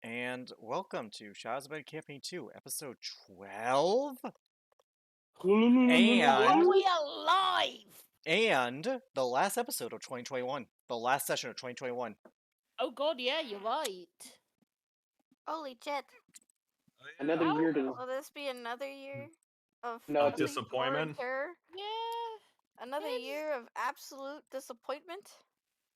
And welcome to Shazbed Campaign 2, Episode 12. Are we alive? And the last episode of 2021. The last session of 2021. Oh god, yeah, you're right. Holy shit. Another How? year to Will this be another year of No, fucking disappointment? horror? Yeah, Another It's- year of absolute disappointment?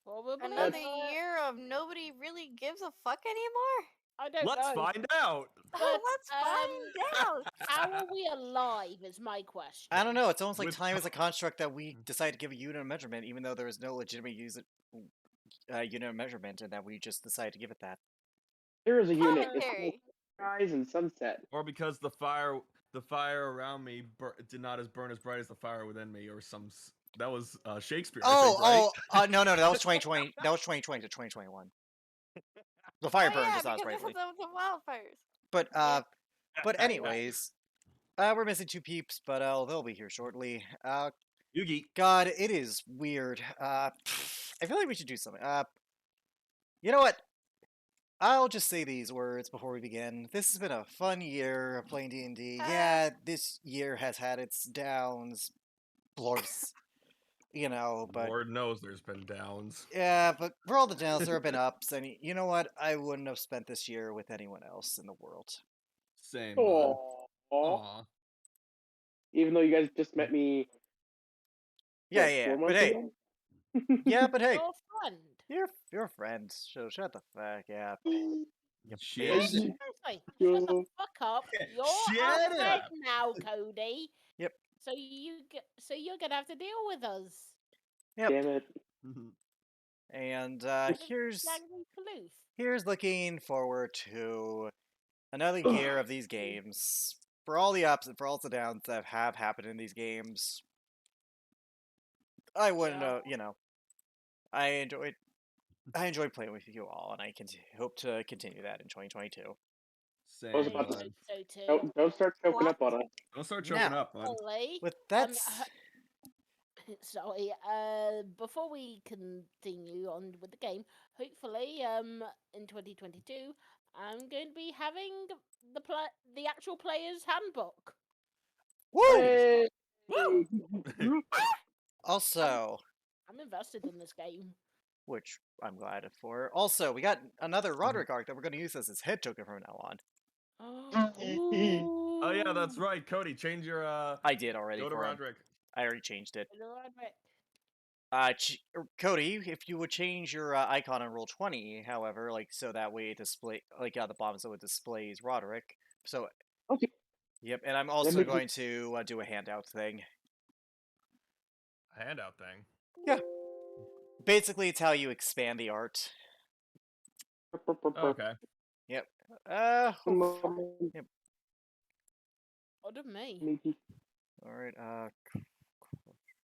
probably. Another year of nobody really gives a fuck anymore? I don't Let's know. find out. But, Let's find out! How are we alive is my question. I don't know, it's almost like With time is a construct that we decide to give a unit of measurement, even though there is no legitimate unit of measurement, and that we just decide to give it that. There is a unit. It's Commentary. sunrise and sunset. Or because the fire around me did not burn as bright as the fire within me, or some. That was Shakespeare. I think, right? No, that was 2020. That was 2020 to 2021. The fire burned yeah, just not as because brightly. of the wildfires. But anyways, we're missing two peeps, but they'll be here shortly. Yugi. God, it is weird. I feel like we should do something. You know what? I'll just say these words before we begin. This has been a fun year of playing D&D. Yeah, this year has had its downs, blorps, you know, but... Lord knows there's been downs. Yeah, but for all the downs, there have been ups, and you know what? I wouldn't have spent this year with anyone else in the world. Same. Bud. Aww. Aw. Even though you guys just met me. Yeah, what, 4 but months hey. ago? Yeah, but hey. Your friend. You're a friend, so shut the fuck up. Shit. Seriously, shut the Yo. fuck up. You're Shut our friend up. now, Cody. Yep. So you're gonna have to deal with us. Yep. Damn it. And Exactly, Floof. here's looking forward to another year of these games. For all the ups and for all the downs that have happened in these games, I wouldn't Yeah. know. You know, I enjoyed playing with you all, and I hope to continue that in 2022. Same. I was I about to bud. hope so too. Don't start choking up on us. Don't start choking Now, up, bud. Ollie, with that, sorry. Before we continue on with the game, hopefully, in 2022, I'm going to be having the actual player's handbook. woo! Hey. Also, I'm invested in this game. which I'm glad for. Also, we got another Roderick arc that we're going to use as his head token from now on. Oh yeah, that's right. Cody, change your I did already go to for him. Roderick. I already changed it. Roderick. Cody, if you would change your icon on roll 20, however, like so that way it display like the bottom so it displays Roderick. So Okay. yep, and I'm also me going to do a handout thing. A handout thing. Yeah. Basically, it's how you expand the art. Okay. Yep. Pardon me. All right.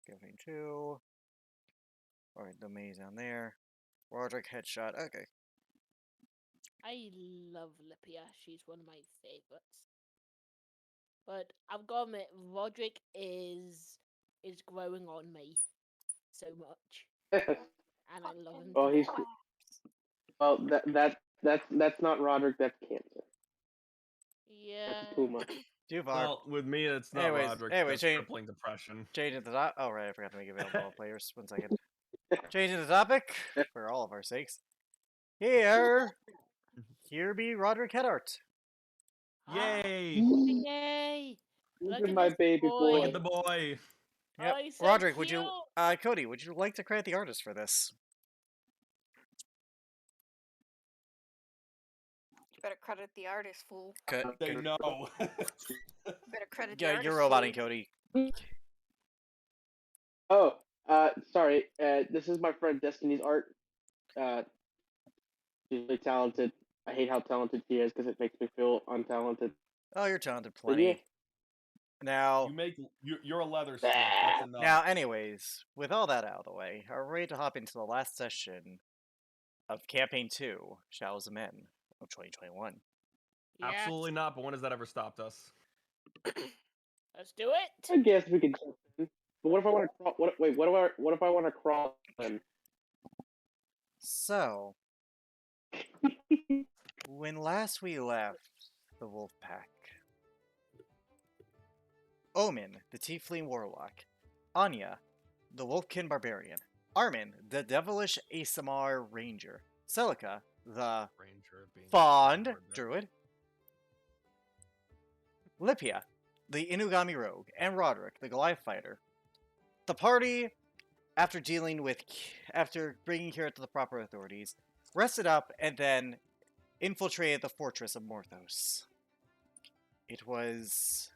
Going to. All right, the maze down there. Roderick headshot. Okay. I love Lipia. She's one of my favorites. But I've got to admit, Roderick is growing on me so much, and I love him. Oh, to he's death. well. That's not Roderick. That's cancer. Yeah. That's too much. Too far. Well, with me, it's not Anyways, Roderick. anyway, That's change- crippling depression. Changing the top. Oh, right, I forgot to make available all players. 1 second. Changing the topic for all of our sakes. Here be Roderick head art. Yay! Yay! Look Look at at my this baby boy. Look boy. at the boy. Yep. Oh, he's so Roderick, would you, cute. Cody, would you like to credit the artist for this? You better credit the artist, fool. They know. You better credit the Yeah, artist. you're roboting, fool. Cody. Oh, sorry. This is my friend Destiny's art. She's really talented. I hate how talented she is because it makes me feel untalented. Oh, you're talented But plenty. yeah. Now, You're a leather stick. That's enough. now, anyways, with all that out of the way, are we ready to hop into the last session of Campaign 2, Shadows of Men of 2021? Yes. Absolutely not. But when has that ever stopped us? Let's do it. I guess we could jump in. But what if I want to crawl? What if I want to crawl then? So, when last we left the wolf pack, Omen, the tiefling warlock, Anya, the wolfkin barbarian, Armin, the devilish ASMR ranger, Celica, the Ranger being fond word there. druid, Lipia, the Inugami rogue, and Roderick, the Goliath fighter. The party, after bringing Kira to the proper authorities, rested up and then infiltrated the fortress of Morthos. It was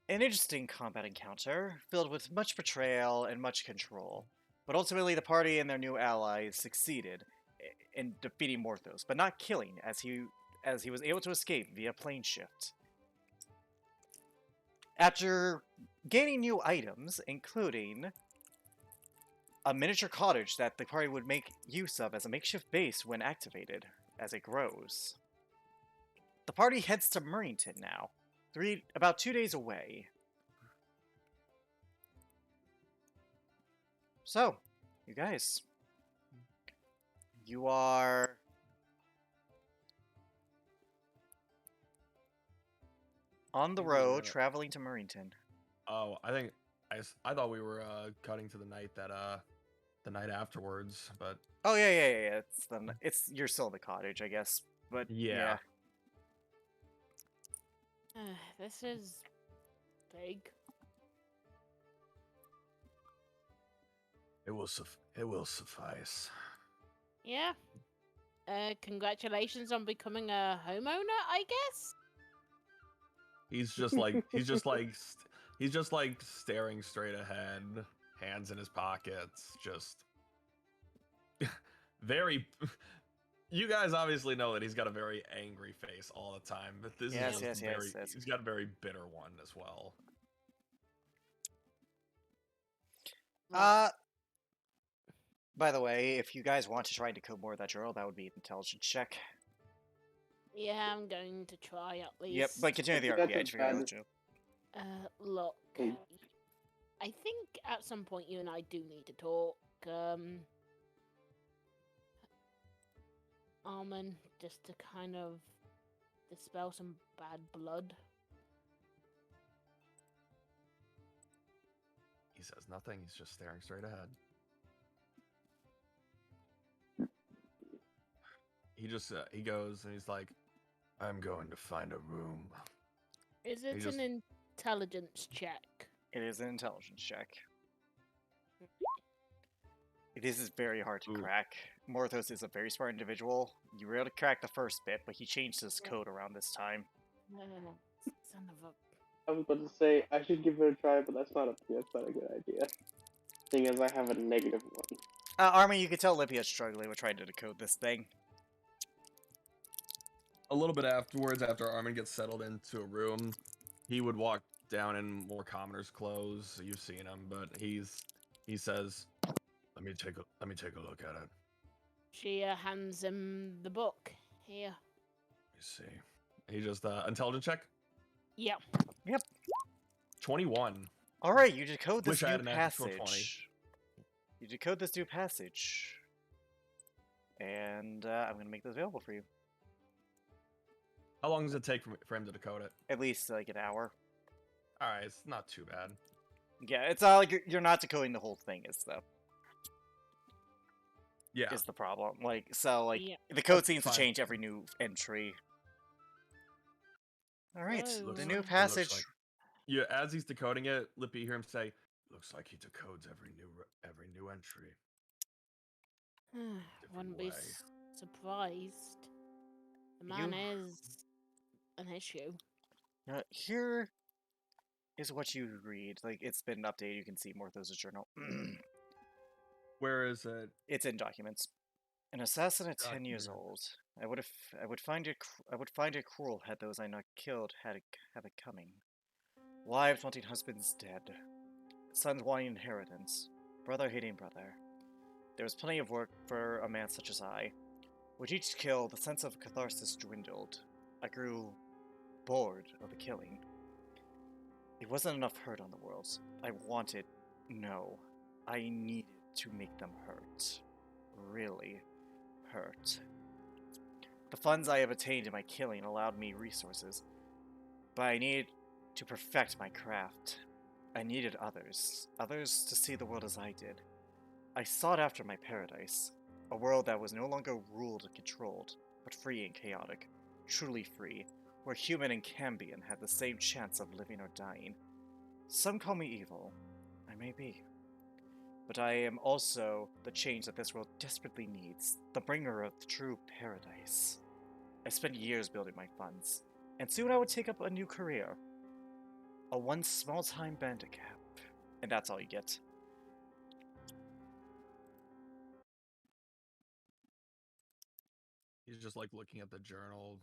an interesting combat encounter, filled with much betrayal and much control. But ultimately, the party and their new allies succeeded in defeating Morthos, but not killing, as he was able to escape via plane shift. After gaining new items, including a miniature cottage that the party would make use of as a makeshift base when activated, as it grows, the party heads to Murrington now, about 2 days away. So, you guys, you are on the road traveling to Murrington. Oh, I think I thought we were cutting to the night that the night afterwards, but Oh yeah. You're still in the cottage, I guess. But Yeah. This is big. It will suffice. Yeah. Congratulations on becoming a homeowner, I guess. He's just like staring straight ahead, hands in his pockets, just very. You guys obviously know that he's got a very angry face all the time, but this Yes, is just yes. he's got a very bitter one as well. By the way, if you guys want to try and decode more of that journal, that would be an intelligence check. Yeah, I'm going to try at least. Yep, but continue the That's RP. I a just figured bad- out too. Look. Hmm. I think at some point you and I do need to talk. Armin, just to kind of dispel some bad blood. He says nothing. He's just staring straight ahead. He just he goes and he's like, "I'm going to find a room." Is it just- an intelligence check? It is an intelligence check. This is very hard to Ooh. crack. Morthos is a very smart individual. You were able to crack the first bit, but he changed his code around this time. Son of a... I was about to say I should give it a try, but that's not a good idea. Seeing as I have a negative one. Armin, you can tell Lipia's struggling with trying to decode this thing. A little bit afterwards, after Armin gets settled into a room, he would walk down in more commoner's clothes. You've seen him, but he says, "Let me take a look at it." She hands him the book. Here. Let me see. He just intelligence check. Yeah. 21. All right, you decode this Wish I new had an actual 20. passage. You decode this new passage, and I'm gonna make this available for you. How long does it take for him to decode it? At least like an hour. All right, it's not too bad. Yeah, it's not like you're not decoding the whole thing. Is Yeah. the problem. Like Yeah. the code That's seems to fine. change every new entry. All right, Whoa. the It new looks passage. Yeah, as he's decoding it, Lippy hear him say, "Looks like he decodes every new entry." Wouldn't be way. surprised. The man You- is an issue. Here is what you read. Like it's been updated. You can see Morthos' journal. Where is it? It's in documents. An assassin at 10 years Document. old. I would find it cruel had those I not killed have it coming. Wives wanting husbands dead. Sons wanting inheritance. Brother hating brother. There was plenty of work for a man such as I. With each kill, the sense of catharsis dwindled. I grew bored of the killing. It wasn't enough hurt on the world. I wanted, no, I needed to make them hurt. Really hurt. The funds I have attained in my killing allowed me resources, but I needed to perfect my craft. I needed others to see the world as I did. I sought after my paradise, a world that was no longer ruled and controlled, but free and chaotic, truly free, where human and Cambion had the same chance of living or dying. Some call me evil. I may be. But I am also the change that this world desperately needs, the bringer of the true paradise. I spent years building my funds, and soon I would take up a new career. A once small-time bandit cap. And that's all you get. He's just like looking at the journal.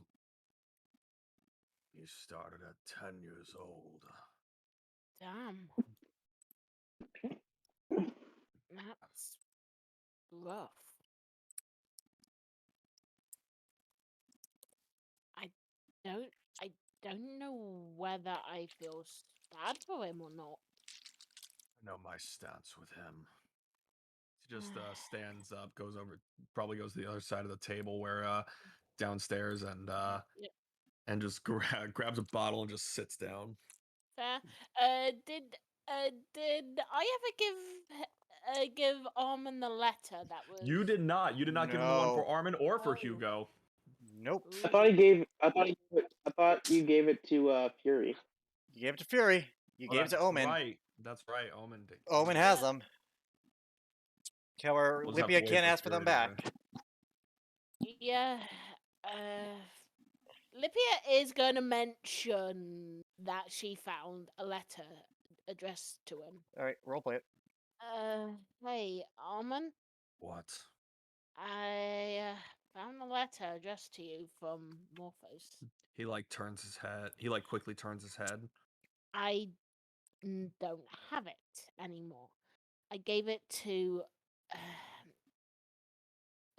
You started at 10 years old. Damn. That's rough. I don't know whether I feel sad for him or not. I know my stance with him. He just stands up, probably goes to the other side of the table where downstairs and Yep. and just grabs a bottle and just sits down. Fair. Did I ever give Armin the letter that was? You did not. You did not give him the one for No. Armin or for Oh. Hugo. Nope. I thought you gave it to Fury. You gave it to Fury. You Oh, gave it to that's Omen. Right. That's right. Omen did. Omen has them. However, We'll just have to Libya wait can't for ask for them Spirit anyway. back. Yeah. Lipia is going to mention that she found a letter addressed to him. All right, roleplay it. Hey, Armin, What? I found a letter addressed to you from Morphos. He like turns his head. He like quickly turns his head. I don't have it anymore. I gave it to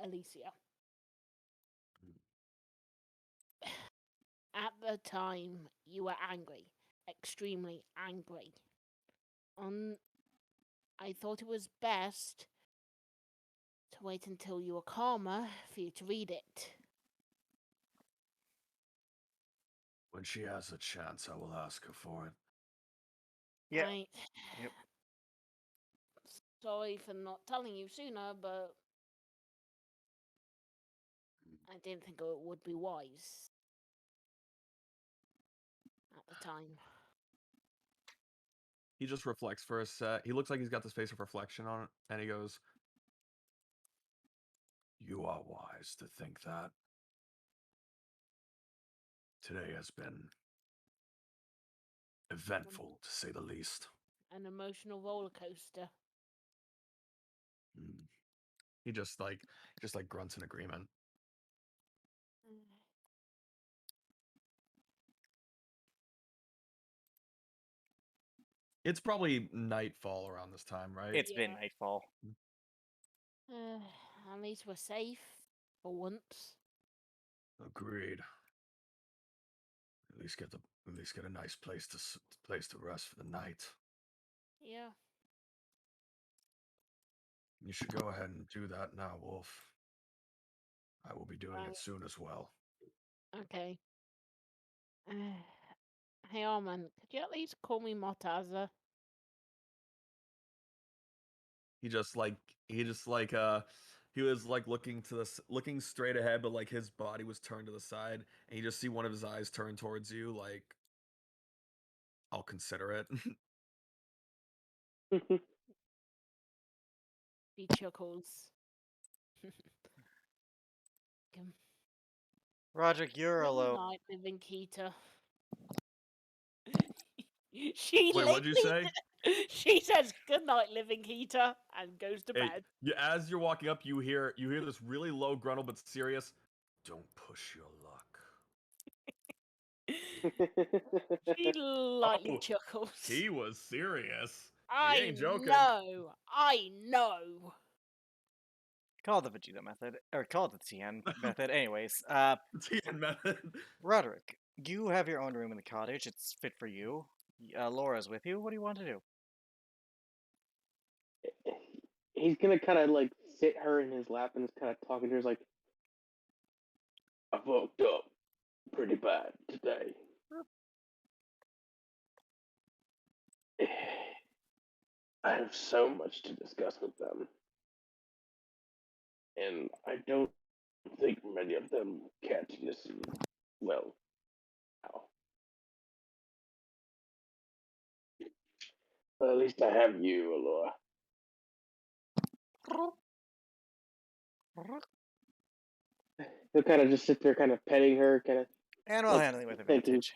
Alicia. At the time, you were angry, extremely angry. I thought it was best to wait until you were calmer for you to read it. When she has a chance, I will ask her for it. Yeah. Right. Yep. Sorry for not telling you sooner, but I didn't think it would be wise at the time. He just reflects for a sec. He looks like he's got this face of reflection on it, and he goes, "You are wise to think that. Today has been eventful, to say the least." An emotional roller coaster. Mm. He just like grunts in agreement. It's probably nightfall around this time, right? It's Yeah. been nightfall. At least we're safe for once. Agreed. At least get a nice place to rest for the night. Yeah. You should go ahead and do that now, Wolf. I will be doing Right. it soon as well. Okay. Hey, Arman, could you at least call me Mortaza? He just like he was like looking straight ahead, but like his body was turned to the side, and you just see one of his eyes turn towards you, like, I'll consider it. He chuckles. Good Roderick, you're alone. night, living Keita. She Wait, what'd you literally- say? She says good night, living Keita, and goes to Hey, bed. as you're walking up, you hear this really low gruntle but serious. Don't push your luck. She lightly Oh, chuckles. He was serious. I ain't joking. know. I know. Call it the Vegeta method, or call it the TN method. Anyways, TN method. Roderick, you have your own room in the cottage. It's fit for you. Laura's with you. What do you want to do? He's gonna kind of like sit her in his lap and is kind of talking to her. He's like, I fucked up pretty bad today. I have so much to discuss with them. And I don't think many of them care to listen well now. But at least I have you, Alora. He'll kind of just sit there, kind of petting her, kind of Animal like, handling with thinking. advantage.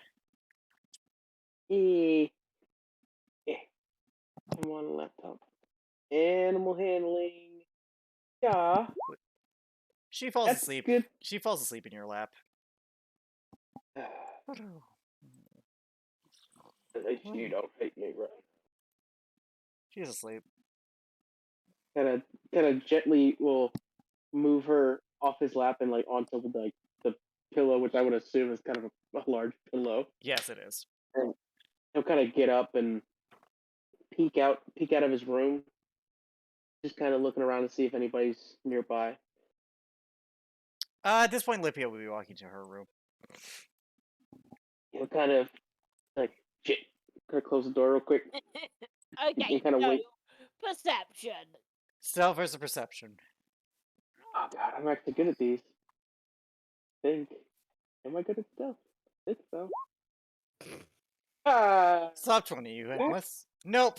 Eh. I'm on a laptop. Animal handling. Yeah. She falls That's asleep. good. She falls asleep in your lap. At least you don't hate me, right? She's asleep. Kind of gently will move her off his lap and like onto the pillow, which I would assume is kind of a large pillow. Yes, it is. And he'll kind of get up and peek out of his room, just kind of looking around to see if anybody's nearby. At this point, Lipia will be walking to her room. He'll kind of like shit, kind of close the door real quick. Okay, kinda so wait. perception. Stealth versus perception. Oh god, I'm actually good at these. Think. Am I good at stealth? I think so. Stop 20, you What? must. Nope.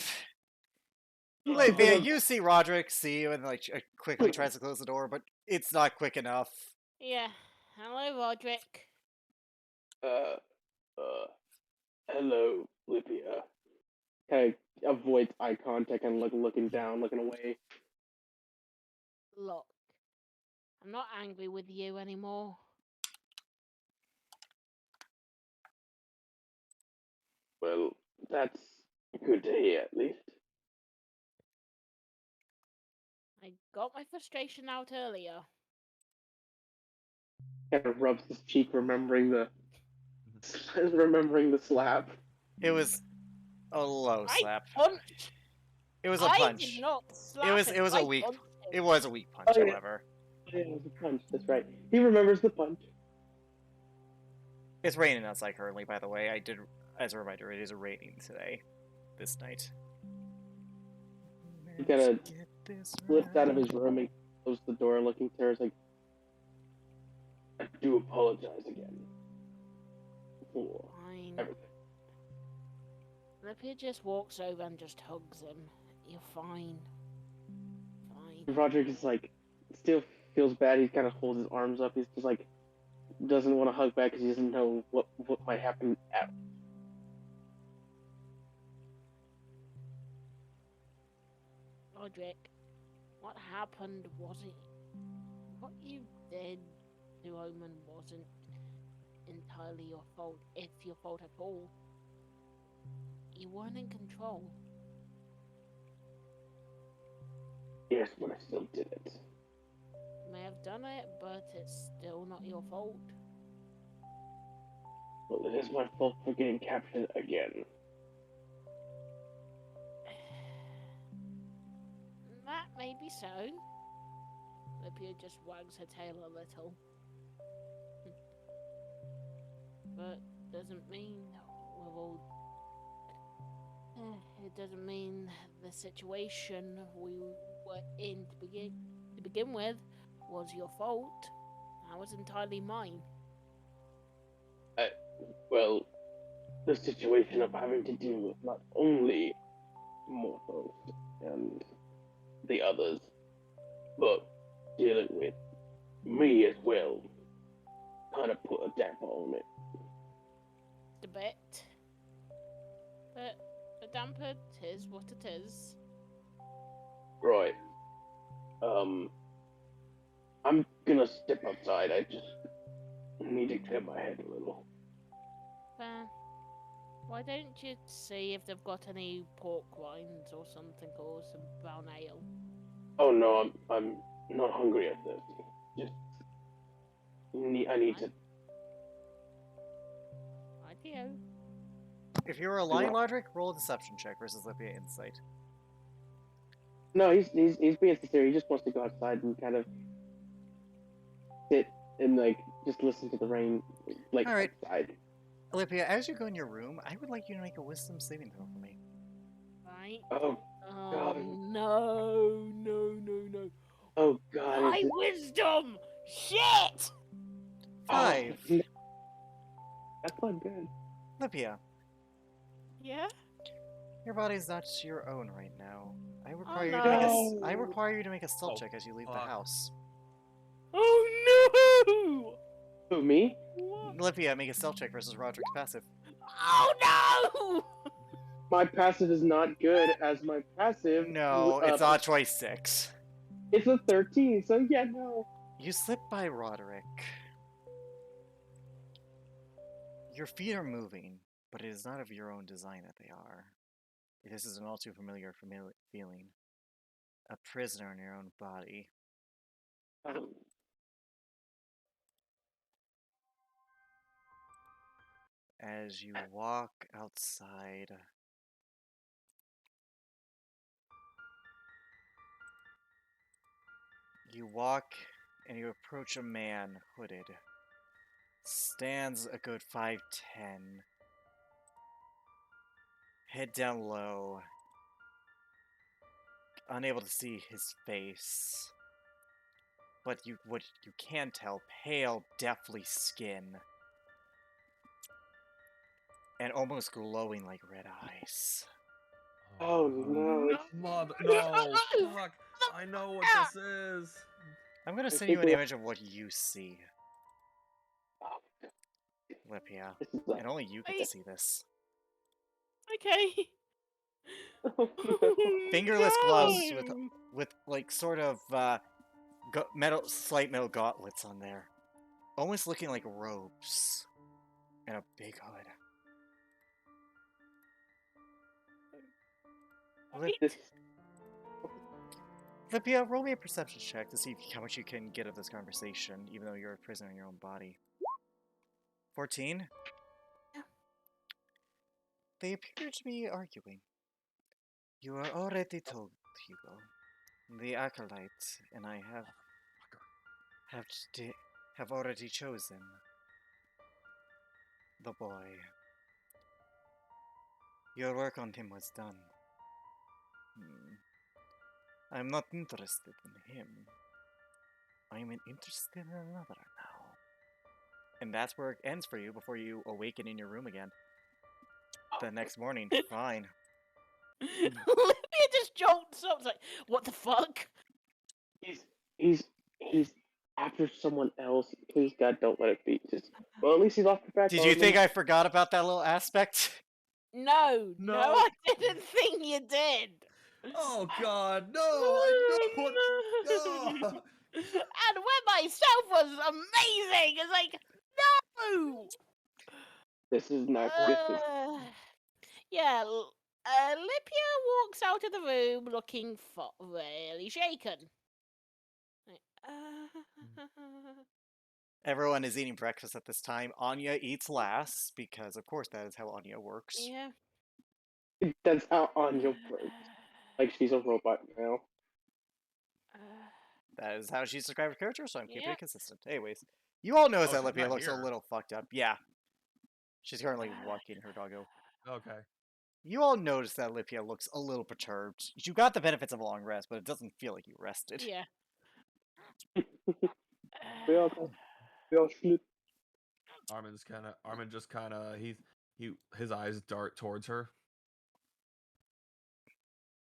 Lithia, you see Roderick see you and like quickly tries to close the door, but it's not quick enough. Yeah. Hello, Roderick. Hello, Lithia. Kind of avoids eye contact and looking down, looking away. Look, I'm not angry with you anymore. Well, that's good to hear, at least. I got my frustration out earlier. Kind of rubs his cheek, remembering the remembering the slap. It was a low I slap. punched. It was a I punch. did not slap It was him. a I weak. punched It him. was a weak punch, Oh, yeah. however. Yeah, it was a punch. That's right. He remembers the punch. It's raining outside currently, by the way. I did, as a reminder, it is raining today, this night. He kind of slips out of his room and closes the door, looking to her. It's like, I do apologize again for Fine. everything. Lipia just walks over and just hugs him. You're fine. Fine. Roderick is like, still feels bad. He kind of holds his arms up. He's just like, doesn't want to hug back because he doesn't know what might happen at. Roderick, what happened wasn't. What you did to Omen wasn't entirely your fault, if your fault at all. You weren't in control. Yes, but I still did it. You may have done it, but it's still not your fault. Well, it is my fault for getting captured again. That may be so. Lipia just wags her tail a little. But doesn't mean we're all. It doesn't mean the situation we were in to begin with was your fault. That was entirely mine. Well, the situation of having to deal with not only Morphos and the others, but dealing with me as well, kind of put a damper on it. A bit. But a damper is what it is. Right. I'm gonna step outside. I just need to clear my head a little. Why don't you see if they've got any pork rinds or something, or some brown ale? Oh no, I'm not hungry or thirsty. Just I need to. Idea. If you're a lying Roderick, roll a deception check versus Lithia insight. No, he's being sincere. He just wants to go outside and kind of sit and like just listen to the rain, like All right. outside. Lithia, as you go in your room, I would like you to make a wisdom saving throw for me. Right? Oh God. No. Oh God. My wisdom! Shit! 5. Oh, that's not good. Lithia, Yeah? your body's not your own right now. I require no. you to make No. I require you to make a stealth Oh, check as you leave the fuck. house. Oh no! Who, me? What? Lithia, make a stealth check versus Roderick's passive. Oh no! My passive is not good as my passive. No, it's not choice 6. It's a 13, so yeah, no. You slip by Roderick. Your feet are moving, but it is not of your own design that they are. This is an all too familiar feeling. A prisoner in your own body. As you walk outside, you walk and you approach a man hooded. Stands a good 5'10". Head down low. Unable to see his face. But what you can tell, pale, deathly skin. And almost glowing like red eyes. Oh no! Mother, no, fuck! I know what this is. I'm gonna I send think you an we- image of what you see, Oh, Lipia. this is And only you get to see this. Okay. Oh, no. Fingerless gloves No! with like sort of slight metal gauntlets on there, almost looking like robes, and a big hood. This Lipia, roll me a perception check to see how much you can get of this conversation, even though you're a prisoner in your own body. 14? Yeah. They appear to be arguing. You are already told, Hugo. The Acolyte and I have already chosen the boy. Your work on him was done. I'm not interested in him. I'm interested in another now. And that's where it ends for you before you awaken in your room again. The next morning, fine. Olivia just jolts up. It's like, what the fuck? he's after someone else. Please God, don't let it be. Just well, at least he's off the back. Did you think I forgot about that little aspect? No, No. I didn't think you did. Oh God, no! I know what. No. And when myself was amazing. It's like, no. This is not. This is Yeah, Lipia walks out of the room looking really shaken. Like, Everyone is eating breakfast at this time. Anya eats last, because of course that is how Anya works. yeah. that's how Anya works. Like she's a robot now. That is how she's described her character, so I'm keeping Yeah. it consistent. Anyways, you all notice Oh, that she's Lipia not looks a here. little fucked up. Yeah. She's currently walking her doggo. Okay. You all notice that Lipia looks a little perturbed. You got the benefits of a long rest, but it doesn't feel like you rested. Yeah. We all sleep. Armin just kind of his eyes dart towards her.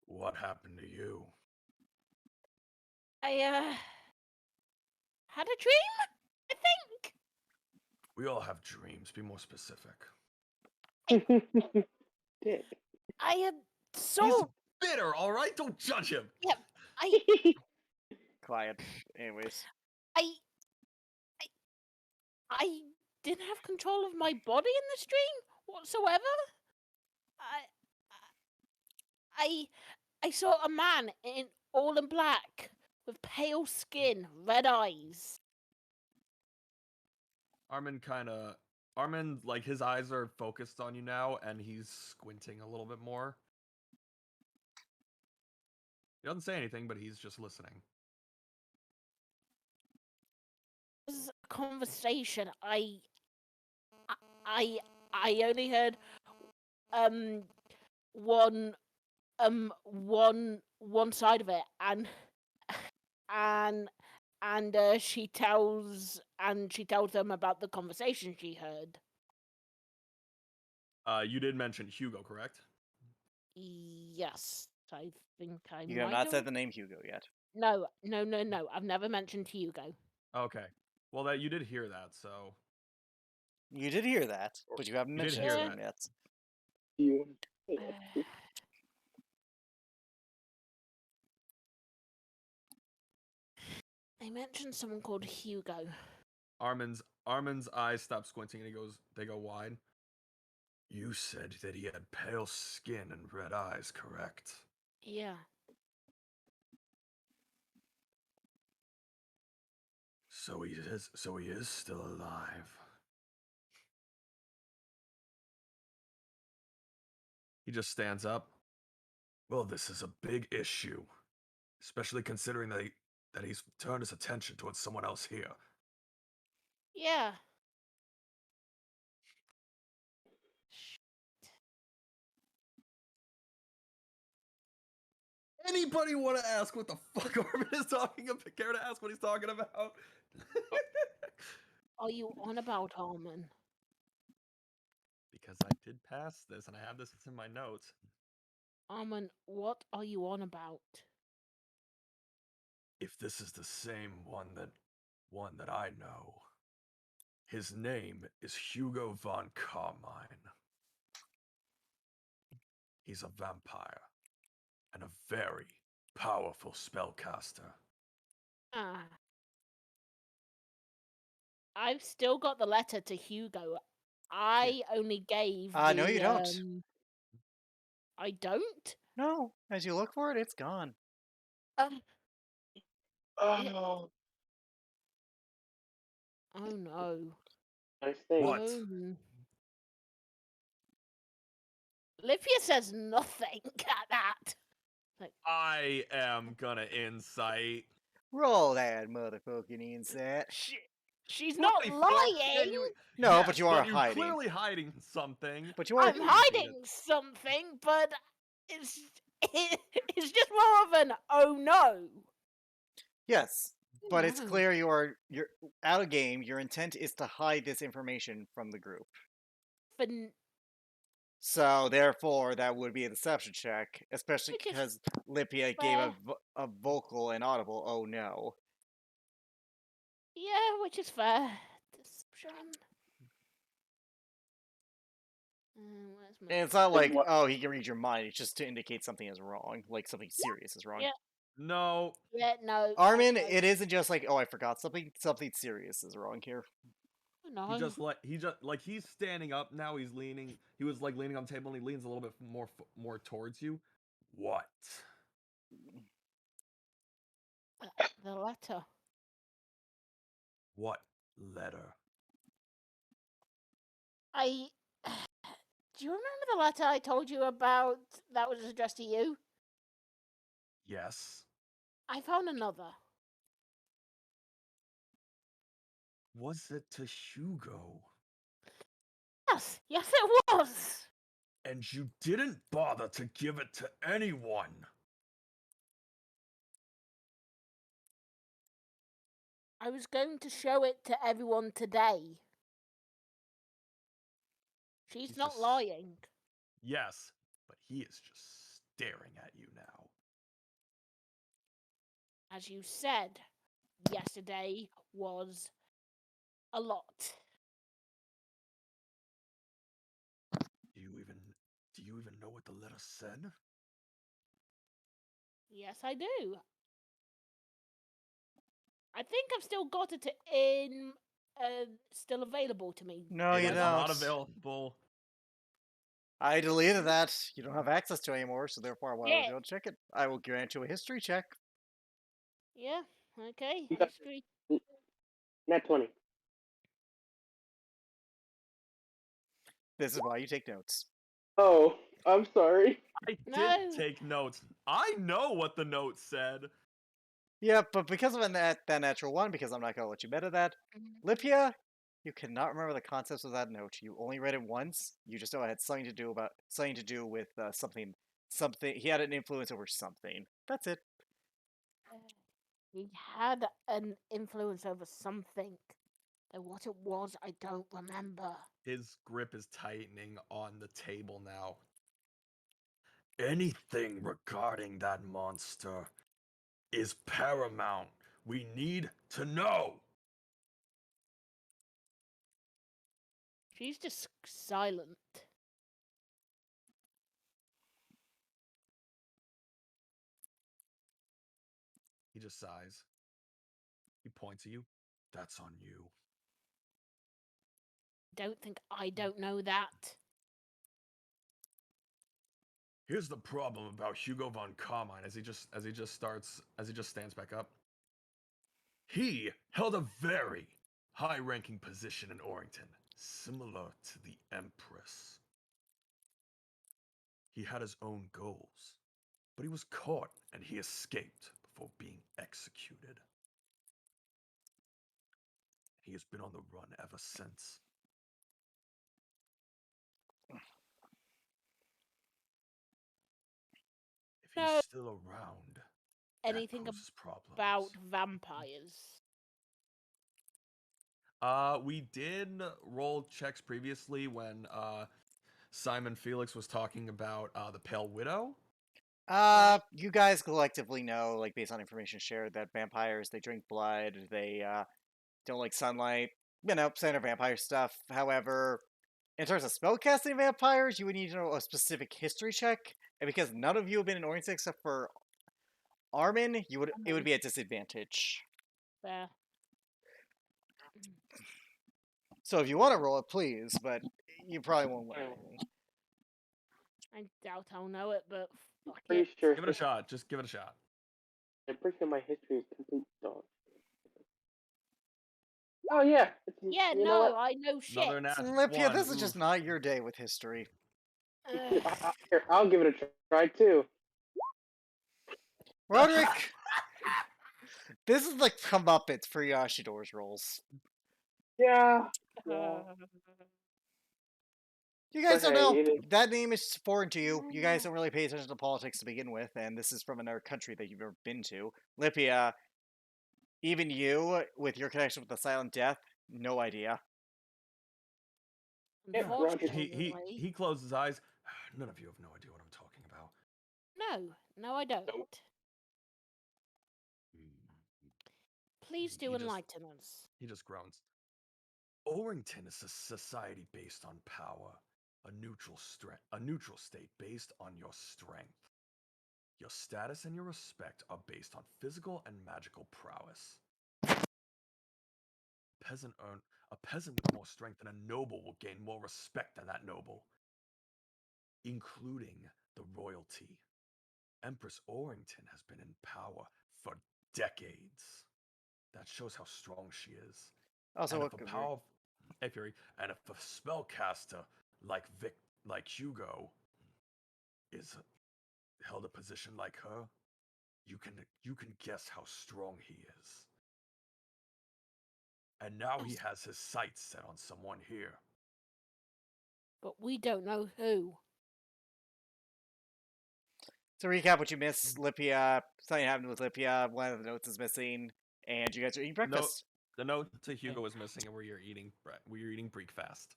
What happened to you? I had a dream, I think. We all have dreams. Be more specific. Dick. I had He's saw bitter. All right, don't judge him. Quiet. Anyways. I didn't have control of my body in this dream whatsoever. I saw a man in all in black with pale skin, red eyes. Armin, like his eyes are focused on you now, and he's squinting a little bit more. He doesn't say anything, but he's just listening. This is a conversation. I only heard one side of it, and she tells them about the conversation she heard. You did mention Hugo, correct? Yes, I think I You have might not have. said the name Hugo yet. No. I've never mentioned Hugo. Okay. Well, that you did hear that, so You did hear that, but you haven't You did mentioned hear his that. name yet. You. They mentioned someone called Hugo. Armin's eyes stop squinting and they go wide. You said that he had pale skin and red eyes, correct? Yeah. So he is still alive. He just stands up. Well, this is a big issue, especially considering that he's turned his attention towards someone else here. Yeah. Anybody want to ask what the fuck Armin is talking about? Care to ask what he's talking about? Are you on about Armin? Because I did pass this, and I have this in my notes. Armin, what are you on about? If this is the same one that I know, his name is Hugo von Carmine. He's a vampire and a very powerful spellcaster. Ah. I've still got the letter to Hugo. I only gave the. No, you don't. I don't? No, as you look for it, it's gone. Oh, Oh no. nice thing. What? Oh. Lipia says nothing at that. I am gonna insight. Roll that motherfucking insight. She's not Holy fuck, lying. No, yes, but you are you're hiding. clearly hiding something. But you are I'm hiding something, but it's it's just more of an oh no. Yes, but it's No. clear you're out of game. Your intent is to hide this information from the group. So therefore, that would be a deception check, especially Which is because Lipia gave fair. a vocal and audible "Oh no." Yeah, which is fair. Deception. Where's my... And it's not like, what- oh, he can read your mind. It's just to indicate something is wrong, like something serious is wrong. Yeah. No. Yeah, no. Armin, no. it isn't just like, oh, I forgot something. Something serious is wrong here. No. He just he's standing up now. He's leaning. He was like leaning on the table, and he leans a little bit more towards you. What? The letter. What letter? I. Do you remember the letter I told you about that was addressed to you? Yes. I found another. Was it to Hugo? Yes, it was. And you didn't bother to give it to anyone. I was going to show it to everyone today. She's He's not just- lying. Yes, but he is just staring at you now. As you said, yesterday was a lot. Do you even know what the letter said? Yes, I do. I think I've still got it in, still available to me. No, It you is don't. not available. I deleted that. You don't have access to it anymore, so therefore, why would Yeah. you check it? I will grant you a history check. Yeah, okay. You got- History. Net 20. This is why you take notes. Oh, I'm sorry. I No. did take notes. I know what the note said. Yeah, but because of that natural one, because I'm not going to let you bet at that, Lipia, you cannot remember the concepts of that note. You only read it once. You just know it had something to do with something. He had an influence over something. That's it. He had an influence over something. Though what it was, I don't remember. His grip is tightening on the table now. Anything regarding that monster is paramount. We need to know. She's just silent. He just sighs. He points at you. That's on you. Don't think I don't know that. Here's the problem about Hugo von Carmine as he just stands back up. He held a very high-ranking position in Orrington, similar to the Empress. He had his own goals, but he was caught and he escaped before being executed. He has been on the run ever since. If No. he's still around, Anything that poses problems. about vampires? We did roll checks previously when Simon Felix was talking about the Pale Widow. You guys collectively know, like based on information shared, that vampires they drink blood, they don't like sunlight. You know, standard vampire stuff. However, in terms of spellcasting vampires, you would need to know a specific history check, and because none of you have been in Oriented except for Armin, it would be a disadvantage. Fair. So if you want to roll it, please, but you probably won't win anything. I doubt I'll know it, but fuck Pretty it. sure. Give it a shot. Just give it a shot. I'm pretty sure my history is complete dog. Oh yeah. Yeah, you know no, what? I know shit. Another nat Lipia, one. this is just Oof. not your day with history. Here, I'll give it a try too. Roderick, this is like comeuppance for Yashidor's rolls. Yeah. Yeah. You guys But don't hey, know. it is- That name is foreign to you. You guys don't really pay attention to politics to begin with, and this is from another country that you've never been to. Lipia, even you, with your connection with the Silent Death, no idea. Yeah, Roger. Unfortunately, He closed his eyes. None of you have no idea what I'm talking about. no, I don't. Nope. Please do He just- enlighten us. He just groans. Orrington is a society based on power, a neutral state based on your strength. Your status and your respect are based on physical and magical prowess. A peasant with more strength than a noble will gain more respect than that noble, including the royalty. Empress Orrington has been in power for decades. That shows how strong she is. Also, And what if a could powerful, hey Fury, and if a spellcaster like Hugo is held a position like her, you can guess how strong he is. And now he has his sights set on someone here. But we don't know who. To recap what you missed, Lipia, something happened with Lipia, one of the notes is missing, and you guys are eating breakfast. The note to Hugo is missing, and we're eating breakfast.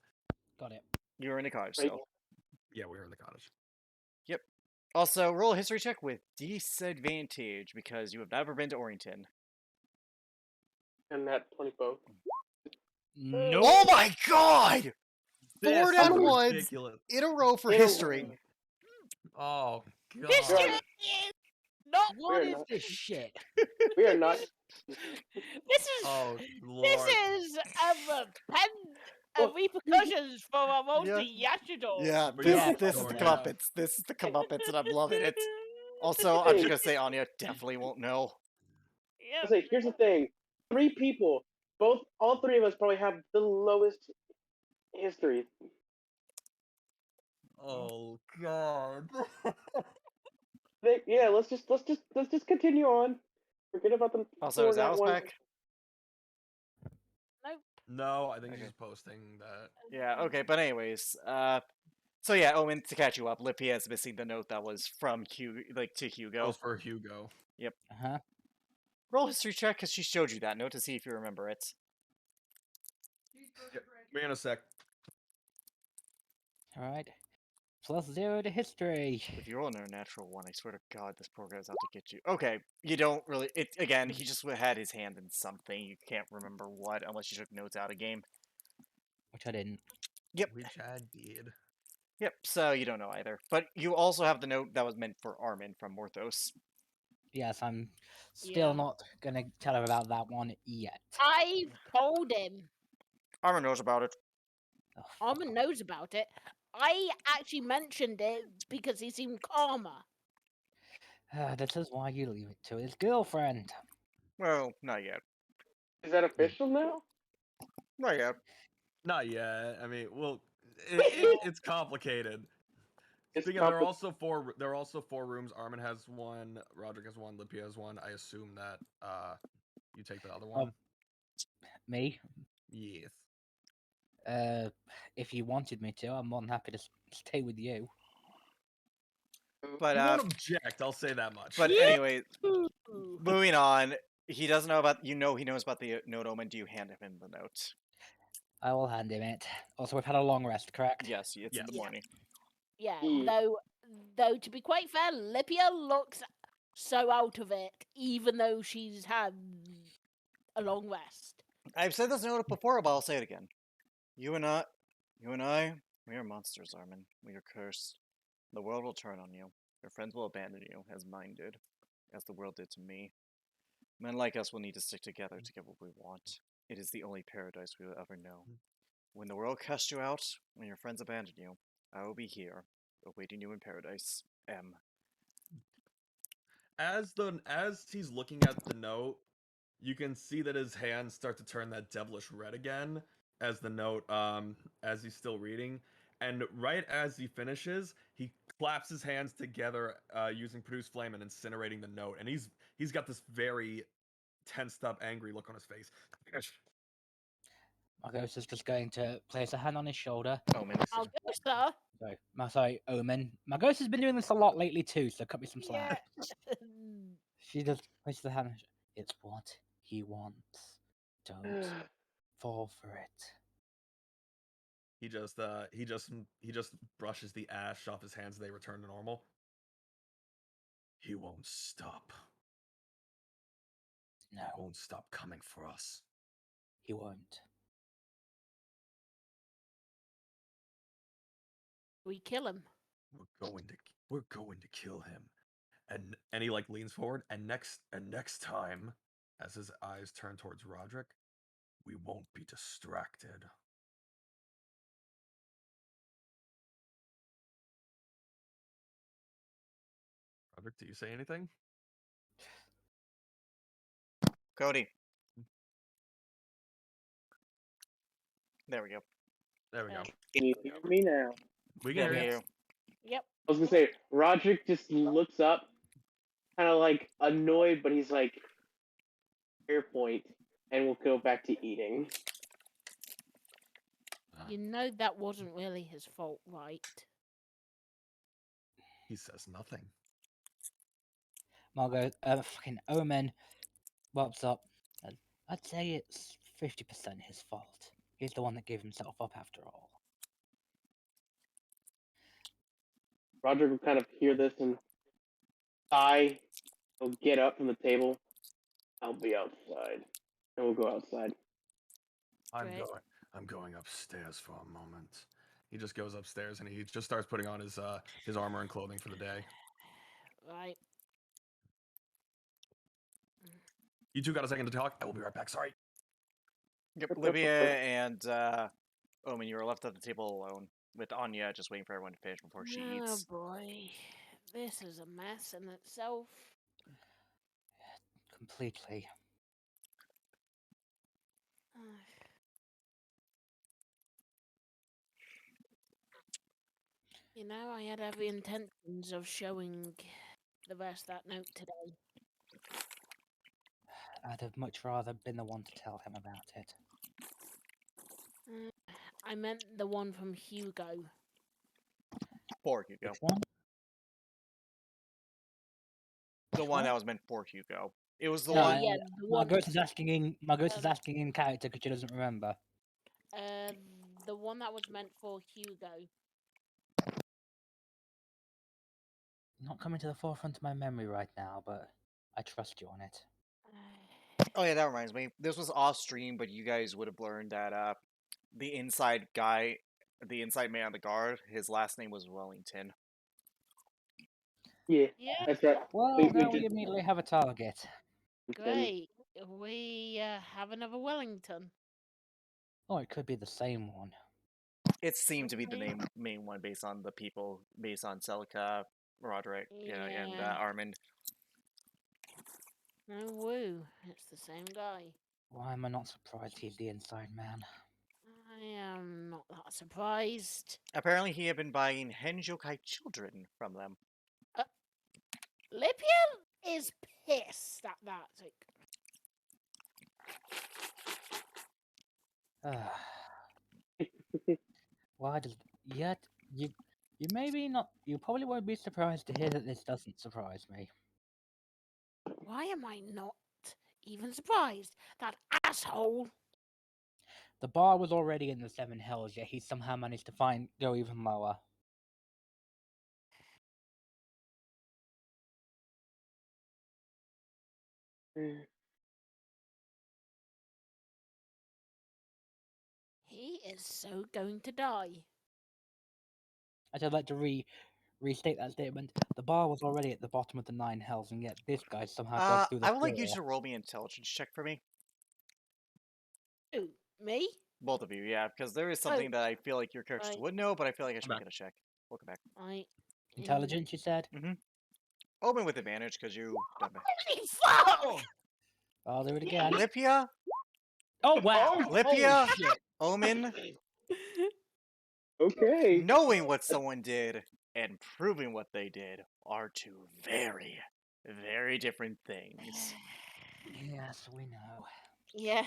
Got it. You were in a cottage, Right. so. Yeah, we were in the cottage. Yep. Also, roll a history check with disadvantage, because you have never been to Orrington. And that 20 both. No. Oh my god! Four This is down ones ridiculous. in a row for In a history. Oh god. History Right. is not. What We're is not- this shit? We are not. This is. Oh This lord. is Well, repercussions for a multi Yashidor. Yeah, But this, yeah, this is the totally. comeuppance. This is the comeuppance, and I'm loving it. Also, I'm just gonna say Anya definitely won't know. Yeah. I'll say, here's the thing. 3 people, all 3 of us probably have the lowest history. Oh god. Yeah, let's just continue on. Forget about them. Also, is that Alice one. back? Nope. No, I think Okay. he's just posting that. Yeah, okay, but anyways, so yeah, Owen, to catch you up, Lipia is missing the note that was from to Hugo. Goes for Hugo. Uh-huh. Roll history check, because she showed you that note to see if you remember it. Give me in a sec. All right. +0 to history. If you roll another natural one, I swear to God, this program's out to get you. Okay, you don't really. Again, he just had his hand in something. You can't remember what, unless you took notes out of game. Which I didn't. Yep. Which I did. Yep, so you don't know either. But you also have the note that was meant for Armin from Morthos. Yes, I'm still Yeah. not gonna tell her about that one yet. I've told him. Armin knows about it. Oh, fuck Armin off. knows about it. I actually mentioned it because he seemed calmer. This is why you leave it to his girlfriend. Well, not yet. Is that official now? Not yet. Not yet. I mean, well, Wait. it's complicated. It's Speaking of, there are compli- also four rooms. Armin has one. Roderick has one. Lipia has one. I assume that you take the other one. Me? Yes. If you wanted me to, I'm more than happy to stay with you. But You won't object. I'll say that much. but Yeah. anyway, Ooh. moving on. He doesn't know about. He knows about the note, Omen. Do you hand him the note? I will hand him it. Also, we've had a long rest, correct? Yes, it's in the Yes. morning. Yeah, Hmm. Though, to be quite fair, Lipia looks so out of it, even though she's had a long rest. I've said this note before, but I'll say it again. You and I, we are monsters, Armin. We are cursed. The world will turn on you. Your friends will abandon you, as mine did, as the world did to me. Men like us will need to stick together to get what we want. It is the only paradise we will ever know. When the world casts you out, when your friends abandon you, I will be here, awaiting you in paradise. M. As he's looking at the note, you can see that his hands start to turn that devilish red again as the note as he's still reading. And right as he finishes, he claps his hands together using produce flame and incinerating the note. And he's got this very tensed up, angry look on his face. My ghost is just going to place a hand on his shoulder. Omen. I'll go, sir. Sorry, Omen. My ghost has been doing this a lot lately too, so cut me some slack. Yeah. She just places the hand. It's what he wants. Don't fall for it. He just brushes the ash off his hands. They return to normal. He won't stop. No, He won't stop coming for us. he won't. We kill him. We're going to kill him. And he like leans forward and next time, as his eyes turn towards Roderick, we won't be distracted. Roderick, do you say anything? Cody. There we go. There we go. Can you hear me now? We Yeah, can we hear hear you. you. Yep. I was gonna say, Roderick just looks up, kind of like annoyed, but he's like, fair point, and we'll go back to eating. You know that wasn't really his fault, right? He says nothing. Margot, fucking Omen, what's up? I'd say it's 50% his fault. He's the one that gave himself up after all. Roderick will kind of hear this and sigh. He'll get up from the table. I'll be outside, and we'll go outside. Great. I'm going upstairs for a moment. He just goes upstairs and he just starts putting on his armor and clothing for the day. Right. You two got a second to talk? I will be right back. Sorry. Yep, Libya and Omen, you were left at the table alone, with Anya just waiting for everyone to finish before she Oh eats. boy. This is a mess in itself. Completely. You know, I had every intentions of showing the rest of that note today. I'd have much rather been the one to tell him about it. I meant the one from Hugo. For Hugo. Which one? The one that was meant for Hugo. It was the No, one. Yeah, the one. Margot is asking in character because she doesn't remember. The one that was meant for Hugo. Not coming to the forefront of my memory right now, but I trust you on it. Oh yeah, that reminds me. This was off stream, but you guys would have learned that the inside guy, the inside man on the guard, his last name was Wellington. Yeah, Yeah, that's right. Well, We now we did- immediately have a target. great. We have another Wellington. Or it could be the same one. It seemed to be the Okay. main one based on the people, based on Celica, Roderick, and Yeah. Armin. Oh, woo. It's the same guy. Why am I not surprised he's the inside man? I am not that surprised. Apparently, he had been buying Henjokai children from them. Lipia is pissed at that. Why does yet you maybe not you probably won't be surprised to hear that this doesn't surprise me. Why am I not even surprised? That asshole. The bar was already in the seven hells, yet he somehow managed to go even lower. He is so going to die. I'd like to restate that statement. The bar was already at the bottom of the 9 hells, and yet this guy somehow got through the I would like you floor. to roll me an intelligence check for me. Who? Me? Both of you, yeah, because there is something that I feel like your characters right. would know, but I feel like I should Okay. make it a check. Welcome back. I. Intelligence, you said? Open with advantage, because you done it. Holy fuck! I'll do it again. Lipia, Oh, wow! Lipia, Holy shit! Omen, Okay. knowing what someone did and proving what they did are two very, very different things. Yes, we know. Yeah,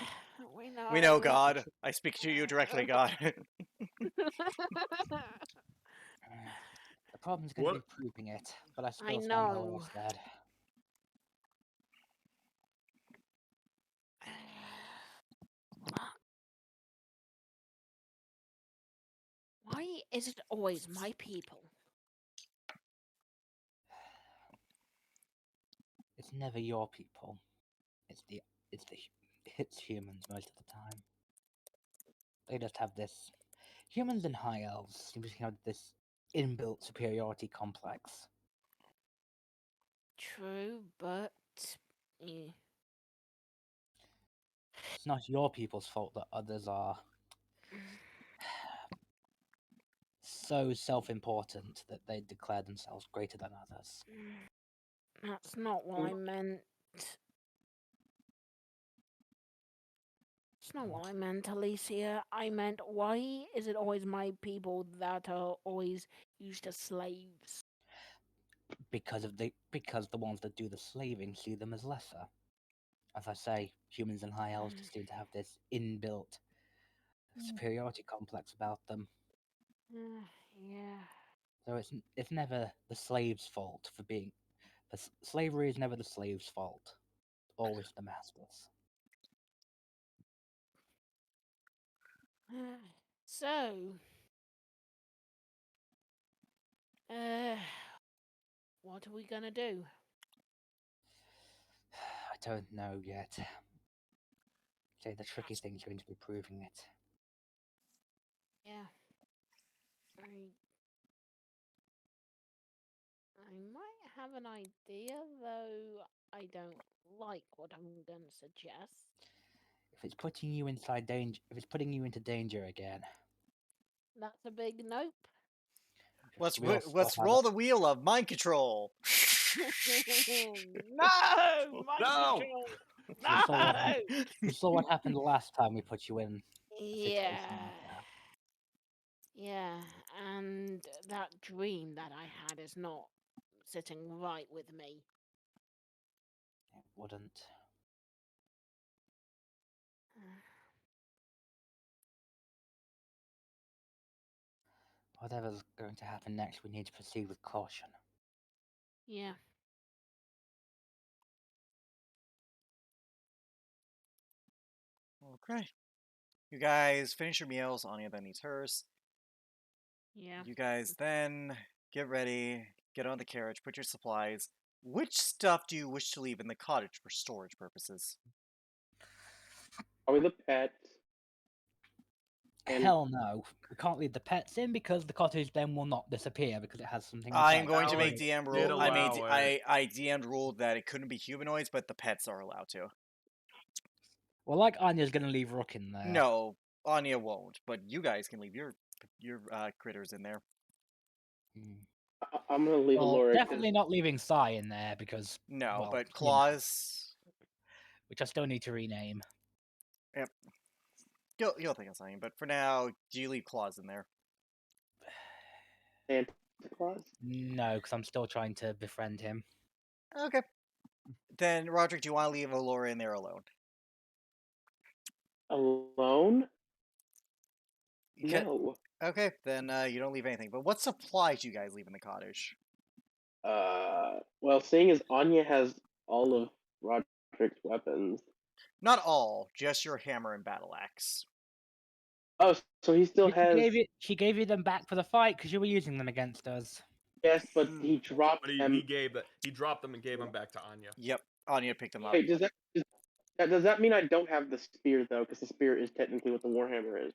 we know. We know, God. I speak to you directly, God. The problem's going to be What? proving it, but I still I stand by what know. I said. Why is it always my people? It's never your people. It's humans most of the time. They just have this. Humans and high elves seem to have this inbuilt superiority complex. True, but yeah. It's not your people's fault that others are so self-important that they declare themselves greater than others. That's not what I meant. It's not what I meant, Alicia. I meant, why is it always my people that are always used as slaves? Because the ones that do the slaving see them as lesser. As I say, humans and high elves just seem to have this inbuilt superiority complex about them. Yeah. So it's never the slave's fault for being. Slavery is never the slave's fault. Always the master's. So, what are we gonna do? I don't know yet. Say the tricky thing's going to be proving it. Yeah. I might have an idea, though I don't like what I'm gonna suggest. If it's putting you inside danger, if it's putting you into danger again, That's a big nope. Let's we also let's have roll the wheel of mind control. No! Mind No! control! We saw what No! we saw what happened the last time we put you in a Yeah. situation like that. Yeah, and that dream that I had is not sitting right with me. It wouldn't. Whatever's going to happen next, we need to proceed with caution. Yeah. Okay. You guys finish your meals. Anya then eats hers. Yeah. You guys then get ready, get on the carriage, put your supplies. Which stuff do you wish to leave in the cottage for storage purposes? Are we the pets? And Hell no. We can't leave the pets in because the cottage then will not disappear because it has something I'm inside. going to Allow make it. DM Did rule. allow it. I DM'd ruled that it couldn't be humanoids, but the pets are allowed to. Well, like Anya's gonna leave Rook in there. No, Anya won't, but you guys can leave your critters in there. Hmm. I'm gonna leave Well, Alora. definitely not leaving Sai in there because, No, well, but you know, claws. which I still need to rename. Yep. You'll think of something, but for now, do you leave claws in there? Santa Claus. No, because I'm still trying to befriend him. Okay. Then, Roderick, do you want to leave Alora in there alone? Alone? Ca- No. Okay, then you don't leave anything. But what supplies do you guys leave in the cottage? Well, seeing as Anya has all of Roderick's weapons. Not all, just your hammer and battle axe. Oh, so he still has. She gave you them back for the fight because you were using them against us. Yes, but he dropped But he them. dropped them and gave them back to Anya. Yep. Anya picked them up. Wait, does that mean I don't have the spear though? Because the spear is technically what the warhammer is.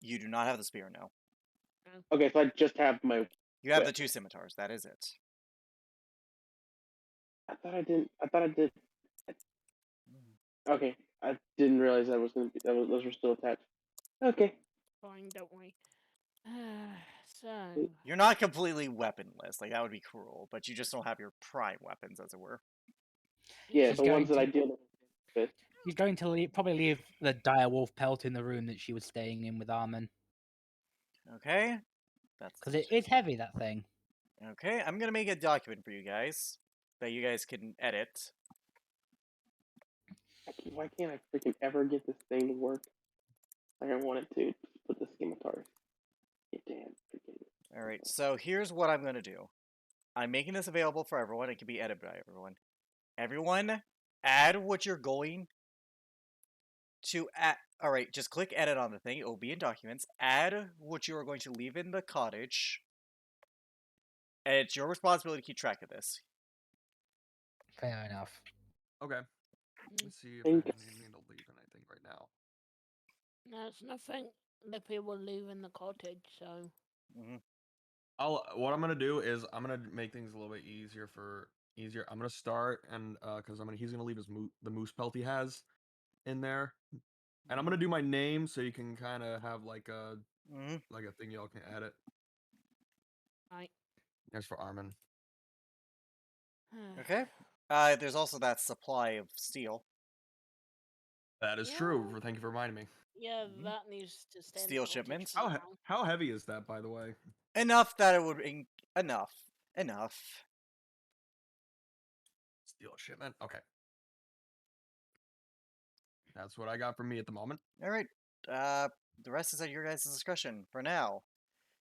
You do not have the spear, no. Okay, so I just have my. You have the Whip. 2 scimitars. That is it. I thought I didn't. I thought I did. Okay, I didn't realize that was gonna be those were still attached. Okay. Fine, don't worry. So, You're not completely weaponless. Like, that would be cruel, but you just don't have your prime weapons, as it were. Yeah, She's the ones that going I deal with. She's going to probably leave the dire wolf pelt in the room that she was staying in with Armin. Okay? That's Because it is heavy, that thing. okay. I'm gonna make a document for you guys that you guys can edit. Why can't I freaking ever get this thing to work? Like I wanted to put the scimitars. You damn freaking. Alright, so here's what I'm gonna do. I'm making this available for everyone. It can be edited by everyone. Everyone, add what you're going to add. Alright, just click edit on the thing. It will be in documents. Add what you are going to leave in the cottage. And it's your responsibility to keep track of this. Fair enough. Okay. Let's see if Think- I need me to leave anything right now. there's nothing Lippy will leave in the cottage, so. Mhm. What I'm gonna do is I'm gonna make things a little bit easier. I'm gonna start and because he's gonna leave the moose pelt he has in there, and I'm gonna do my name so you can kind of have like a Mhm. thing y'all can edit. Right. There's for Armin. Okay. There's also that supply of steel. That is Yeah. true. Thank you for reminding me. Yeah, Mhm. that needs to stay in Steel the cottage shipments? for now. How heavy is that, by the way? Enough that it would enough. Steel shipment. Okay. That's what I got from me at the moment. All right. The rest is at your guys' discretion for now.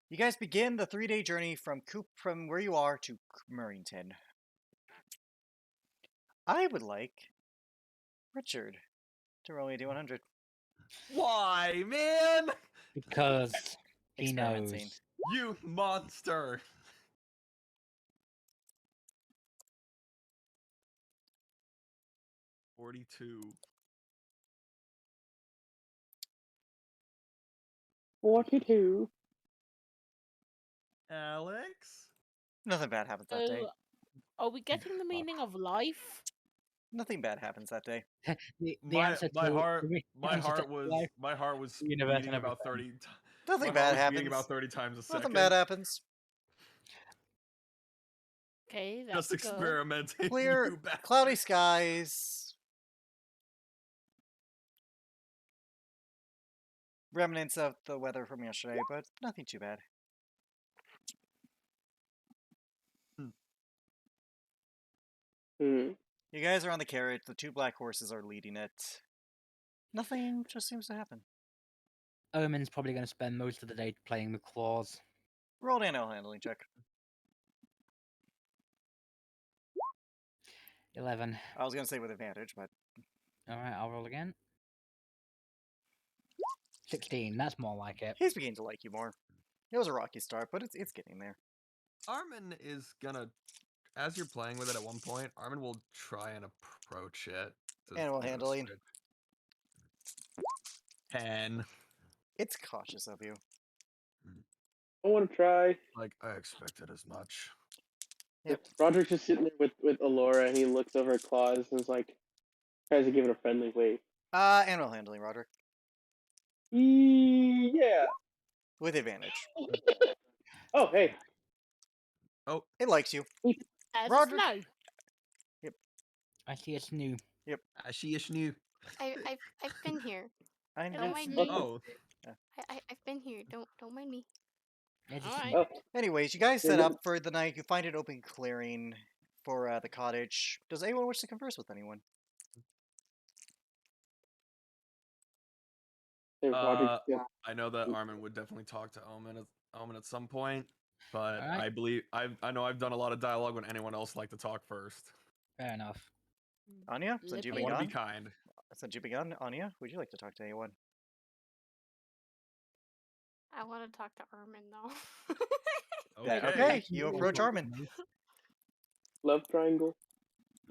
You guys begin the 3-day journey from where you are to Murrington. I would like Richard to roll me a d100. Why, man? Because he Experiment knows. scene. You monster! 42. 42. Alex? Nothing bad happens that day. So, are we getting the meaning of life? Nothing bad happens that day. The My answer my to heart the my answer to heart was life, my heart was universe, beating and about everything. 30. Nothing My bad heart was happens. beating about 30 times a second. Nothing bad happens. Okay, Just that's good. experimenting. Clear, you bastard. cloudy skies. Remnants of the weather from yesterday, but nothing too bad. Hmm. You guys are on the carriage. The 2 black horses are leading it. Nothing just seems to happen. Omen's probably going to spend most of the day playing with claws. Roll an animal handling check. 11. I was gonna say with advantage, but Alright, I'll roll again. 16, that's more like it. he's beginning to like you more. It was a rocky start, but it's getting there. Armin is gonna, as you're playing with it at one point, Armin will try and approach it. to Animal give it a handling. switch. 10. It's cautious of you. I want to try. Like, I expected as much. Yep. Roderick's just sitting there with Alora, and he looks over at Claus and is like, tries to give it a friendly wave. Animal handling, Roderick. Yeah. With advantage. Oh, hey. It likes you. As Roger. no. I see a snoo. I see a snoo. I've been here. I Don't know. mind me. Oh, I've been here. Don't mind me. There's a Alright. snoo. Oh, Anyways, you guys Yeah, set yeah. up for the night. You find an open clearing for the cottage. Does anyone wish to converse with anyone? Hey, Roderick, yeah. I know that Armin would definitely talk to Omen at some point, but Alright. I know I've done a lot of dialogue when anyone else liked to talk first. Fair enough. Anya, since you've I been want to gone, be kind. Anya, would you like to talk to anyone? I want to talk to Armin though. Okay, you approach Armin. Love triangle.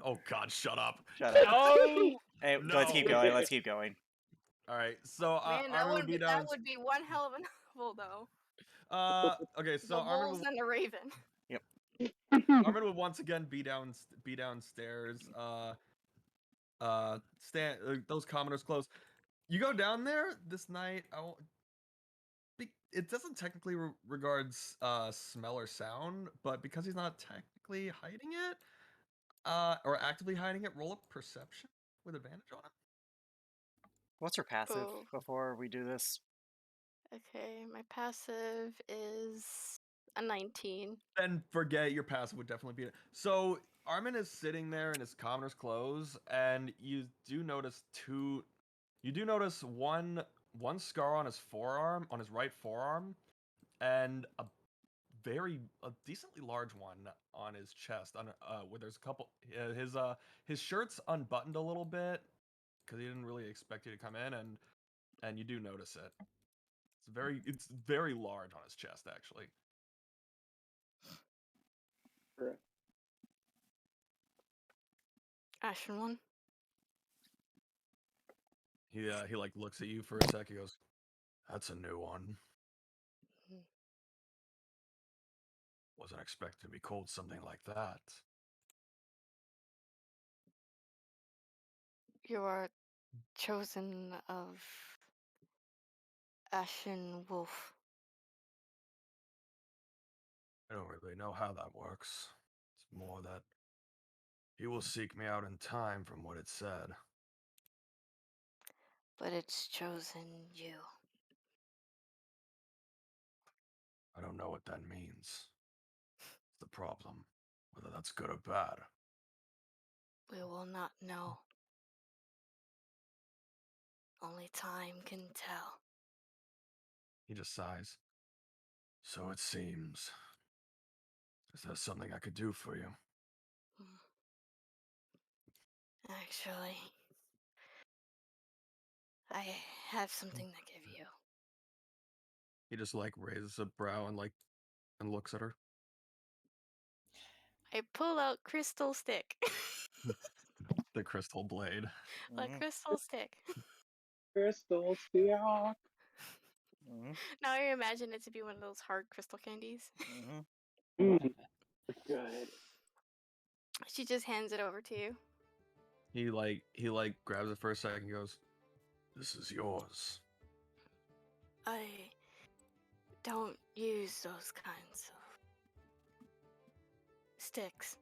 Oh God, shut up. Shut up. No. Hey, No. let's keep going. Let's keep going. All right, so Man, Armin would be that down. would be one hell of a novel, though. Okay, so The Wolves and the Raven. Armin would once again be downstairs. Stand those commoners close. You go down there this night. It doesn't technically regards smell or sound, but because he's not technically hiding it, or actively hiding it, roll a perception with advantage on it. What's her passive Oh. before we do this? Okay, my passive is a 19. Then forget your passive would definitely be it. So Armin is sitting there in his commoner's clothes, and you do notice one scar on his forearm, on his right forearm, and a decently large one on his chest. Where there's a couple. His shirt's unbuttoned a little bit because he didn't really expect you to come in, and you do notice it. It's very large on his chest, actually. Correct. Ashen one. He like looks at you for a sec. He goes, "That's a new one. Mhm. Wasn't expecting to be called something like that." You are chosen of Ashen Wolf. I don't really know how that works. It's more that he will seek me out in time, from what it said. But it's chosen you. I don't know what that means. It's the problem. Whether that's good or bad. We will not know. Only time can tell. He just sighs. So it seems. Is there something I could do for you? Actually, I have something to give you. He just like raises a brow and looks at her. I pull out crystal stick. The crystal blade. A Mhm, crystal stick. Crystal Seahawk. mhm, Now I imagine it to be one of those hard crystal candies. mhm. Good. She just hands it over to you. He grabs it for a second and goes, "This is yours." I don't use those kinds of sticks.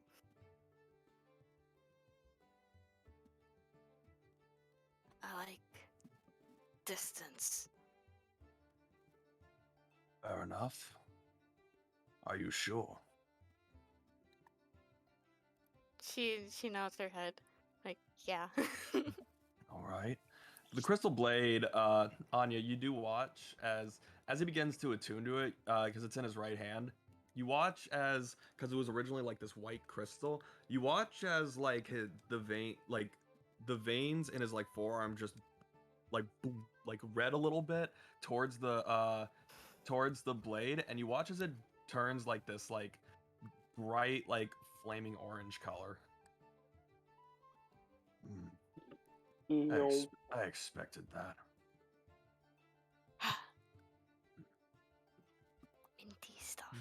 I like distance. Fair enough. Are you sure? She nods her head. Like, yeah. All right. The crystal blade, Anya, you do watch as he begins to attune to it, because it's in his right hand. You watch as, because it was originally like this white crystal. You watch as like the veins in his like forearm just like boom, like red a little bit towards the blade, and you watch as it turns like this like bright like flaming orange color. Hmm. No. I expected that. Minty stuff.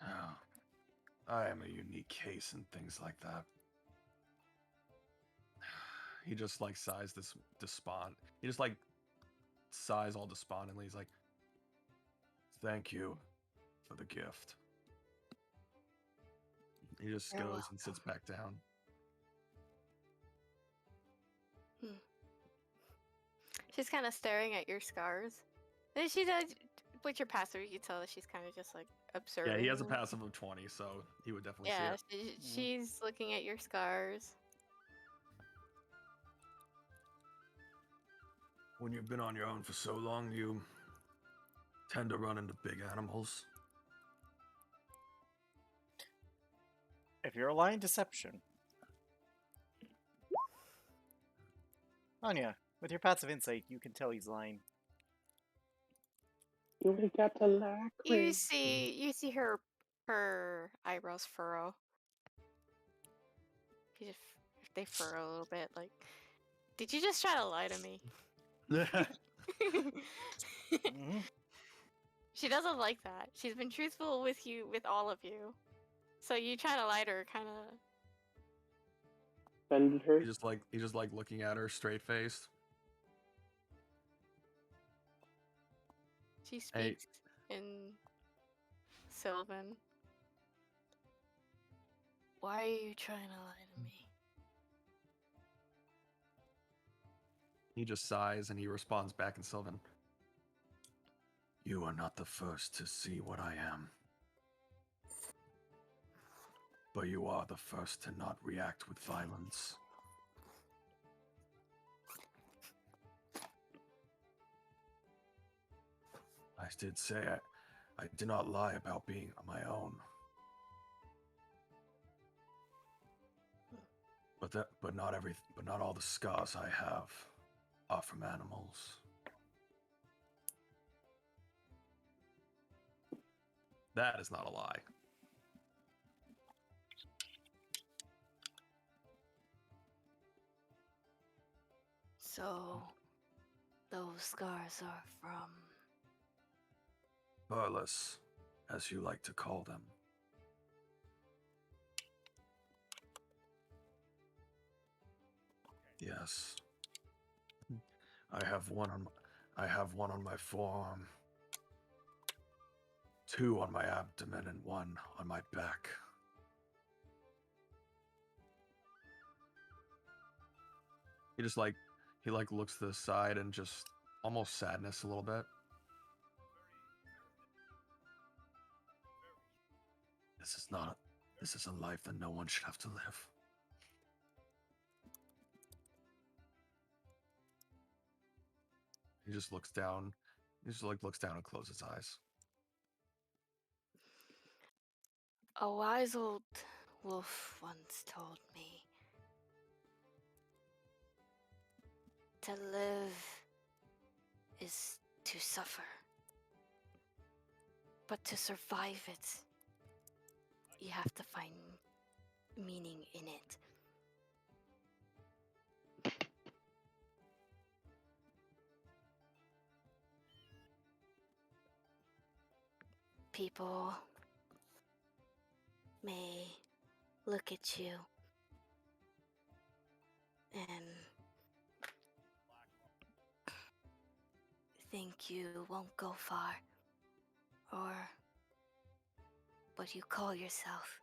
Oh, I am a unique case in things like that. He just like sighs He just like sighs all despondently. He's like, "Thank you for the gift." He just You're goes and sits welcome. back down. She's kind of staring at your scars. And she does, with your passive, you can tell that she's kind of just like observing. Yeah, he has a passive of 20, so he would definitely Yeah, see it. she's looking at your scars. When you've been on your own for so long, you tend to run into big animals. If you're lying deception. Anya, with your passive insight, you can tell he's lying. You ain't got to lie, You Chris. see her eyebrows furrow. You just they furrow a little bit. Like, did you just try to lie to me? Mhm. She doesn't like that. She's been truthful with you, with all of you. So you trying to lie to her, kind of. Offended her? He just like looking at her straight faced. She Hey. speaks in Sylvan. Why are you trying to lie to me? He just sighs and he responds back in Sylvan. You are not the first to see what I am. But you are the first to not react with violence. I did say I did not lie about being on my own. But not all the scars I have are from animals. That is not a lie. So, those scars are from. Burles, as you like to call them. Yes. I have one on my forearm, 2 on my abdomen, and 1 on my back. He looks to the side and just almost sadness a little bit. This is a life that no one should have to live. He just looks down. He just looks down and closes his eyes. A wise old wolf once told me to live is to suffer, but to survive it, you have to find meaning in it. People may look at you and think you won't go far, or what you call yourself.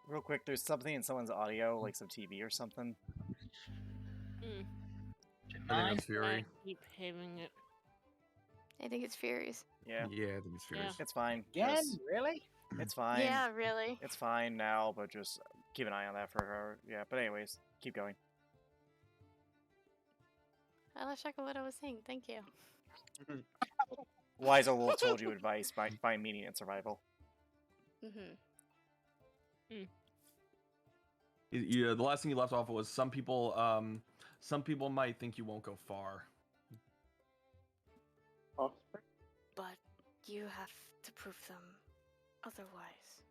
Real quick, there's something in someone's audio, like some TV or something. I think it's Fury. I keep hearing it. I think it's Furies. Yeah, Yeah, I think it's Fury. Yeah. it's fine. Again, Just- really? it's fine. Yeah, really. It's fine now, but just keep an eye on that for her. Yeah, but anyways, keep going. I wish I could what I was saying. Thank you. Wise old wolf told you advice: find meaning in survival. Mm-hmm. Yeah, the last thing you left off was some people might think you won't go far. Offspring? But you have to prove them otherwise.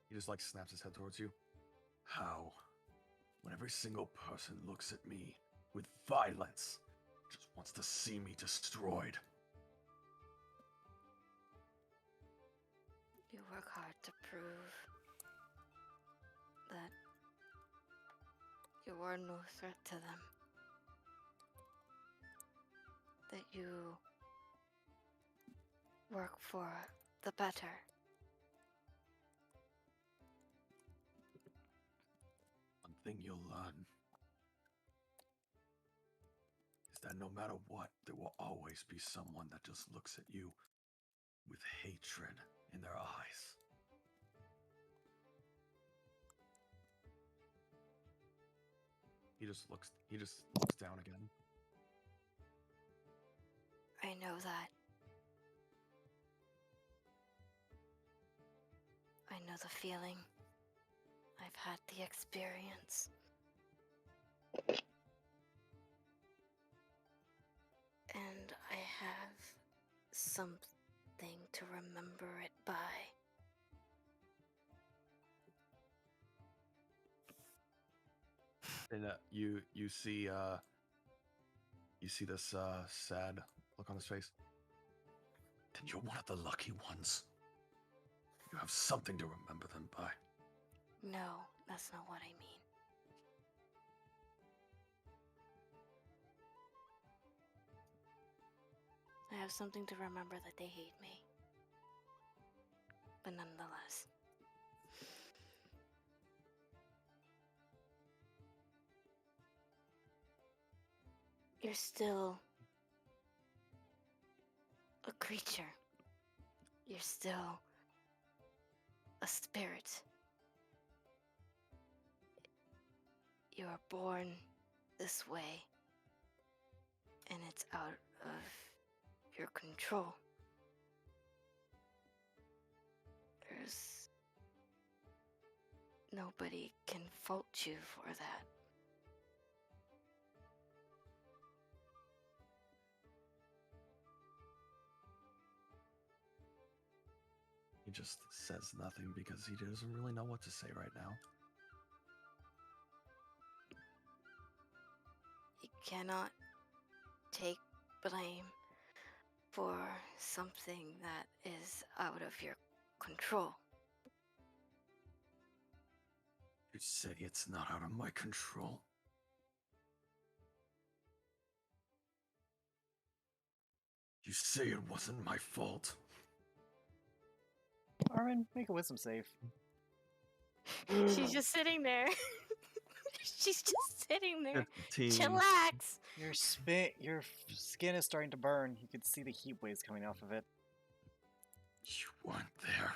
He just like snaps his head towards you. How? When every single person looks at me with violence, just wants to see me destroyed. You work hard to prove that you are no threat to them. That you work for the better. One thing you'll learn is that no matter what, there will always be someone that just looks at you with hatred in their eyes. He just looks down again. I know that. I know the feeling. I've had the experience. And I have something to remember it by. And you see this sad look on his face. Then you're one of the lucky ones. You have something to remember them by. No, that's not what I mean. I have something to remember that they hate me. But nonetheless. You're still a creature. You're still a spirit. You are born this way, and it's out of your control. There's nobody can fault you for that. He just says nothing because he doesn't really know what to say right now. You cannot take blame for something that is out of your control. You say it's not out of my control. You say it wasn't my fault. Armin, make a wisdom save. She's just sitting there. She's just sitting there. 15. Chillax. Your skin is starting to burn. You can see the heat waves coming off of it. You weren't there.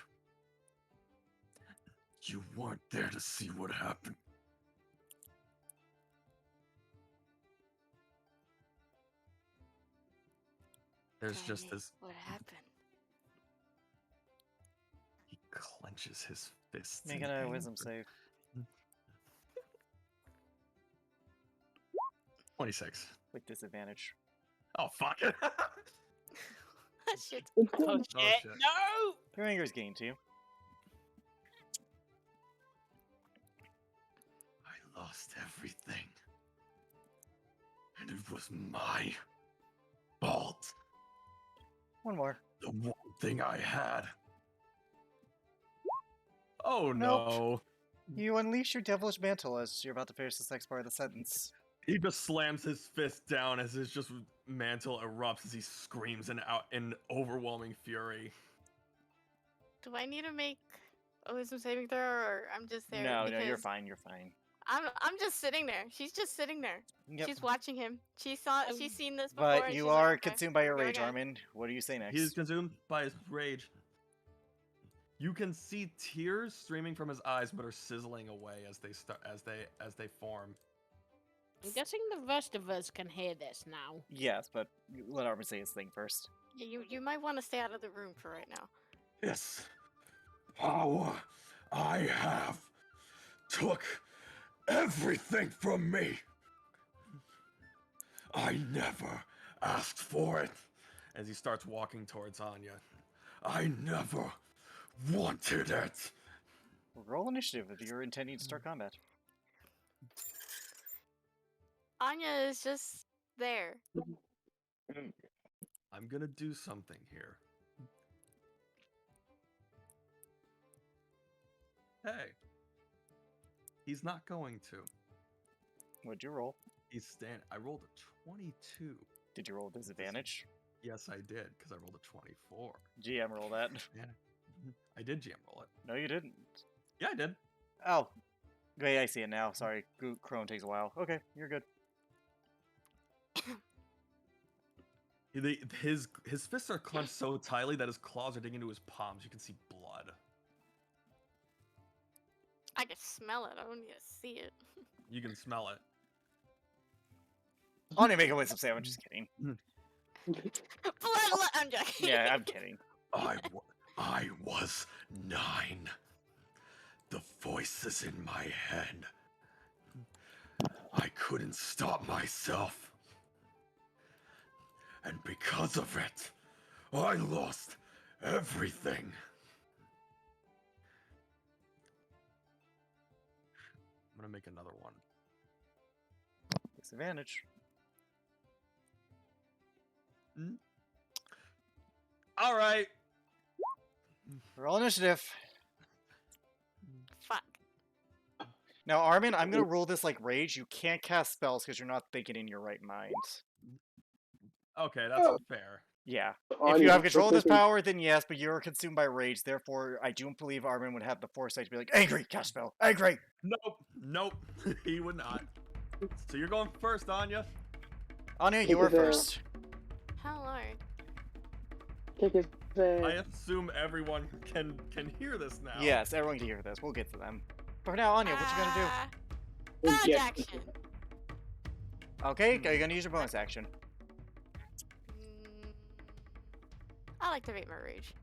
You weren't there to see what happened. There's Tell just me this. what happened. He clenches his fists. Make in another anger. wisdom save. 26. With disadvantage. Oh, fuck it. That shit's Oh Oh, shit! shit. No! Your anger is gained to you. I lost everything. And it was my fault. One more. The one thing I had. Oh Nope. no. You unleash your devilish mantle as you're about to finish this next part of the sentence. He just slams his fist down as his just mantle erupts as he screams in overwhelming fury. Do I need to make a wisdom saving throw, or I'm just there? No, because you're fine. You're fine. I'm just sitting there. She's just sitting there. Yep. She's watching him. She's seen this before. But and you she's are like, okay, consumed by here your we go rage, again. Armin. What do you say next? He is consumed by his rage. You can see tears streaming from his eyes, but are sizzling away as they form. I'm guessing the rest of us can hear this now. Yes, but let Armin say his thing first. Yeah, you might want to stay out of the room for right now. This power I have took everything from me. I never asked for it. As he starts walking towards Anya, I never wanted it. Roll initiative if you're intending to start combat. Anya is just there. I'm gonna do something here. Hey. He's not going to. What'd you roll? I rolled a 22. Did you roll disadvantage? Yes, I did, because I rolled a 24. GM roll that. Yeah. I did GM roll it. No, you didn't. Yeah, I did. Oh. Okay, I see it now. Sorry. Crone takes a while. Okay, you're good. His fists are clenched so tightly that his claws are digging into his palms. You can see blood. I can smell it. I don't need to see it. You can smell it. I'll only make a wisdom save. I'm just kidding. I'm joking. Yeah, I'm kidding. I was 9. The voices in my head. I couldn't stop myself. And because of it, I lost everything. I'm gonna make another one. Disadvantage. All right. Roll initiative. Fuck. Now, Armin, I'm gonna roll this like rage. You can't cast spells because you're not thinking in your right mind. Okay, that's fair. Yeah. If Anya, you have control of this thinking- power, then yes, but you're consumed by rage. Therefore, I don't believe Armin would have the foresight to be like, angry, cast spell, angry. Nope. He would not. So you're going first, Anya. Anya, Take you are it down. first. How Lord. Kick his I ass. assume everyone can hear this now. Yes, everyone can hear this. We'll get to them. But for now, Anya, what you gonna Dodge Get- action. do? Okay, are you gonna use your bonus action? Mm, I like to rate my rage.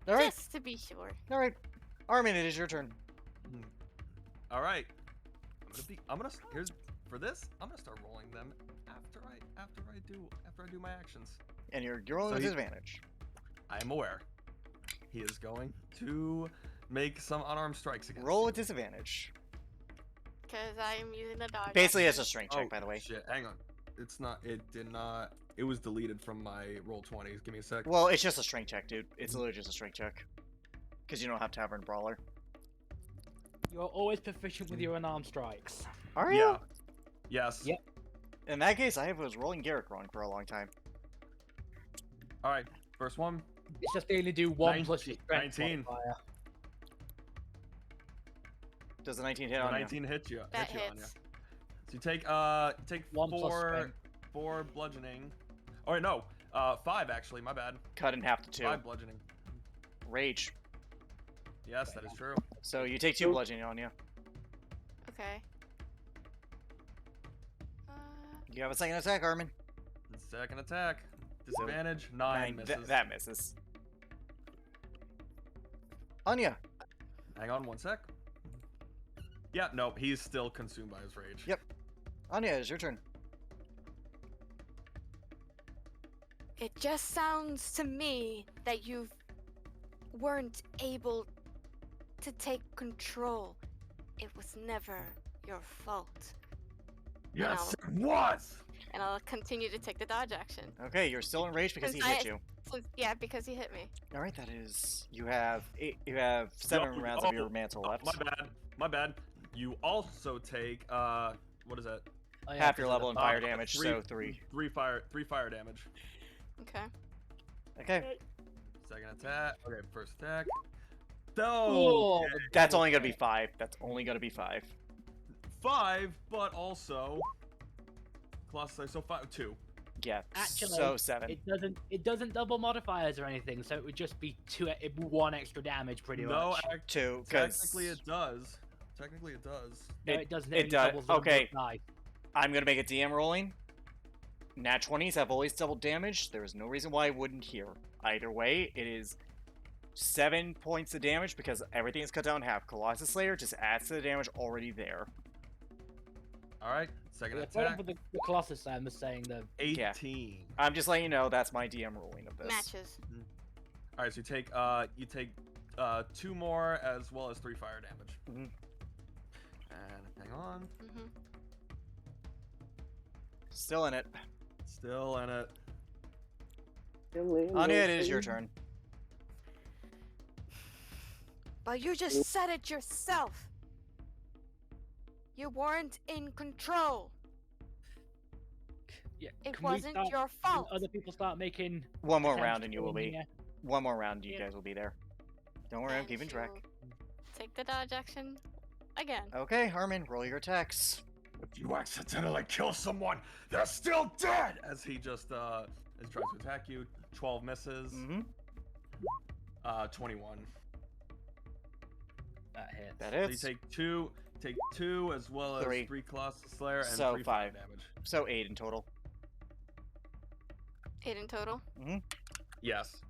All right, Just to be sure. all right. Armin, it is your turn. All right. I'm gonna here's for this. I'm gonna start rolling them after I do my actions. And you're rolling So with he- disadvantage. I am aware. He is going to make some unarmed strikes against Roll you. with disadvantage. Because I am using the dodge. Basically, it's action. a strength check, by the way. Shit, hang on. It's not. It did not. It was deleted from my roll 20s. Give me a sec. Well, it's just a strength check, dude. It's literally just a strength check. Because you don't have Tavern Brawler. You're always proficient with your unarmed strikes. Are you? Yeah. Yes. Yep. In that case, I was rolling Garrick wrong for a long time. All right. First one. It's just they only do 1 plus your 19. strength 19. modifier. Does the 19 hit on you? 19 hit you. That hit you, Anya. hits. So you take 1 plus strength. four bludgeoning. Oh wait, no. 5 actually. My bad. Cut in half to 2. 5 bludgeoning. Rage. Yes, that is true. So you take 2 Oop. bludgeoning on you. Okay. You have a second attack, Armin. Second attack. Disadvantage. 9 misses. That misses. Anya. Hang on 1 sec. Yeah, nope. He's still consumed by his rage. Yep. Anya, it's your turn. It just sounds to me that you weren't able to take control. It was never your fault. Yes, it was. And I'll continue to take the dodge action. Okay, you're still enraged because he Since hit I- you. Yeah, because he hit me. All right, that is. You have 7 No, rounds of your mantle left. My bad. You also take what is that? Oh, yeah, Half your because of level the- in fire damage, so 3. 3 fire damage. Okay. Okay, Second attack. Okay, first attack. Oh, No. that's only gonna be 5. That's only gonna be 5. 5, but also plus so 5 2. Yeah. Actually, so 7. It doesn't double modifiers or anything, so it would just be 1 extra damage pretty No, much. 2. Because technically it does. Technically it does. No, it- it doesn't. it only does- doubles the number of okay. dice. I'm gonna make a DM rolling. Nat 20s have always double damage. There is no reason why I wouldn't here. Either way, it is 7 points of damage because everything is cut down in half. Colossus Slayer just adds to the damage already there. All right, second Yeah, attack. for the Colossus, I was saying the 18. I'm just letting you know that's my DM rolling of this. Matches. All right, so you take 2 more as well as 3 fire damage. Mhm. And hang on, Mm-hmm. Still in it. still in it. Anya, it is your turn. But you just said it yourself. You weren't in control. yeah. It can we wasn't start- your can fault. Other people start making. One more attempts round to and you go will in be. here. One more round, you Yeah. guys will be there. Don't worry, I'm And keeping track. she'll Take the dodge action again. Okay, Harmon, roll your attacks. If you accidentally kill someone, they're still dead. As he just tries to attack you, 12 misses. Mm-hmm. 21. That hits. That So you hits. take two as well as 3. 3 Colossus Slayer and So 3 fire 5. damage. So 8 in total. 8 in total. Yes.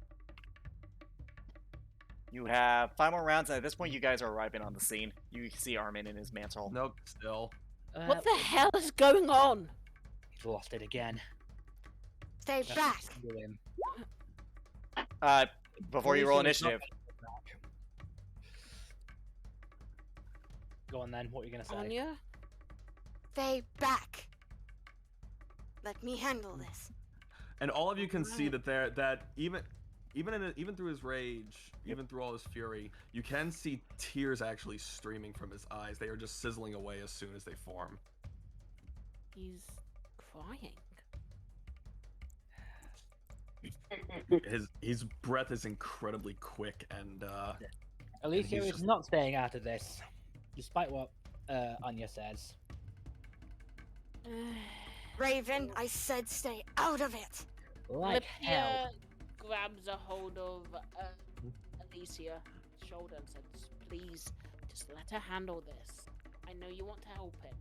You have 5 more rounds, and at this point, you guys are arriving on the scene. You see Armin in his mantle. Nope. Still. What the hell is going on? He's lost it again. Stay That's back. do him. Before you Release roll him is not initiative, back. Go on then. What are you gonna say? Anya? Stay back. Let me handle this. And all of you can see Right. that even through his rage, even through all his fury, you can see tears actually streaming from his eyes. They are just sizzling away as soon as they form. He's crying. His breath is incredibly quick, and Alicia he's is just- not staying out of this, despite what Anya says. Raven, I said stay out of it. Like hell. Lipia grabs a hold of Alicia's shoulder and says, "Please, just let her handle this. I know you want to help him.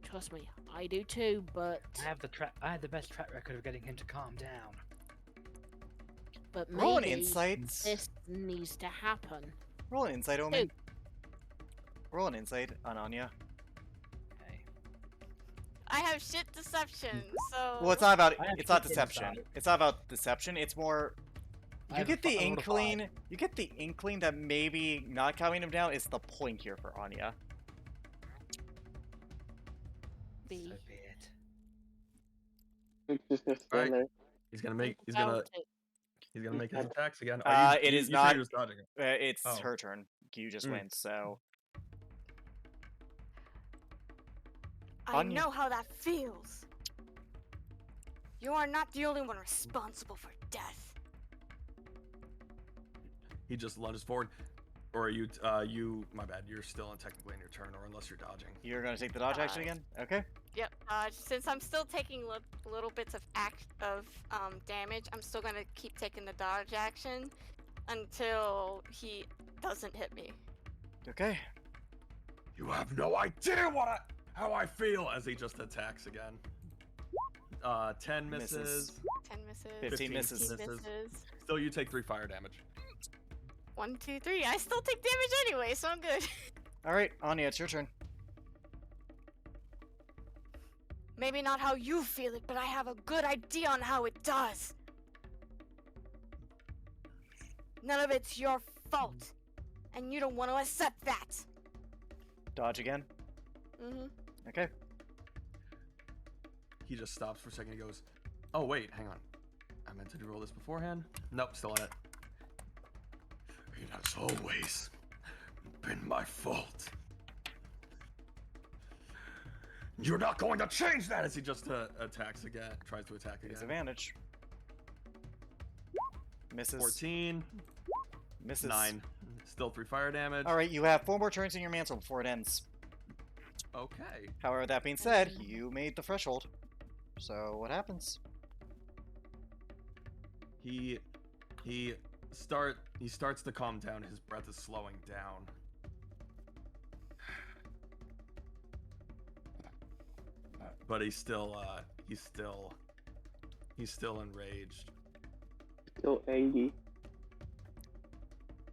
Trust me, I do too. But I have the best track record of getting him to calm down. Roll an maybe insights. this needs to happen." Roll an insight, Omen. Roll an insight on Anya. Okay. I have shit deception, so. Well, it's not about. I have It's not shit deception. insight. It's not about deception. It's more. I You get the rolled a five. inkling. You get the inkling that maybe not calming him down is the point here for Anya. B. So be it. It's just gonna stand Alright. there. he's gonna make his attacks again. It is you not- Said you're just dodging it. It's Oh. her turn. You just win. So I Anya. know how that feels. You are not the only one responsible for death. He just lunges forward. Or are you my bad. You're still technically in your turn, or unless you're dodging. you're gonna take the dodge action again. Okay. Yep. Since I'm still taking little bits of damage, I'm still gonna keep taking the dodge action until he doesn't hit me. Okay. You have no idea how I feel as he just attacks again. 10 misses. Misses. 10 misses. 15 misses. 15 misses. Still, you take 3 fire damage. 1, 2, 3. I still take damage anyway, so I'm good. All right, Anya, it's your turn. Maybe not how you feel it, but I have a good idea on how it does. None of it's your fault, and you don't want to accept that. Dodge again. Mm-hmm. Okay. He just stops for a second. He goes, "Oh wait, hang on. I meant to roll this beforehand. Nope, still on it. It has always been my fault. You're not going to change that." As he just attacks again, tries to attack again. Disadvantage. Misses. 14, Misses. 9, still 3 fire damage. All right, you have 4 more turns in your mantle before it ends. Okay. However, that being said, you made the threshold. So what happens? He starts to calm down. His breath is slowing down. But he's still enraged. Still angry.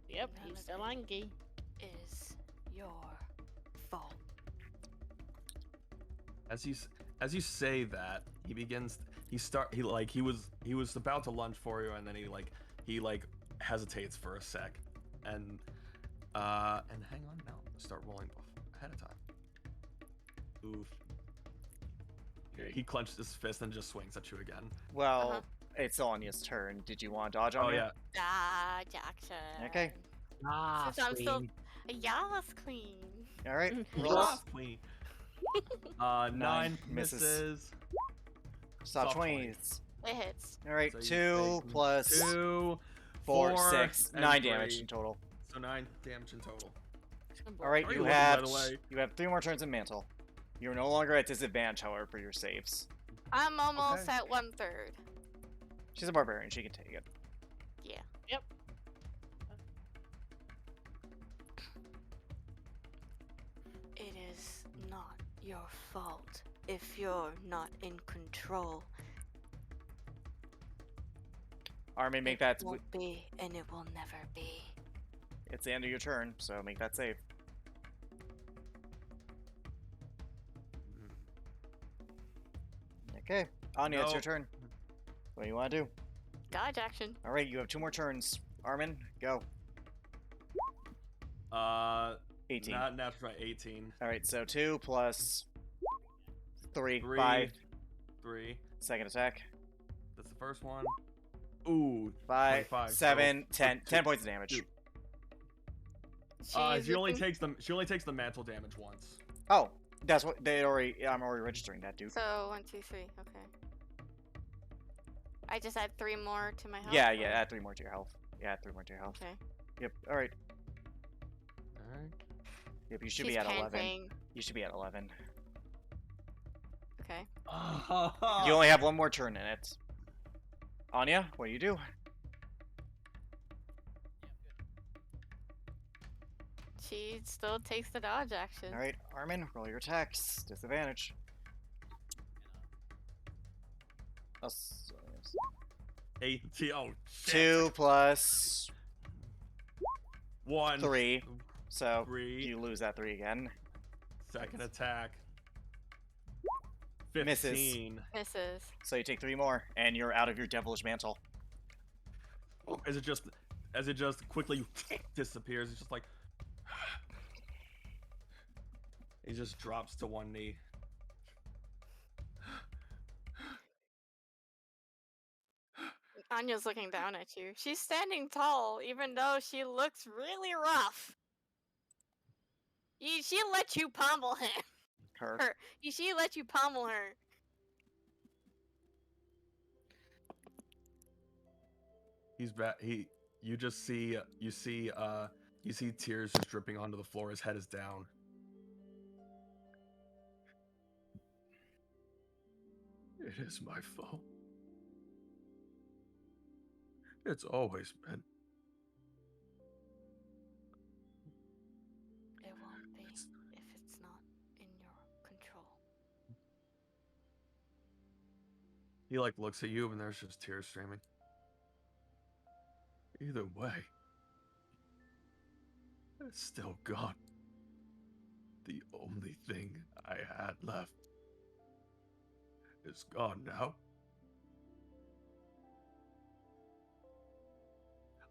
Yep, he's still angry. Is your fault. As you say that, he was about to lunge for you, and then he hesitates for a sec, and hang on now, start rolling ahead of time. Oof. He clenches his fist and just swings at you again. Well, Uh-huh. it's Anya's turn. Did you want to dodge Oh Anya? yeah. Dodge action. Okay. Ah, Since I'm still queen. a Yas queen. All right. Mhm. Roll. Roll. Queen. 9 misses. misses. Stop Soft 20s. It hits. All right. So you 2 take plus 2, 4, 4, 6, and 9 damage 3. in total. So 9 damage in total. All right. How are You you looking, by have the way? 3 more turns in mantle. You're no longer at disadvantage, however, for your saves. I'm almost Okay. at 1/3. She's a barbarian. She can take it. Yeah. Yep. It is not your fault if you're not in control. Armin, make It that. won't be, and it will never be. It's the end of your turn, so make that save. Okay. Anya, it's your Nope. turn. What do you want to do? Dodge action. All right. You have 2 more turns. Armin, go. 18. Not natural 18. All right. So 2 plus 3, 3. 5. 3. Second attack. That's the first one. Ooh, 5, 25, 7, so 10. 2. 10 points of damage. 2. She's She only looking- takes the mantle damage once. Oh, that's what they already. I'm already registering that, dude. So 1, 2, 3. Okay. I just add 3 more to my health. Yeah, or- yeah. Add 3 more to your health. Yeah, add 3 more to your health. Okay. Yep. All right. All right. Yep. You should She's be at 11. panting. You should be at 11. Okay. You only have one more turn in it. Anya, what do you do? She still takes the dodge action. All right, Armin, roll your attacks. Disadvantage. Oh, so yes. 18. Oh, shit. 2 plus 1. 3. So 3. you lose that 3 again. Second attack. 15. Misses. Misses. So you take 3 more, and you're out of your devilish mantle. As it just quickly disappears, it's just like he just drops to one knee. Anya's looking down at you. She's standing tall, even though she looks really rough. She let you pummel him. Her. She let you pummel her. He's back. You just see you see tears just dripping onto the floor. His head is down. It is my fault. It's always been. It won't be if it's not in your control. He like looks at you and there's just tears streaming. Either way, it's still gone. The only thing I had left is gone now.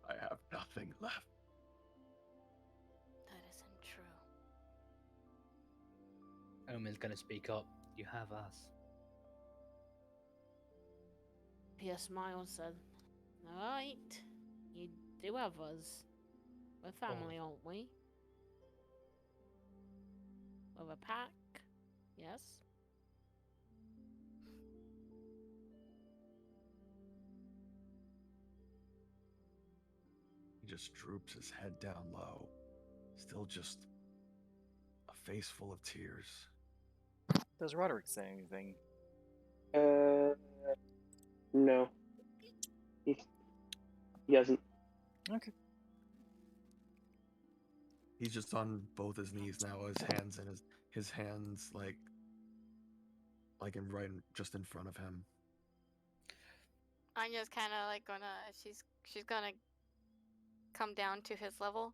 I have nothing left. That isn't true. Omen's gonna speak up. You have us. Pierre smiled, said, "Alright, you do have us. We're family, aren't we? We're a pack, yes?" He just droops his head down low, still just a face full of tears. Does Roderick say anything? No. He hasn't. Okay. He's just on both his knees now, his hands like just in front of him. Anya's kind of like she's gonna come down to his level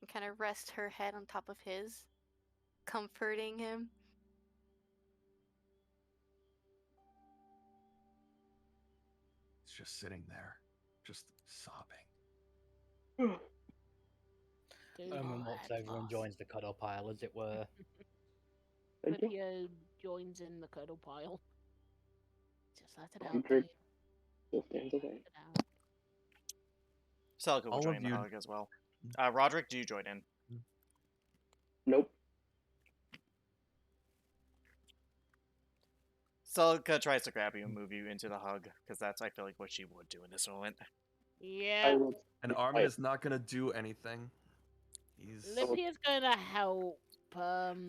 and kind of rest her head on top of his, comforting him. He's just sitting there, just sobbing. Dude, Omen my walks head over and lost. joins the cuddle pile, as it were. Thank you. Lydia joins in the cuddle pile. Just let it out, Comfort. dude. Just stands Let away. it out. Celica will All join of the you- hug as well. Roderick, do you join in? Nope. Celica tries to grab you and move you into the hug, because that's, I feel like, what she would do in this moment. I Yeah, will. And Armin is not gonna do anything. He's Lydia's gonna help Celica.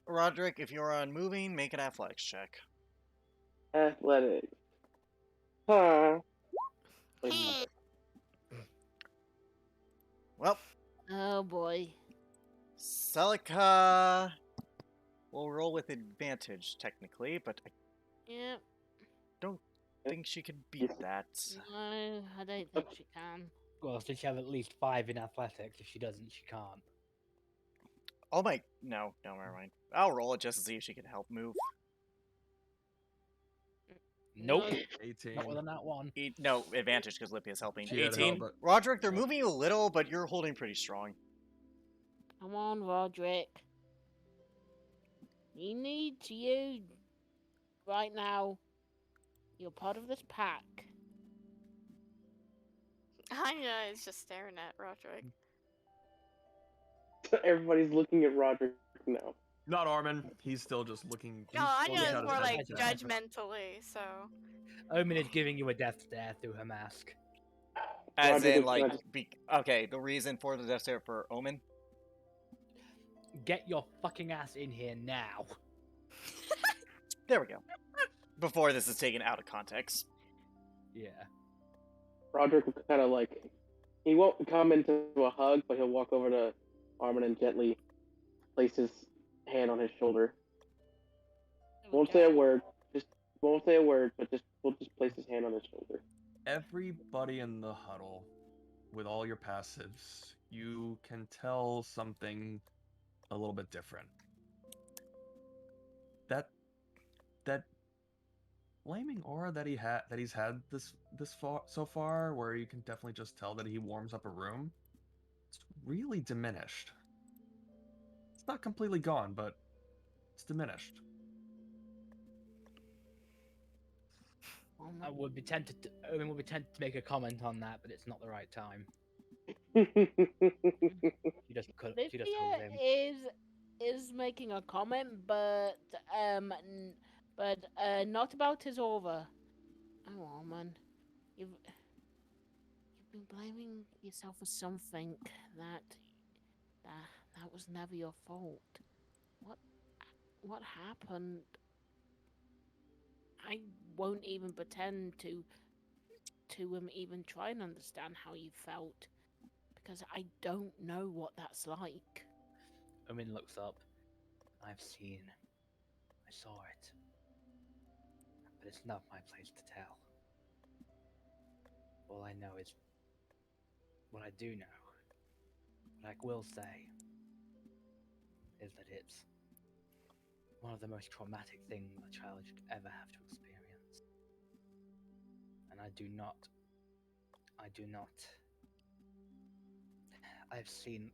Roderick, if you're on moving, make an athletics check. Athletic. Huh. Like, Hey. Well, Oh boy. Celica will roll with advantage, technically, but I Yeah, think she could beat that. no, I don't think she can. Well, so she have at least 5 in athletics. If she doesn't, she can't. Oh my... No, never mind. I'll roll it just to see if she can help move. Nope. No, 18. Not with a nat 1. No, advantage, because Lippy is helping. She had 18. help, but- Roderick, they're moving you a little, but you're holding pretty strong. come on, Roderick. He needs you right now. You're part of this pack. Anya is just staring at Roderick. Everybody's looking at Roderick now. Not Armin. He's still just looking. No, He's Anya he's is got his more head like down. judgmentally, so. Omen is giving you a death stare through her mask. As Roderick in, is like, not just- okay, the reason for the death stare for Omen? Get your fucking ass in here now. There we go. Before this is taken out of context. Yeah. Roderick will kind of like, he won't come into a hug, but he'll walk over to Armin and gently place his hand on his shoulder. Won't say a word, just won't say a word, but we'll just place his hand on his shoulder. Everybody in the huddle, with all your passives, you can tell something a little bit different. That flaming aura that he's had this far so far, where you can definitely just tell that he warms up a room, it's really diminished. It's not completely gone, but it's diminished. I would be tempted to, Omen would be tempted to make a comment on that, but it's not the right time. She just hugs Lydia him. is making a comment, but not about his over. Oh man, you've been blaming yourself for something that was never your fault. What happened? I won't even pretend to even try and understand how you felt, because I don't know what that's like. Omen looks up. I saw it. But it's not my place to tell. All I know is what I do know. What I will say is that it's one of the most traumatic things a child should ever have to experience. And I do not. I've seen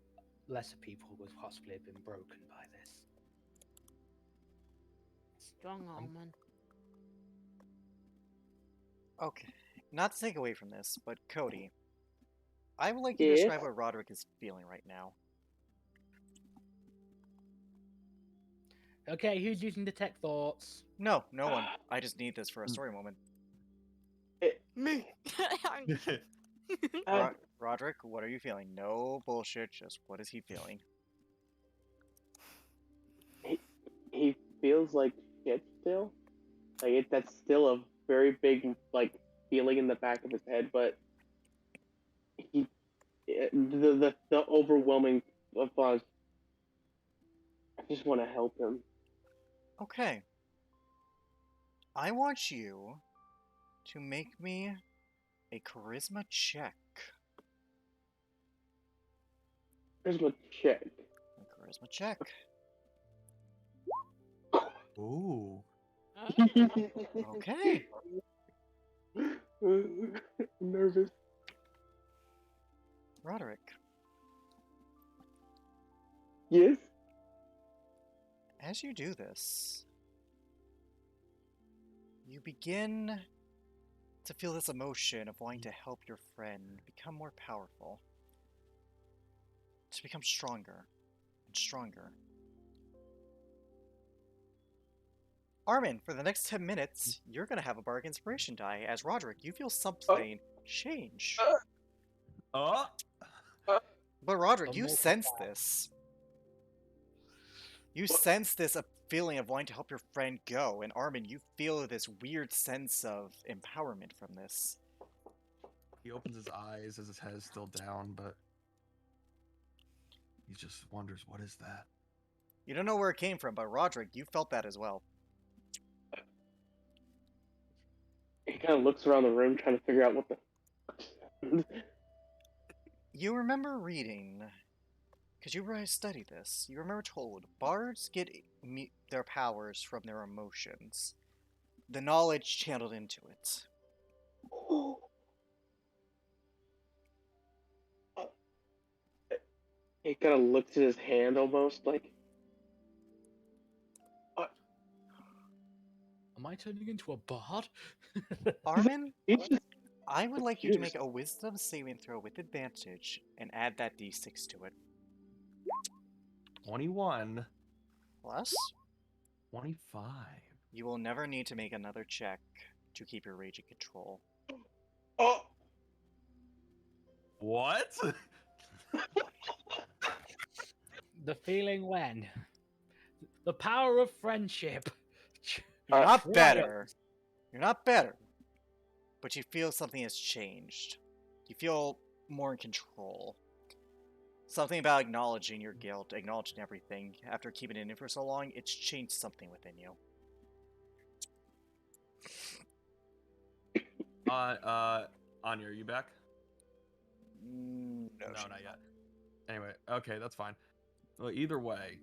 lesser people who would possibly have been broken by this. Strong Almond. Okay. Not to take away from this, but Cody, I would like you to Yes? describe what Roderick is feeling right now. Okay, who's using detect thoughts? No, no one. I just need this for a story moment. Me. Roderick, what are you feeling? No bullshit, just what is he feeling? He feels like shit still. Like that's still a very big like feeling in the back of his head, but the overwhelming thought. I just want to help him. Okay. I want you to make me a charisma check. Charisma check. A charisma check. Ooh. Okay. Nervous. Roderick, Yes. as you do this, you begin to feel this emotion of wanting to help your friend become more powerful, to become stronger and stronger. Armin, for the next 10 minutes, you're going to have a bark inspiration die. As Roderick, you feel something change. Oh. But Roderick, you Almost sense this. You sense this feeling of wanting to help your friend go. And Armin, you feel this weird sense of empowerment from this. He opens his eyes as his head is still down, but he just wonders, what is that? You don't know where it came from, but Roderick, you felt that as well. He kind of looks around the room trying to figure out what the. You remember reading, because you studied this, you remember told, bards get their powers from their emotions. The knowledge channeled into it. He kind of looks at his hand almost like. I turning into a bard? Armin, He's just I would like you to make confused. a wisdom saving throw with advantage and add that d6 to it. 21, Plus, 25. you will never need to make another check to keep your rage in control. Oh, What? The feeling when the power of friendship. You're not Right. better. You're not better. But you feel something has changed. You feel more in control. Something about acknowledging your guilt, acknowledging everything. After keeping it in for so long, it's changed something within you. Anya, are you back? No, No, she's not yet. Anyway, okay, that's fine. Well, either way,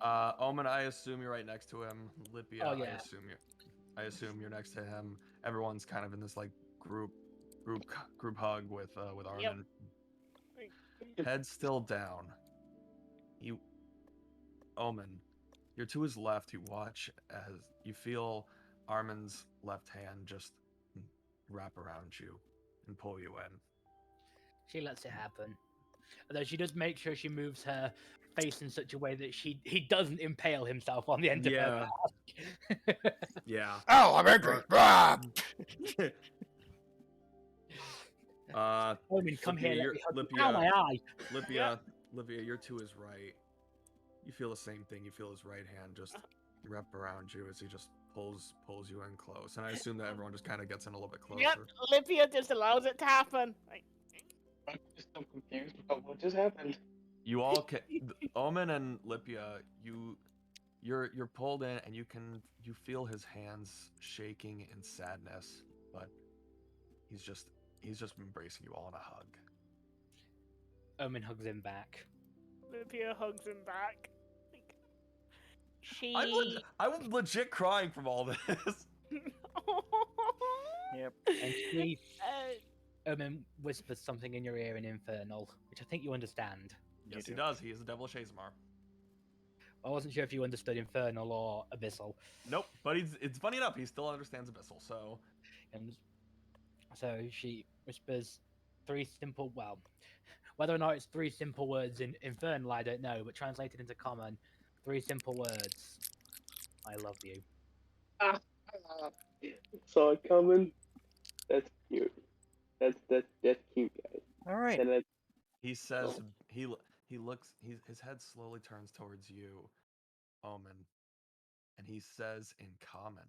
Omen, I assume you're right next to him. Lipia, Oh, yeah. I assume you're next to him. Everyone's kind of in this like group hug with Armin. Head still down. Omen, you're to his left. You watch as you feel Armin's left hand just wrap around you and pull you in. She lets it happen. Although she does make sure she moves her face in such a way that he doesn't impale himself on the end of her mask. Yeah. Oh, I'm angry! Ah! Omen, come here, let you're, me hug you. Lipia, Ow, my eye! Lipia, you're to his right. You feel the same thing. You feel his right hand just wrap around you as he just pulls you in close. And I assume that everyone just kind of gets in a little bit closer. Yep, Olivia just allows it to happen. Like, I'm just so confused about what just happened. You all can. Omen and Lipia, you're pulled in, and you feel his hands shaking in sadness, but he's just embracing you all in a hug. Omen hugs him back. Olivia hugs him back. Like, she. I'm legit crying from all this. Yep. And she, Uh, Omen whispers something in your ear in Infernal, which I think you understand. Yes, do. he does. He is a devilish Azamar. I wasn't sure if you understood Infernal or Abyssal. Nope, but it's funny enough. He still understands Abyssal, so And so she whispers three simple, well, whether or not it's three simple words in Infernal, I don't know, but translated into Common, three simple words. I love you. Saw it coming. That's cute. That's cute, guys. All right. And that's he says he looks his head slowly turns towards you, Omen, and he says in Common,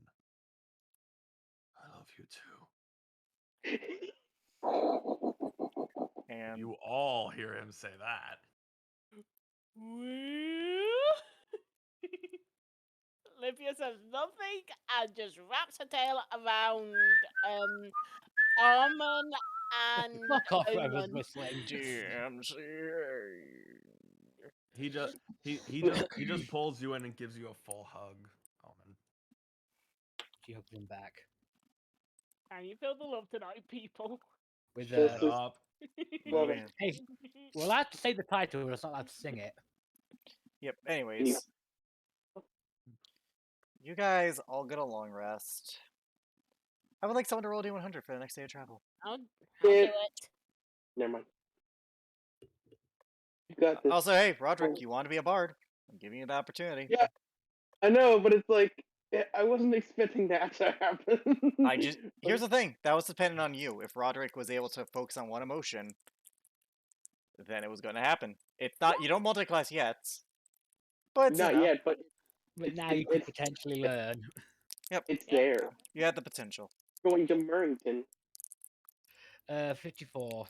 "I love you too." And You all hear him say that. Olivia says nothing and just wraps her tail around Armin and Fuck off, whoever's Omen. whistling. DMC. He just pulls you in and gives you a full hug, Omen. She hugs him back. Can you feel the love tonight, people? With This Shut is- up. Love Oh, it. yeah. hey, we're allowed to say the title, but it's not allowed to sing it. Yep. Anyways, you guys all get a long rest. I would like someone to roll a D100 for the next day of travel. I'll do Yeah. it. Never mind. You got this. Also, hey, Roderick, you want to be a bard? I'm giving you the opportunity. Yeah. I know, but it's like I wasn't expecting that to happen. Here's the thing. That was dependent on you. If Roderick was able to focus on one emotion, then it was going to happen. It's not. You don't multiclass yet, but Not yet, but But now you could potentially learn. Yep. it's there. You had the potential. Going to Murrington. 54.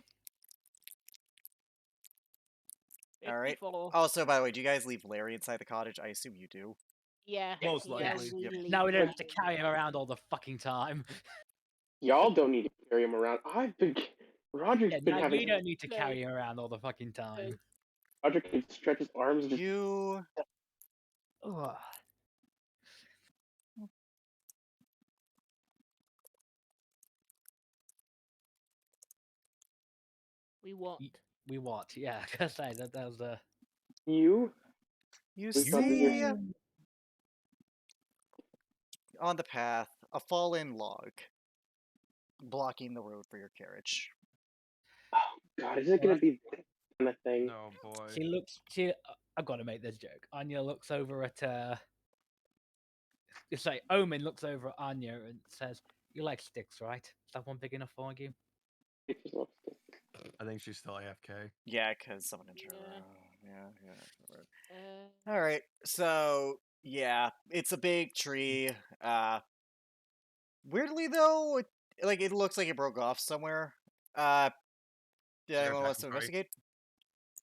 All right. 54. Also, by the way, do you guys leave Larry inside the cottage? I assume you do. Yeah. Most yeah, likely. we Yep. leave Now we don't it. have to carry him around all the fucking time. Y'all don't need to carry him around. Roderick's Yeah, been now having. you don't need to No. carry him around all the fucking time. Roderick can stretch his arms. And just, You. Ugh. We what? We what? Yeah, I gotta say that was a. you. You We come see. here. on the path a fallen log blocking the road for your carriage. Oh God, is it gonna be that kind of thing? No boy. She looks. She. I've got to make this joke. Anya looks over at. It's like Omen looks over at Anya and says, "You like sticks, right? Is that one big enough for you?" I think she's still AFK. Yeah, because someone in Yeah. All right, so yeah, it's a big tree. Weirdly though, it looks like it broke off somewhere. Did They're anyone wants to attacking Trey. investigate?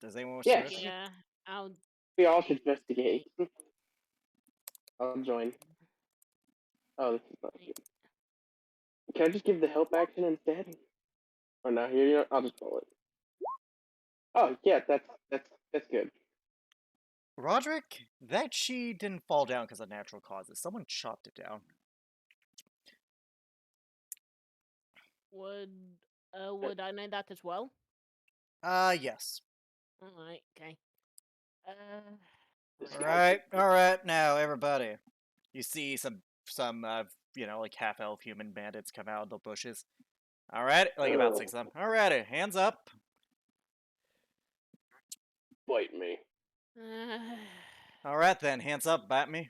Does anyone want Yes. to investigate? Yeah, I'll We all should investigate. I'll join. Oh, this is not good. Can I just give the help action instead? Or no? Here, you know, I'll just roll it. Oh yeah, that's good. Roderick, that tree didn't fall down because of natural causes. Someone chopped it down. would I know that as well? Yes. Alright, okay. This All guy- right. Now, everybody, you see some half-elf human bandits come out of the bushes. All right, like about 6 of them. All righty, hands up. Bite me. All right then, hands up, bat me.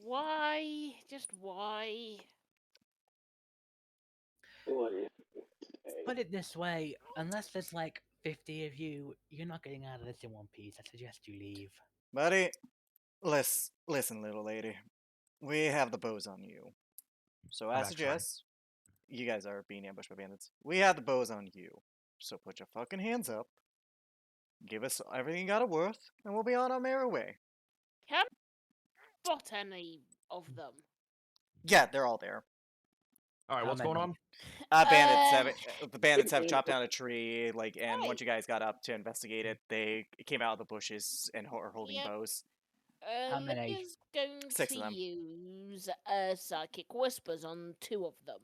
Why? Just why? What is today? Put it this way: unless there's like 50 of you, you're not getting out of this in one piece. I suggest you leave. Buddy, listen, little lady. We have the bows on you. So I I'm suggest you guys are being ambushed by bandits. We have the bows on you. So put your fucking hands up. Give us everything you got it worth, and we'll be on our merry way. Can I spot any of them? Yeah, they're all there. All right, How what's going many? on? The bandits have chopped down a tree, and Right. once you guys got up to investigate it, they came out of the bushes and are holding Yep. bows. How many? Lydia's going 6 of to them. use psychic whispers on 2 of them.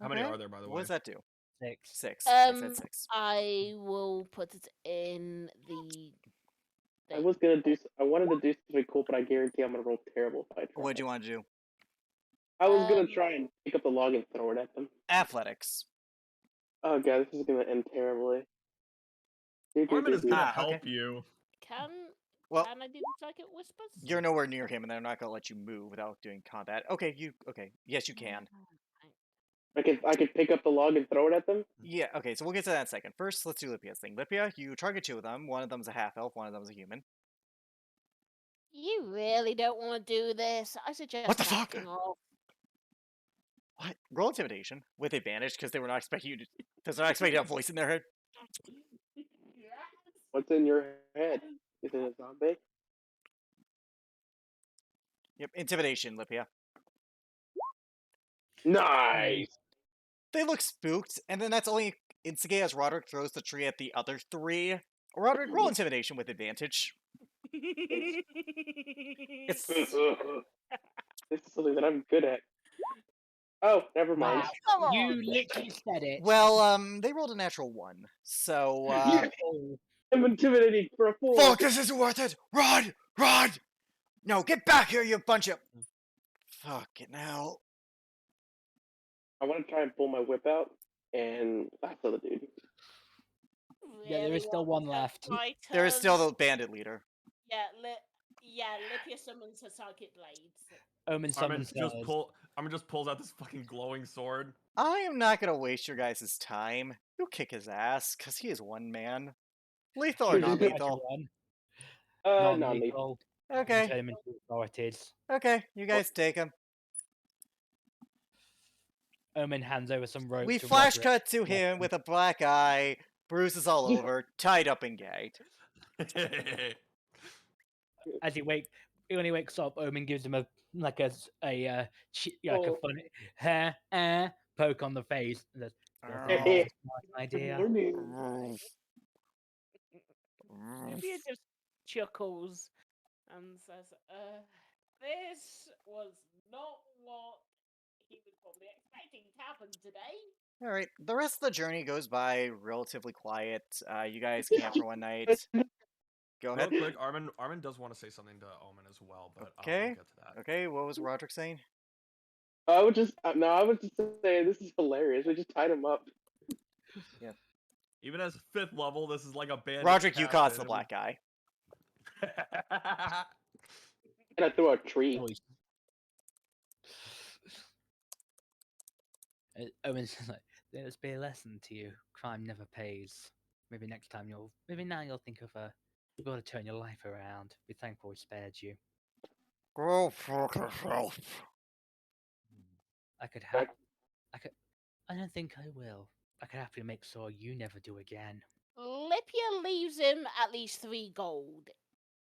How many Okay. are there, by the way? What does that do? 6. 6. I said Um, 6. I will put it in the. I was gonna do. I wanted to do something cool, but I guarantee I'm gonna roll terrible if I try. What do you want to do? I was gonna Um, try and pick up the log and throw it at them. Athletics. Oh god, this is gonna end terribly. Armin is gonna Ah, help okay. you. Can Well, can I do the psychic whispers? you're nowhere near him, and they're not gonna let you move without doing combat. Okay, yes, you can. I could pick up the log and throw it at them. Yeah, okay, so we'll get to that in a second. First, let's do Lipia's thing. Lipia, you target 2 of them. One of them's a half-elf, one of them's a human. You really don't want to do this. I suggest What the fuck? backing off. What? Roll intimidation with advantage because they were not expecting you to. Because they're not expecting a voice in their head. What's in your head? Is it a zombie? Yep, intimidation, Lipia. Nice. They look spooked, and then that's only instigated as Roderick throws the tree at the other 3. Roderick, roll intimidation with advantage. It's This is something that I'm good at. Oh, never mind. Wow, Come on. you literally said it. well, they rolled a natural 1, so Yeah. Oh, I'm intimidating for a fool. fuck, this isn't worth it. Run! No, get back here, you bunch of fucking hell. I want to try and pull my whip out and kill the dude. yeah, there Really is still want one to left. fight There is still us? the bandit leader. Yeah, Lipia summons her psychic blades. Omen summons hers. Armin just pulls out this fucking glowing sword. I am not gonna waste your guys' time. You'll kick his ass, because he is one man. Lethal or You're non just lethal? Non-lethal. Non-lethal. Okay, Determined to authorities. okay, you guys take him. Omen hands over some rope. We to flash Roderick. cut to him with a black eye, bruises all over, tied up and gagged. As when he wakes up, Omen gives him a Oh. funny poke on the face. And says, Hey, "That's a smart idea." Morning. Lipia just chuckles and says, this was not what he was probably expecting to happen today. All right, the rest of the journey goes by relatively quiet. You guys camp for one night. Go Real ahead. quick, Armin does want to say something to Omen as well, but I'll Okay. get to that. Okay, what was Roderick saying? I was just saying this is hilarious. We just tied him up. Even as 5th level, this is like a bandit. Roderick, you caused the captain. black guy. And I threw a tree. Always. Owen's like, let this be a lesson to you. Crime never pays. Maybe next time maybe now you'll think of you've got to turn your life around. Be thankful we spared you. Go fuck yourself. I could have. I don't think I will. I could happily make sure you never do again. Lipia leaves him at least 3 gold.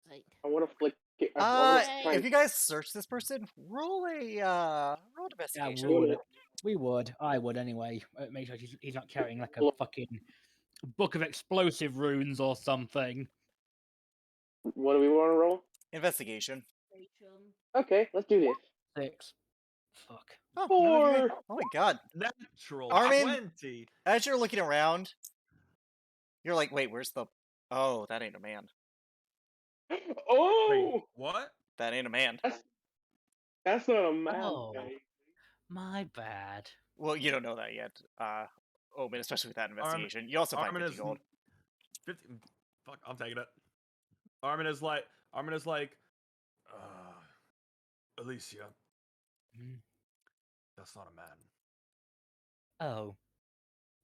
Like, I want to flick it. I wanna try If and- you guys search this person, roll an investigation. We would. I would anyway. Make sure he's not carrying like a fucking book of explosive runes or something. What do we want to roll? Investigation. Okay, let's do this. 6. Fuck. Oh, 4. oh my god. Natural Armin? 20. As you're looking around, you're like, wait, where's the... Oh, that ain't a man. Oh, Wait, what? That ain't a man. that's not a man. Oh. Guy. My bad. Well, you don't know that yet, Omen, especially with that investigation. You also find Armin 50 is gold. 50. Fuck, I'm taking it. Armin is like, Alicia, Hmm. that's not a man. Oh.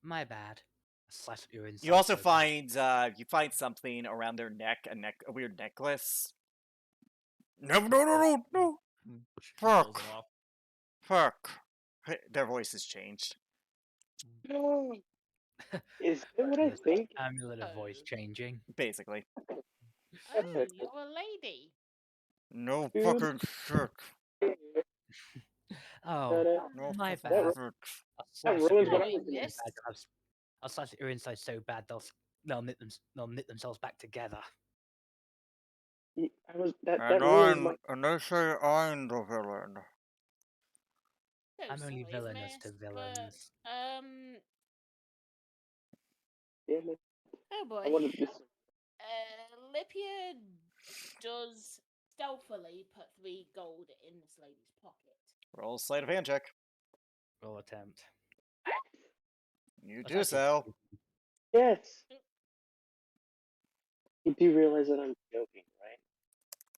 My bad. Slash your inside. You also find something around their neck, a weird necklace. No. She pulls Fuck. it off. Fuck. Their voices changed. Is that what I think? Amulet of voice changing. Basically. oh, you're a lady. No Dude. fucking shit. Oh, No my fucking bad. shit. I'll slash ruins your what I inside was Yes. so- I'll slash your inside so bad they'll knit themselves back together. That ruins my. And they say I'm the villain. So I'm only sorry, villainous to miss, but, villains. Damn it! oh boy. I wanted this. Lipia does stealthily put 3 gold in this lady's pocket. Roll a sleight of hand check. Roll attempt. You That's do actually so. Yes. You do realize that I'm joking, right?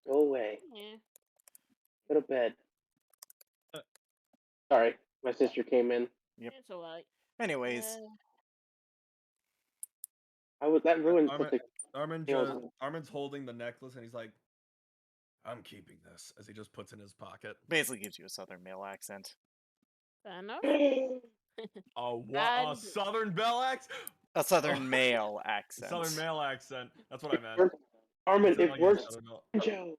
Go away. Yeah. Go to bed. Sorry, my sister came in. Yep. It's alright. Anyways, That ruined Armin- such a. Armin's holding the necklace and he's like, I'm keeping this, as he just puts it in his pocket. basically gives you a southern male accent. Fair enough. A And- Southern Belle accent? A southern male accent. Southern male accent. That's what I meant. Armin, Sounded it like a works. Southern Belle. Joe.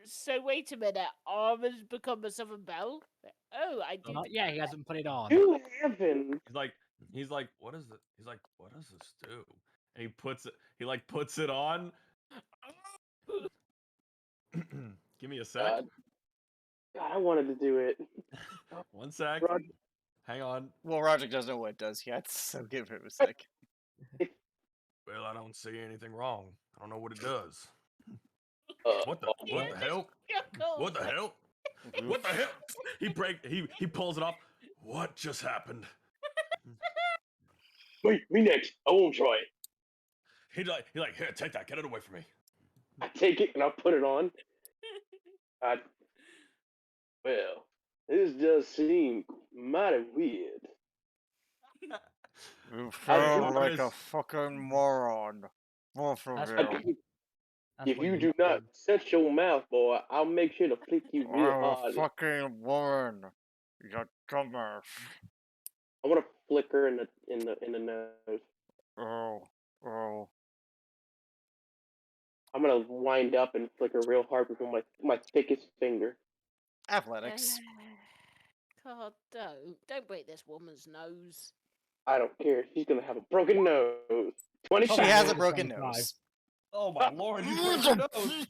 So wait a minute. Armin's become a Southern Belle? Oh, I did. Not yet, he hasn't put it on. You haven't. He's like, what is it? He's like, what does this do? And he puts it on. Give me a sec. God, I wanted to do it. 1 sec. Roger. Hang on. Well, Roger doesn't know what it does yet, so give him a sec. Well, I don't see anything wrong. I don't know what it does. Uh, What the hell? What the hell? What the hell? He pulls it off. What just happened? Wait, me next. I won't try it. He like, here, take that. Get it away from me. I take it and I put it on. Well, this does seem mighty weird. You I sound do like a this. fucking moron. Both of That's you. That's If what you do not shut your mouth, boy, I'll make sure to flick you real I'm a hard. fucking woman. You dumbass. I want to flick her in the nose. Oh. I'm gonna wind up and flick her real hard with my thickest finger. Athletics. God, don't break this woman's nose. I don't care. She's gonna have a broken nose. 20. She has a broken nose. Oh my lord, you broke your nose.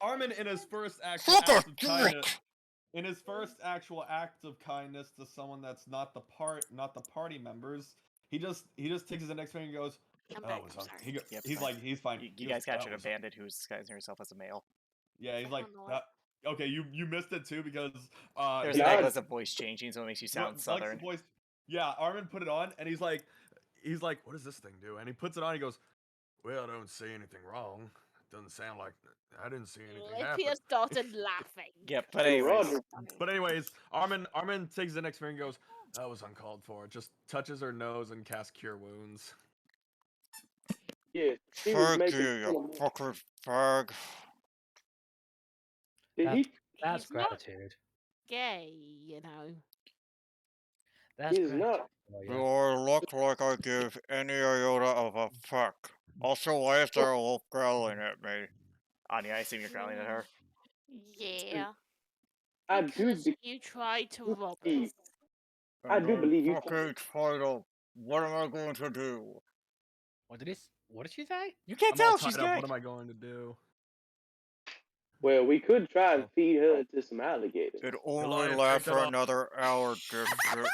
Armin, in his first actual act of kindness, to someone that's not the party members, he just takes his index finger and goes, I'm Oh, back. it's I'm on. sorry. Yep, He's fine. like, he's fine. You He guys goes, captured "That a was bandit who's disguising herself as a male. Yeah, he's I like, don't know okay, you missed it too because There's he a Yeah, necklace of voice changing, so it makes you no, sound Alex the southern. voice. Yeah, Armin put it on, and he's like, what does this thing do? And he puts it on. He goes, well, I don't see anything wrong. It doesn't sound like I didn't see anything happen. Lipia started laughing. Yep, but And anyways. Roger, But anyways, Armin takes the next finger and goes, that was uncalled for. Just touches her nose and casts cure wounds. yeah, he was Fuck making you, you fun of me. fucking fag. Did he? That's He's not gratitude. gay, you know. That's He's gratitude. not. for Do you. I look like I give any iota of a fuck? Also, why is there a wolf growling at me? Anya, I assume you're growling at her. Yeah. I do Because you tried to rob believe. us. I do believe you. Fucking title. What am I going to do? What did she say? You can't I'm all tell, tied she's up. gay. What am I going to do? Well, we could try and Oh. feed her to some alligators. It only Goliath, lasts take that for off. another hour, dipshit.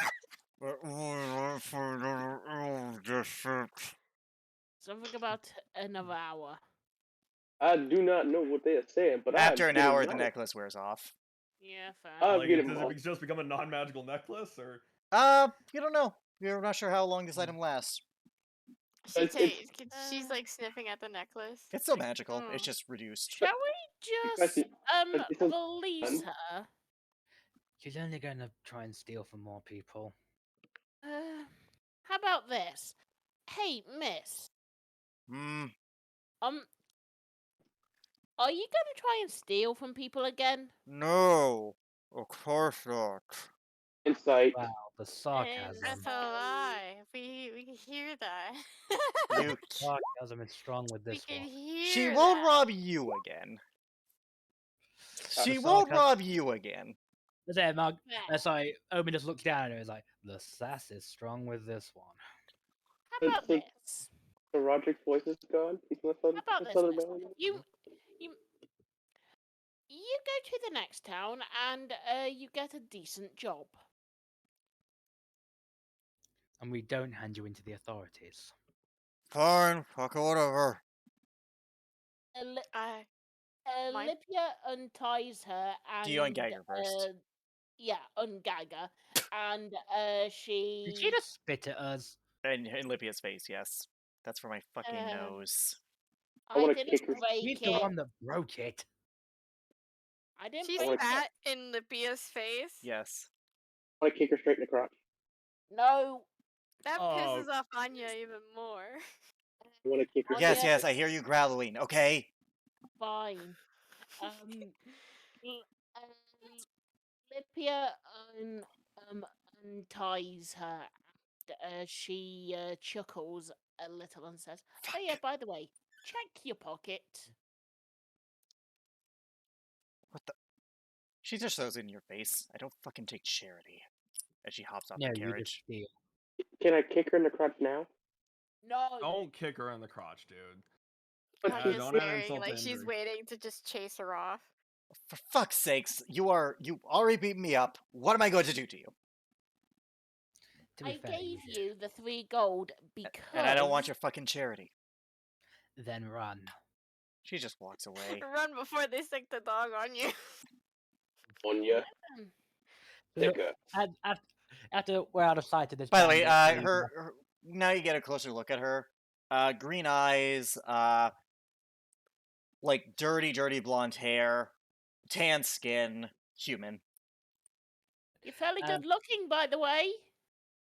It only lasts for another hour, dipshit. Something about another hour. I do not know what they are saying, but After I'm an getting hour, the knowledge. necklace wears off. Yeah, fair. I'm Like, getting does knowledge. it just become a non-magical necklace, or You don't know. You're not sure how long this item lasts. She's like sniffing at the necklace. It's still Like, magical. It's "Mm." just reduced. Shall we Because just it's a- release her? She's only gonna try and steal from more people. How about this? Hey, miss. Hmm. Are you gonna try and steal from people again? No. Of course not. insight. Wow, the sarcasm. That's a lie. We can hear that. You. Sarcasm is strong with We this can one. hear She won't that. rob you again. She The won't sarcasm- rob you again. That's it, Mark. Yeah. That's like Omi just looks down at her and is like, the sass is strong with this one. How about think- this? So Roderick's voice is gone. He's not How about this, southern miss? man. You go to the next town and you get a decent job. And we don't hand you into the authorities. Fine. Fuck it, whatever. I my- Lipia unties her and Do you ungag her first? Yeah, ungag her, and Did she. she just spit at us? And in Lipia's face, yes. That's for my fucking Um, nose. I I wanna didn't kick her. break She's it. the one that broke it. I didn't She break spat in Lipia's face. Yes. I want to kick her straight in the crotch. it. No. That Oh. pisses off Anya even more. I want to kick her. Yes, Anya- yes, I hear you growling, okay? Fine. Lipia unties her. And, she chuckles a little and says, "Oh yeah, by the way, check your pocket." What the? She just throws it in your face. I don't fucking take charity. As she hops off No, the you just carriage. steal. Can I kick her in the crotch now? No. don't kick her in the crotch, dude. But Anya's don't add staring insult to like she's injury. waiting to just chase her off. For fuck's sakes, you already beat me up. What am I going to do to you? To be I fair, gave did. you the 3 gold because. And I don't want your fucking charity. Then run. She just walks away. Run before they stick the dog on you. On ya. Kick her. After we're out of sight of this. By the way, bandit, her now you get a closer look at her. Green eyes, like dirty blonde hair, tan skin, human. You're fairly Um, good looking, by the way.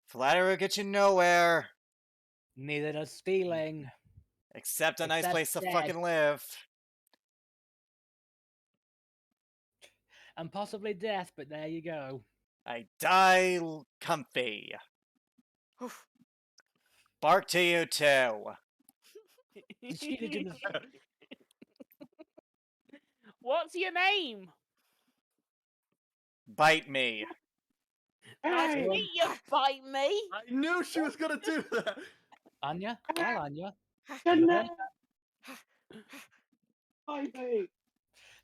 Flattery gets you nowhere, neither does stealing. except a nice Except place to death. fucking live. And possibly death, but there you go. I die comfy. Bark to you too. She didn't just- What's your name? Bite me. Nice to Hey, meet you, bite me. I knew she was gonna do that. Anya? Well, Anya. Anya. Hi, babe.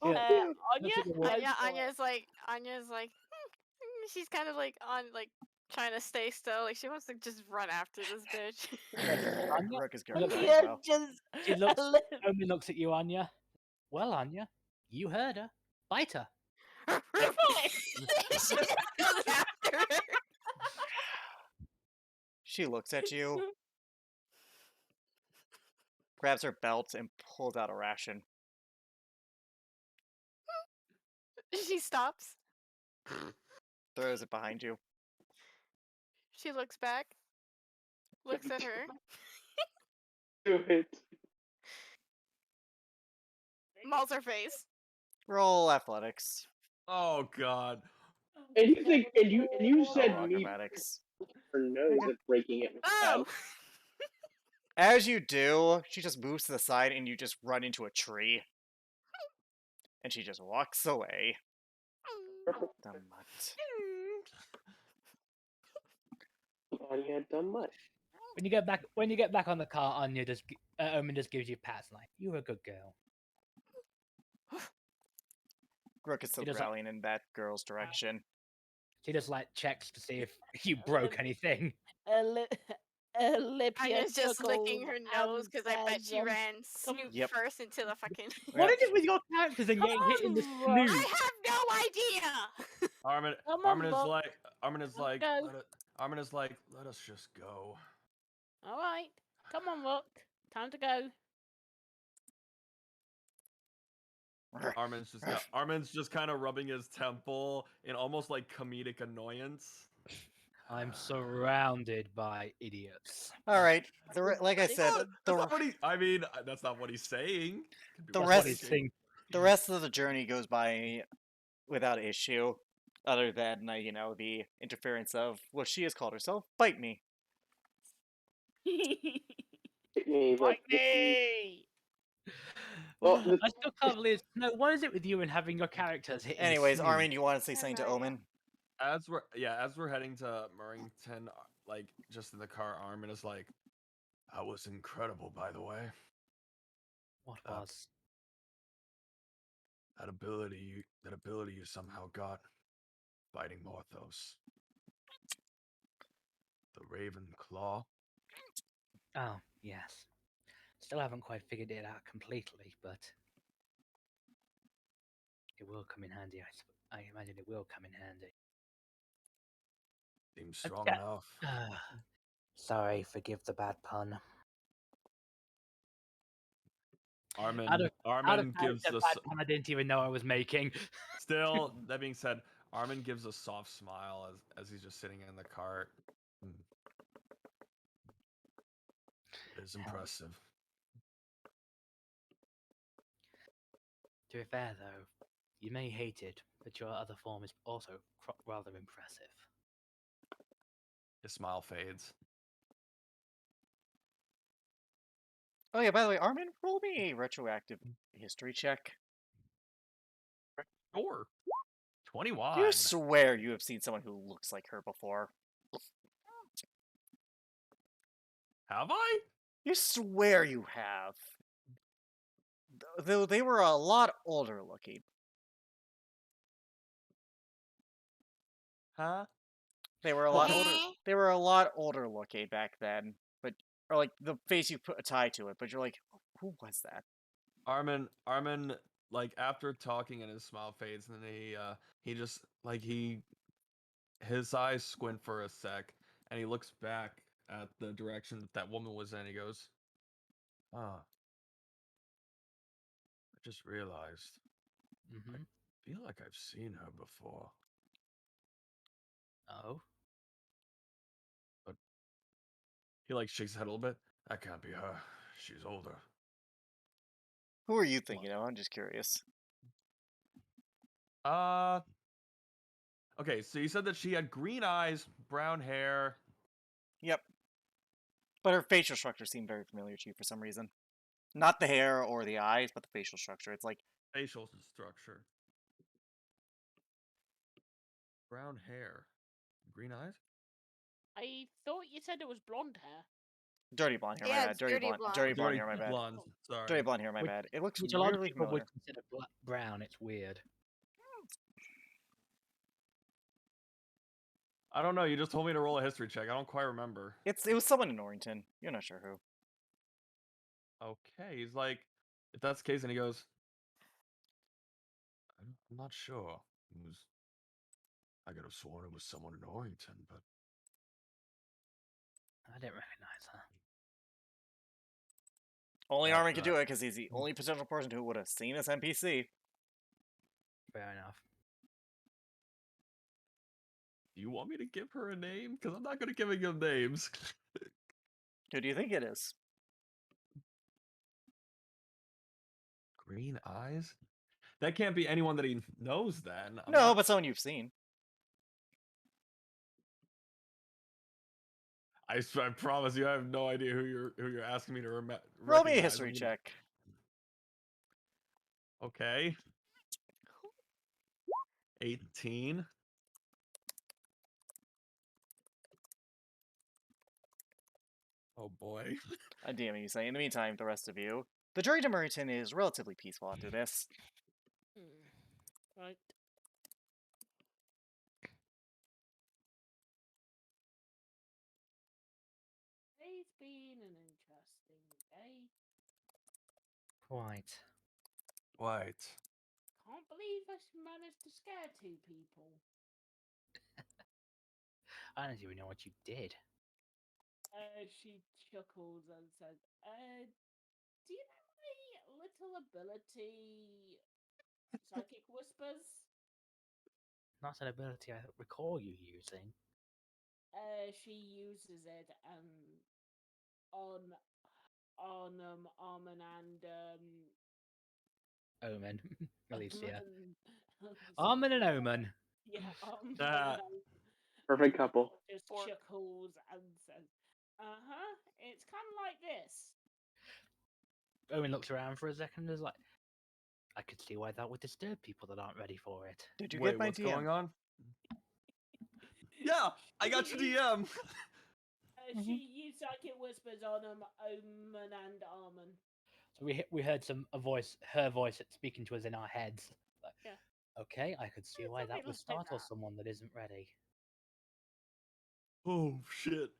Oh, Yeah. yeah. Anya? That's a good one. Anya's like, She's kind of like on like trying to stay still. Like she wants to just run after this bitch. Anya? Rook is Look, going Yeah, though. just She looks. a li- Omi looks at you, Anya. Well, Anya, you heard her. Bite her. She just goes after her. She looks at you, grabs her belt, and pulls out a ration. She stops. Throws it behind you. She looks back. Looks at her. Do it. Mauls her face. Roll athletics. Oh god. And you think, and you said Oh, me acrobatics. her nose and breaking it with Oh! As you do, she just moves to the side and you just run into a tree. And she just walks away. The mutt. Anya had done much. When you get back on the car, Anya just Omi just gives you pats like you're a good girl. Rook is still He does that- growling in that girl's direction. She just like checks to see if you broke anything. Olivia Anya's just licking her nose because I bet she says, ran snoot Yep. first into the fucking. What is it with your characters and getting hit in the on, snoot? I have no idea. Armin, Come Armin on, is Rook. like, Armin is like, go. Armin is like, let us just go. All right, come on, Rook. Time to go. Armin's just kind of rubbing his temple in almost like comedic annoyance. I'm surrounded by idiots. All right. Like I said, That's not what he. I mean, that's not what he's saying. Could be The what That's rest- what he's he's saying. the rest of the journey goes by without issue, other than the interference of what she has called herself, bite me. He's like, me! Well, the- I still can't believe. No, what is it with you and having your characters hit? Anyways, in the Armin, you want to say I have something no to idea. Omen? As we're heading to Murrington, like just in the car, Armin is like, "That was incredible, by the way. What Uh, was? That ability you somehow got, fighting Morthos. The Raven Claw. Oh, yes. Still haven't quite figured it out completely, but it will come in handy. I imagine it will come in handy. Seems strong Yeah. enough." Sorry, forgive the bad pun. Armin Out of gives character the bad pun I didn't even know I was making. still. That being said, Armin gives a soft smile as he's just sitting in the cart. It is impressive. To be fair, though, you may hate it, but your other form is also rather impressive. His smile fades. Oh yeah, by the way, Armin, roll me a retroactive history check. Sure. 21. You swear you have seen someone who looks like her before. Have I? You swear you have. Though they were a lot older looking. Huh? They were a lot older. Eh? They were a lot older looking back then, or like the face you put a tie to it, but you're like, who was that? Armin, like after talking and his smile fades, and then he just like his eyes squint for a sec, and he looks back at the direction that woman was in. He goes, "Ah, I just realized. Mm-hmm. Feel like I've seen her before." Oh, He like shakes his head a little bit. That can't be her. She's older. Who are you thinking of? I'm just curious. Okay, so you said that she had green eyes, brown hair. Yep. But her facial structure seemed very familiar to you for some reason. Not the hair or the eyes, but the facial structure. It's like, Facial structure. Brown hair. Green eyes? I thought you said it was blonde hair. dirty blonde hair, my Yeah, bad. it's dirty blonde. Dirty blonde hair, my bad. Blonde. Sorry. Dirty blonde hair, my Which- bad. It looks which a lot of weirdly people familiar. would consider brown. It's weird. I don't know. You just told me to roll a history check. I don't quite remember. It was someone in Orrington. You're not sure who. Okay, he's like, if that's the case, and he goes, I'm not sure. I could have sworn it was someone in Orrington, but I didn't recognize her. Only That's Armin could do not- it because he's the only potential person who would have seen this NPC. Fair enough. do you want me to give her a name? Because I'm not going to give him names. Who do you think it is? Green eyes? That can't be anyone that he knows then. I'm No, not- but someone you've seen. I promise you, I have no idea who you're asking me to remember. Roll me a history check. Okay. 18. Oh boy. Damn you say. In the meantime, the rest of you. The journey to Merton is relatively peaceful after this. Right. Today's been an interesting day. Quite. Right. Can't believe I managed to scare 2 people. I don't even know what you did. She chuckles and says, do you know my little ability, Psychic Whispers? Not an ability I recall you using. She uses it on Armin and Omen. Alicia. Armin- Armin and Omen. Yeah, Armin Ah. and Perfect couple. just Four. chuckles and says, it's kind of like this. Owen looks around for a second and is like, I could see why that would disturb people that aren't ready for it. Did you Wait, get my what's DM? going on? Yeah, I got your DM. She used Psychic Whispers on Omen and Armin. So we heard her voice speaking to us in our heads. Like, Yeah. Okay, I could see It's why okay, that would let's take startle that. someone that isn't ready. Oh shit.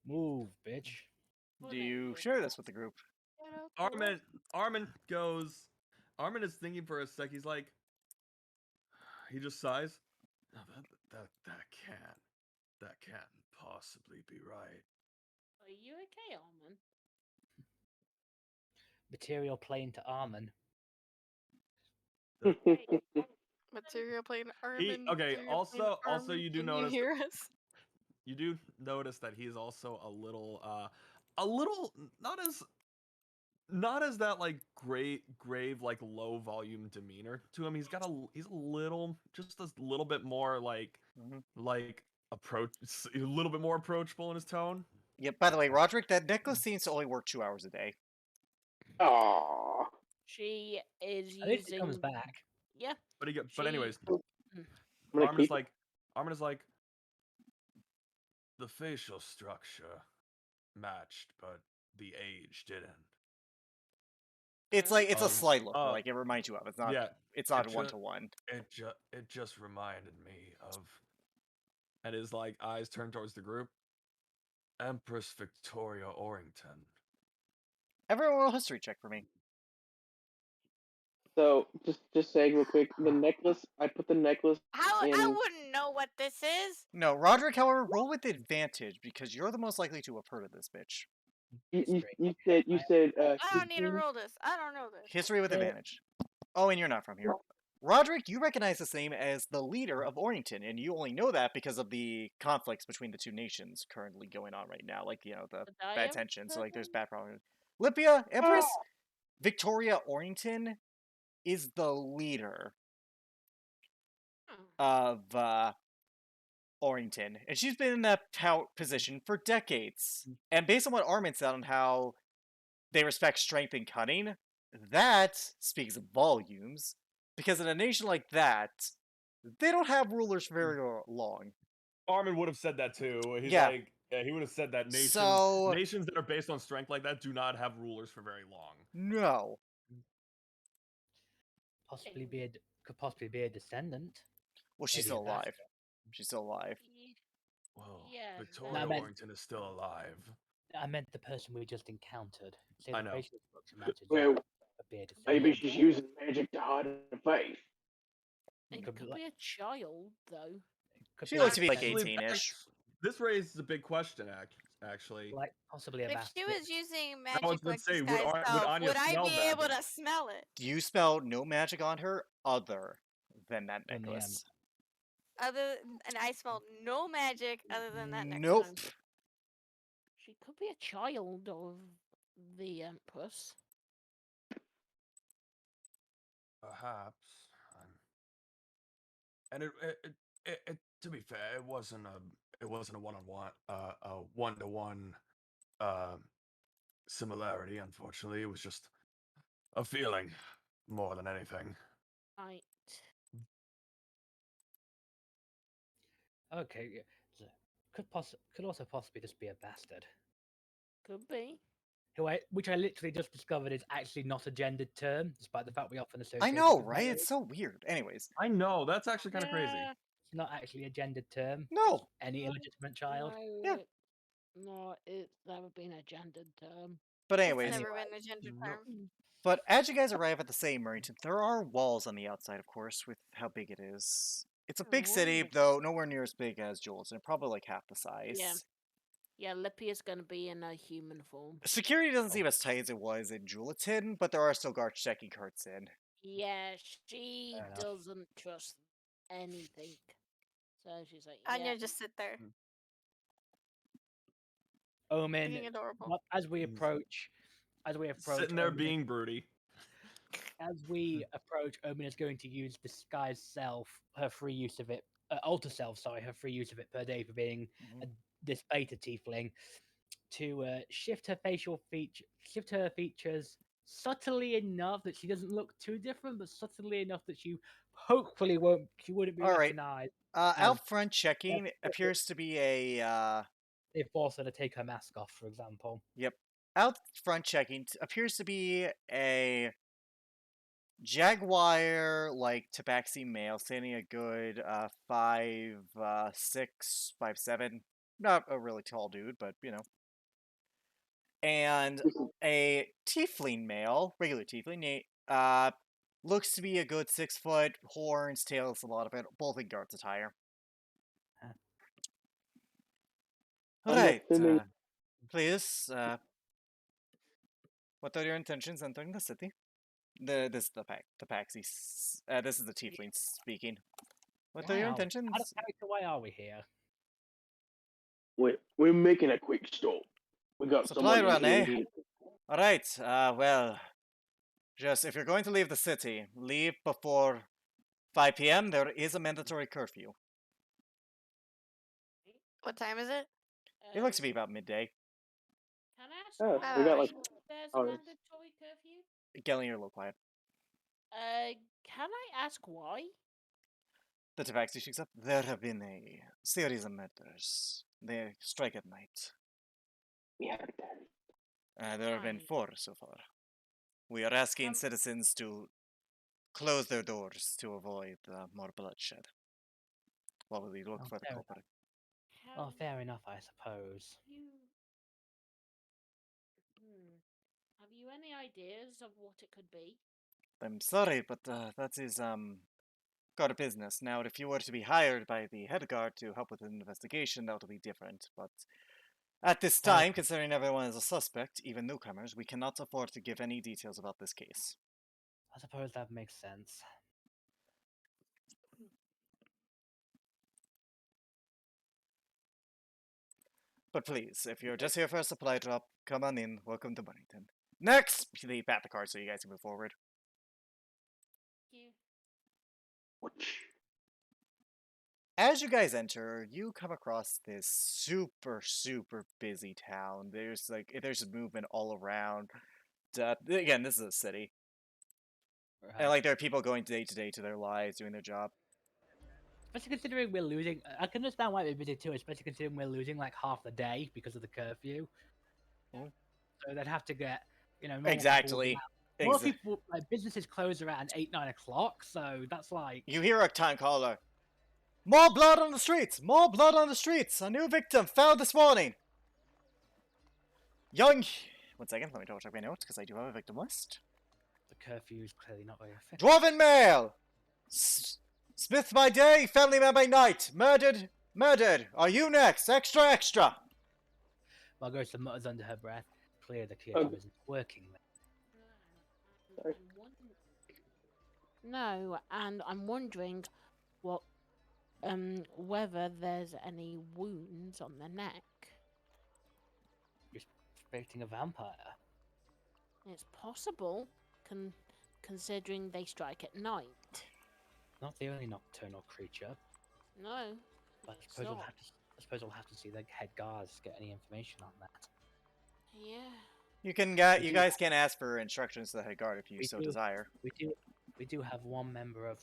Move, bitch. Do you share this with the group? Get out the way. Armin is thinking for a sec. He's like, he just sighs. No, that can't possibly be right. Are you okay, Armin? Material plane to Armin. Material plane He, Armin. okay. material plane Also, Armin, you do can notice. You hear us? You do notice that he's also a little not as that like grave like low volume demeanor to him. He's a little just a little bit more like like a little bit more approachable in his tone. Yeah, by the way, Roderick, that necklace seems to only work 2 hours a day. Aww. She is At least it using. comes back. Yeah. But anyways, I'm gonna Armin is keep it. like the facial structure matched, but the age didn't. It's like it's a Um, slight look, uh, like it reminds you of. It's not. Yeah, It's not it one ju- to one. it just reminded me of, and his like eyes turned towards the group. Empress Victoria Orrington. Everyone roll a history check for me. So just saying real quick, the necklace. I put the necklace How in. I wouldn't know what this is. No, Roderick, however, roll with advantage because you're the most likely to have heard of this bitch. You said. I don't need to 16? roll this. I don't know this. History with Uh, advantage. Oh, and you're not from here. Roderick, you recognize this name as the leader of Orrington, and you only know that because of the conflicts between the two nations currently going on right now. Like, the bad Diam tension, so like there's person? bad problems. Lipia, Empress, Victoria Orrington is the leader of Orrington, and she's been in that position for decades. And based on what Armin said on how they respect strength and cunning, that speaks volumes. Because in a nation like that, they don't have rulers for very long. Armin would have said that too. He's Yeah. like, he would have said that So- nations that are based on strength like that do not have rulers for very long. No. Could possibly be a descendant. Well, she's Maybe still a bastard. alive. She's still alive. Well, Yeah, Victoria No, but- Warrington is still alive. I meant the person we just encountered. See, I the know. facial structure matches Well, up. A beard is maybe different. she's using magic to hide her face. It Could could be be a child, though. Could She be looks to be like Actually, 18-ish. this raises a big question. Actually, like possibly a If bastard. she was using was magic gonna like say, this would guy's Ar- would self, Anya would I smell be able magic? to smell it? Do you spell no magic on her other than that Than the necklace? And I smelled no magic other than that necklace. Nope. She could be a child of the Empress. Perhaps. And to be fair, it wasn't a one-to-one similarity. Unfortunately, it was just a feeling more than anything. Right. Okay, yeah. So, could also possibly just be a bastard. Could be. Which I literally just discovered is actually not a gendered term, despite the fact we often associate. I it know, with right? male. It's so weird. Anyways, I know that's actually kind of crazy. Yeah, It's not actually a gendered term. no. Any illegitimate child. Yeah. No, it's never been a gendered term. But It's anyways, never been a gendered No. term. but as you guys arrive at the city, Murrington, there are walls on the outside, of course, with how big it is. It's a big city, Oh. though nowhere near as big as Jules, and probably like half the size. Yeah, Lippy is going to be in a human form. Security doesn't seem as tight as it was in Juleton, but there are still guards checking carts in. Yeah, she Fair enough. doesn't trust anything. So she's like, Anya yeah. just sit there, Omen, being adorable. as we He's approach, Sitting there Omen, being broody. as we approach, Omen is going to use disguise self, her free use of it, alter self, sorry, her free use of it per day for being this beta tiefling, to shift her features subtly enough that she doesn't look too different, but subtly enough that she wouldn't be All right. recognized. Out front checking appears to be a They force her to take her mask off, for example. Yep. Out front checking appears to be a jaguar like tabaxi male, standing a good 5'6", 5'7". Not a really tall dude, but you know. And a tiefling male, regular tiefling, looks to be a good 6 foot, horns, tails, a lot of it, both in guards attire. I'm Right, assuming- please, what are your intentions entering the city? This is the Paxi. This is the tiefling speaking. What are your intentions? Out of character, why are we here? We're making a quick stop. We got Supply someone run, in eh? here. All right. Well, just if you're going to leave the city, leave before 5 p.m. There is a mandatory curfew. What time is it? It looks to be about midday. Can I ask Oh, why we got, like, there's a hours. mandatory curfew? Gelling, you're a little quiet. Can I ask why? The tabaxi shakes up. There have been a series of murders. They strike at night. Yeah. There have been Right. 4 so far. We are asking Um, citizens to close their doors to avoid more bloodshed while we look Oh, for the fair enough. culprit. Well, fair enough, I suppose. Have you any ideas of what it could be? I'm sorry, but that is guard business. Now, if you were to be hired by the head guard to help with an investigation, that would be different. But at this time, considering everyone is a suspect, even newcomers, we cannot afford to give any details about this case. I suppose that makes sense. But please, if you're just here for a supply drop, come on in. Welcome to Bunnington. Next! They pat the card so you guys can move forward. You. As you guys enter, you come across this super, super busy town. There's movement all around. Again, this is a city. And like there are people going day to day to their lives, doing their job. Especially considering we're losing, I can understand why we're busy too. Especially considering we're losing like half the day because of the curfew. Oh. So they'd have to get, normal people would be Exactly. out. Most people, like businesses close around 8, 9 o'clock. So that's like You hear a town caller. More blood on the streets! More blood on the streets! A new victim found this morning! Young... 1 second, let me double check my notes, because I do have a victim list. The curfew is clearly not very effective. Dwarven male! Smith by day, family man by night. Murdered, murdered. Are you next? Extra, extra. Margarita mutters under her breath. Clear the curfew isn't working. Sorry. No, and I'm wondering what, whether there's any wounds on the neck. You're expecting a vampire. It's possible, considering they strike at night. Not the only nocturnal creature. No, But I It's suppose, not. I suppose we'll have to see the head guards get any information on that. yeah. You do- guys can ask for instructions to the head guard if you We so do. desire. We do have one member of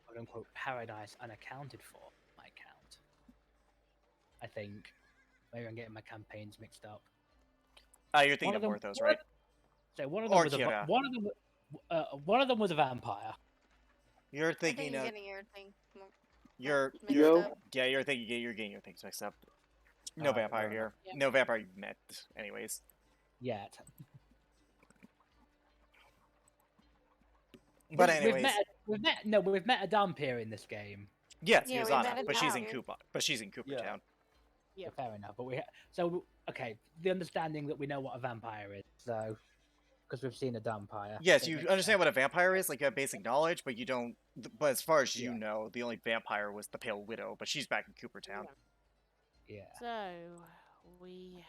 quote unquote paradise unaccounted for, my count. I think. Maybe I'm getting my campaigns mixed up. You're One thinking of of them- Morthos, right? So one of them Or was Kira. one of them was a vampire. You're I think thinking you're of getting your thing. you're mixed you're up. yeah you're getting your things mixed up. No Alright, vampire fair here. Yeah. No vampire you met, anyways. Yet. But We've anyways, we've met a Dampir in this game. yes, Yeah, we Yuzana, met but she's in Adana. Cooper. But she's in Coopertown. Yeah. Fair enough. But so okay, the understanding that we know what a vampire is, so because we've seen a Dampire. Yes, so it you makes understand sense. what a vampire is. Like you have basic knowledge, but you don't. But as far as you Yeah. know, the only vampire was the Pale Widow, but she's back in Coopertown. Yeah. So we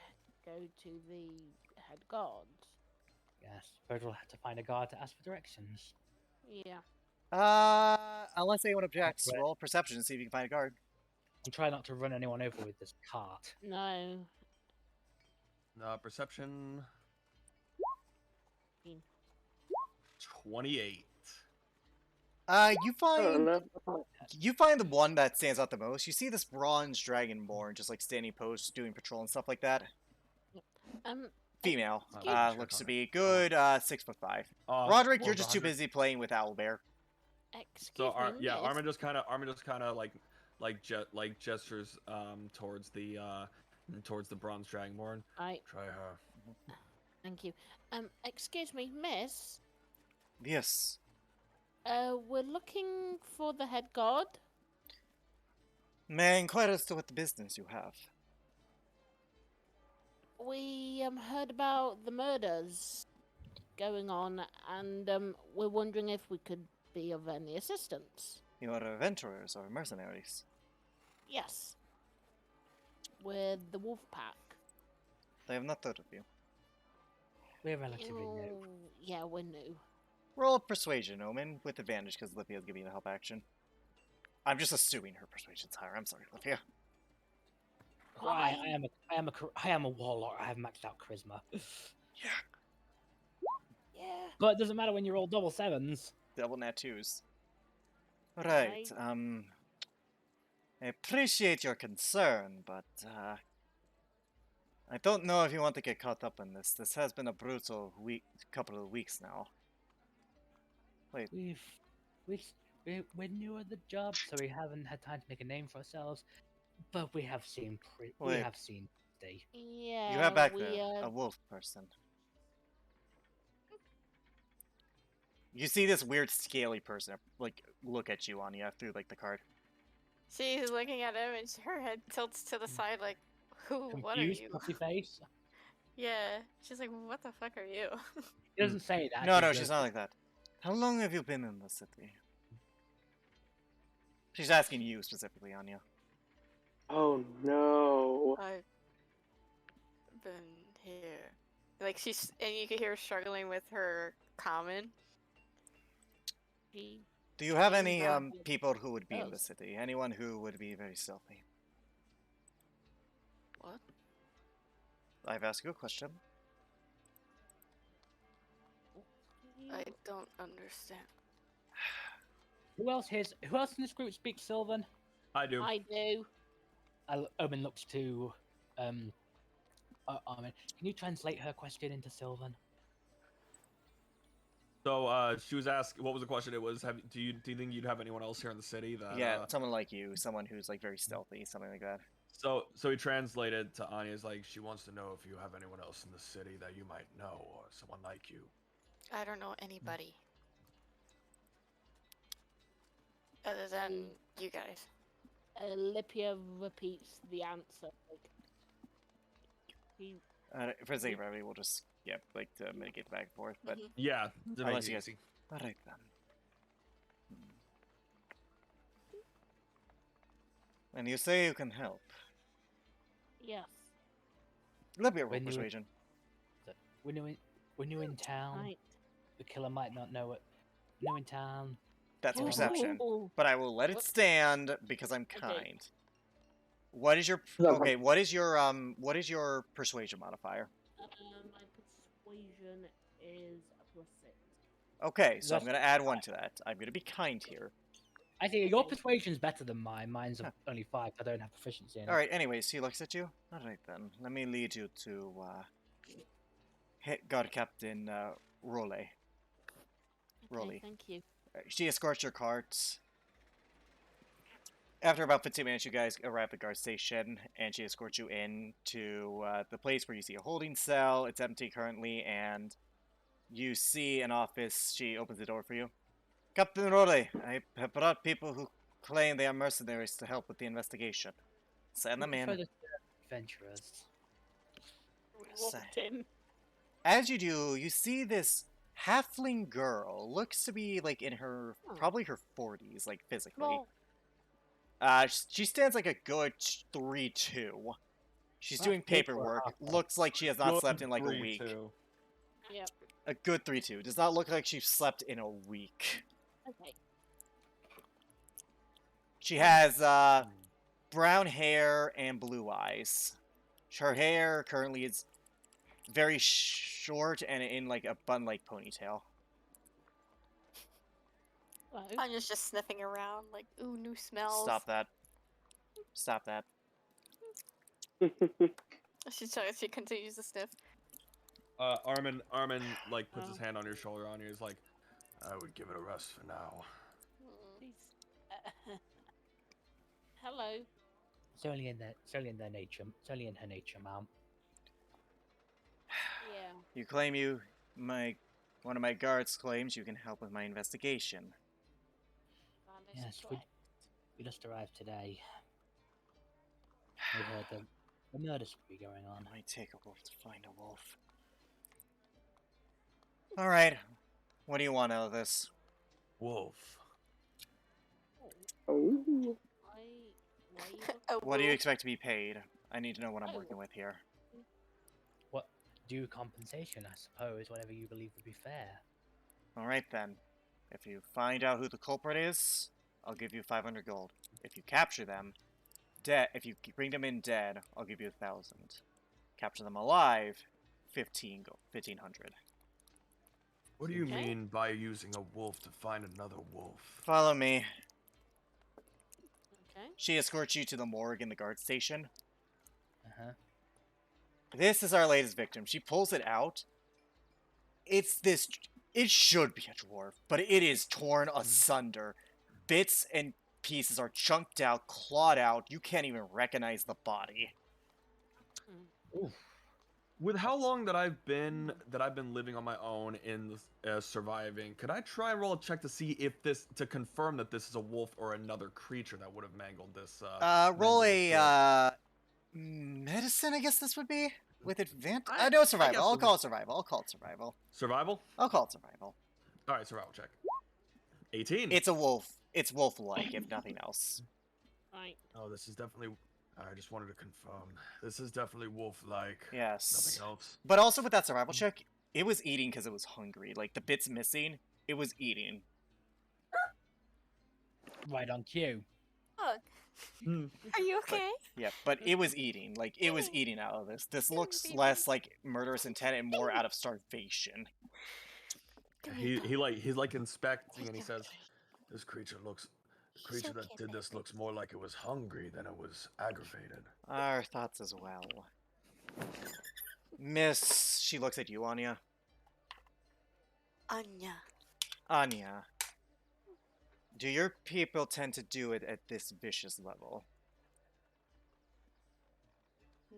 go to the head guard. Yes. Suppose we'll have to find a guard to ask for directions. Yeah. Unless anyone objects, Right. roll perception and see if you can find a guard. And try not to run anyone over with this cart. No. Perception. Mm. 28. You Oh, find the one that stands out the most. You see this bronze dragonborn just like standing post, doing patrol and stuff like that. Um. Female. Excuse me. Looks to be good. 6'5". Roderick, you're just too busy playing with Owlbear. Excuse So me. yeah, miss. Armin just kind of like gestures towards the bronze dragonborn. I Try her. thank you. Excuse me, miss. Yes. We're looking for the head guard. May I inquire as to what the business you have? We heard about the murders going on, and we're wondering if we could be of any assistance. You are adventurers or mercenaries? Yes. We're the wolf pack. I have not heard of you. We're relatively new. Oh, yeah, we're new. Roll persuasion, Omen, with advantage because Lipia's giving you the help action. I'm just assuming her persuasion's higher. I'm sorry, Lipia. Well, I am a warlock. I have maxed out charisma. Yeah. Yeah. But it doesn't matter when you roll double sevens. Double nat twos. Right. I appreciate your concern, but I don't know if you want to get caught up in this. This has been a brutal couple of weeks now. Wait, We're new at the job, so we haven't had time to make a name for ourselves. But we have seen we Wait. have seen the Yeah. you have back we, there a wolf person. You see this weird scaly person like look at you, Anya, through like the card. She's looking at him and her head tilts to the side like, who, what are confused you? puffy face. Yeah. She's like, what the fuck are you? He doesn't say that. No, he no, just- she's not like that. How long have you been in the city? She's asking you specifically, Anya. oh no. I've been here. Like and you can hear her struggling with her common. she- Do you have She's any not good. people who would be in the Those. city? Anyone who would be very stealthy? What? I've asked you a question. I don't understand. Who else in this group speaks Sylvan? I do. I do. Omen looks to Armin. Can you translate her question into Sylvan? So she was asked, what was the question? It was, do you think you'd have anyone else here in the city that? Yeah, someone like you, someone who's like very stealthy, something like that. So he translated to Anya's like, she wants to know if you have anyone else in the city that you might know or someone like you. I don't know anybody other than you guys. Lipia repeats the answer. Like, he, For the sake of brevity, we'll just like to mitigate the back and forth. But Mhm. Yeah, to make unless it you guys, easy. all right then. And you say you can help. yes. Let me roll When you- persuasion. When you're in town, Right. the killer might not know it. When you're in town, That's a perception, Ooh. but I will let it What? stand because I'm Okay. kind. What is your okay? What is your persuasion modifier? My persuasion is a +6. Okay, so I'm That's gonna add one to that. I'm gonna be kind here. I think your Okay. persuasion's better than mine. Mine's Huh. only 5. I don't have proficiency in it. All right. Anyways, he looks at you. All right then. Let me lead you to Guard Captain Role. Okay, Rolly. thank you. She escorts your cart. After about 15 minutes, you guys arrive at the guard station, and she escorts you in to the place where you see a holding cell. It's empty currently, and you see an office. She opens the door for you. Captain Role, I have brought people who claim they are mercenaries to help with the investigation. Send them For in. the adventurers. We Say. walked in. As you do, you see this halfling girl. Looks to be like in her, probably her 40s, like physically. Well, She stands like a good 3'2". She's That's doing big for a paperwork. halfling. Looks like she has not slept in like a 3-2. week. yep. A good 3'2". Does not look like she's slept in a week. Okay. She has brown hair and blue eyes. Her hair currently is very short and in like a bun-like ponytail. Hello. Anya's just sniffing around, like, ooh, new smells. Stop that. Stop that. She continues to sniff. Armin like puts his hand on your shoulder. On you, he's like, I would give it a rest for now. Please. Hello. It's only in their nature. It's only in her nature, ma'am. Yeah. You claim one of my guards claims you can help with my investigation. That is Yes, correct. we just arrived today. We heard the murder spree going on. It might take a wolf to find a wolf. All right. What do you want out of this? Wolf. Oh. Why you What do you expect to be paid? I need to know what I'm Oh. working with here. What due compensation, I suppose, whatever you believe would be fair. All right then. If you find out who the culprit is, I'll give you 500 gold. If you capture them, if you bring them in dead, I'll give you 1,000. Capture them alive, 1,500. What do you Okay. mean by using a wolf to find another wolf? Follow me. Okay. She escorts you to the morgue in the guard station. Uh-huh. This is our latest victim. She pulls it out. It should be a dwarf, but it is torn asunder. Bits and pieces are chunked out, clawed out. You can't even recognize the body. With how long that I've been living on my own in surviving, could I try and roll a check to see if to confirm that this is a wolf or another creature that would have mangled this? Roll mangled this girl? a medicine, I guess this would be with advantage. I No, survival. guess I'll we'll call it survival. I'll call it survival. Survival? I'll call it survival. All right, survival check. 18. It's a wolf. It's wolf-like, if nothing else. Right. Oh, this is definitely. I just wanted to confirm. This is definitely wolf-like. Yes. Nothing else. But also with that survival check, it was eating because it was hungry. Like, the bits missing, it was eating. Right on cue. Look, Hmm. are you okay? Yeah, but it was eating. Like, it was eating out of this. This looks less like murderous intent and more out of starvation. He's like inspecting and he says, "This creature looks. The creature that did this looks more like it was hungry than it was aggravated." Our thoughts as well. Miss, she looks at you, Anya. Anya. Anya, do your people tend to do it at this vicious level?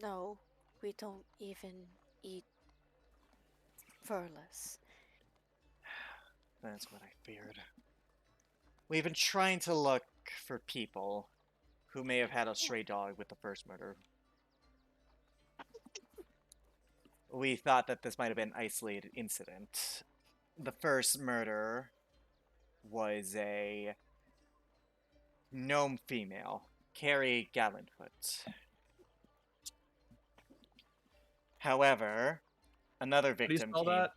No, we don't even eat furless. That's what I feared. We've been trying to look for people who may have had a stray dog with the first murder. We thought that this might have been an isolated incident. The first murder was a gnome female, Carrie Gallantfoot. However, another How do you victim spell came.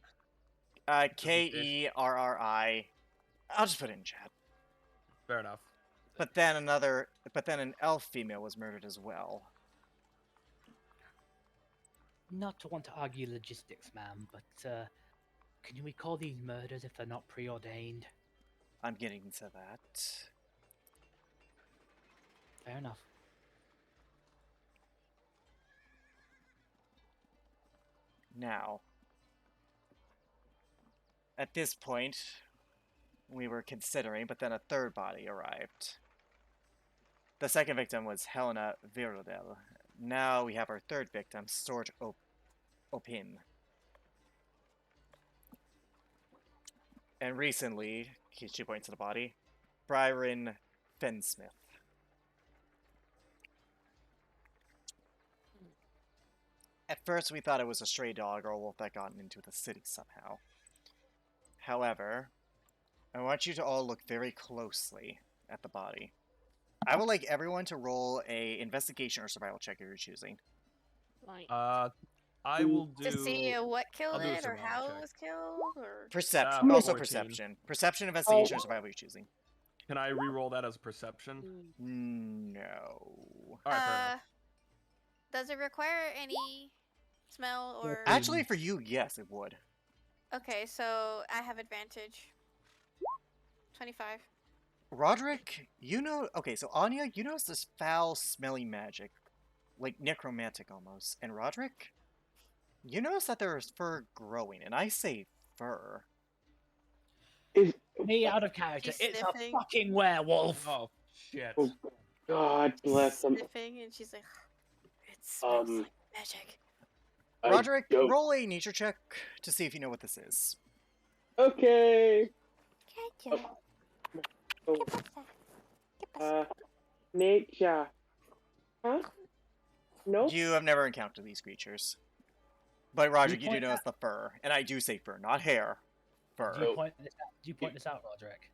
that? Kerri. I'll just put it in chat. Fair enough. But then an elf female was murdered as well. Not to want to argue logistics, ma'am, but can we call these murders if they're not preordained? I'm getting to that. Fair enough. Now, at this point, we were considering, but then a third body arrived. The second victim was Helena Virodel. Now we have our third victim, Stort Opin. And recently, she points to the body, Byron Fensmith. At first, we thought it was a stray dog or a wolf that got into the city somehow. However, I want you to all look very closely at the body. I would like everyone to roll a investigation or survival check if you're choosing. Like, I will do. To see what I'll killed do a it or survival how check. it was killed or Perception. Uh, Also 14. perception. Perception, investigation, or Oh. survival you're choosing. Can I re-roll that as perception? No. All right, fair enough. does it require any smell or Actually, for you, yes, it would. Okay, so I have advantage. 25. Roderick, you know... Okay, so Anya, you notice this foul, smelly magic. Like necromantic, almost. And Roderick, you notice that there is fur growing. And I say fur. Is Me out of character. She's It's sniffing. a fucking werewolf. Oh shit. oh God bless them. Sniffing, and she's like, it smells like magic. I Roderick, don't- roll a nature check to see if you know what this is. Okay. Okay. Oh, nature. Huh? No. You have never encountered these creatures. But Roderick, you do point notice the fur. And I do say fur, not hair. Fur. Do you point this out, Roderick?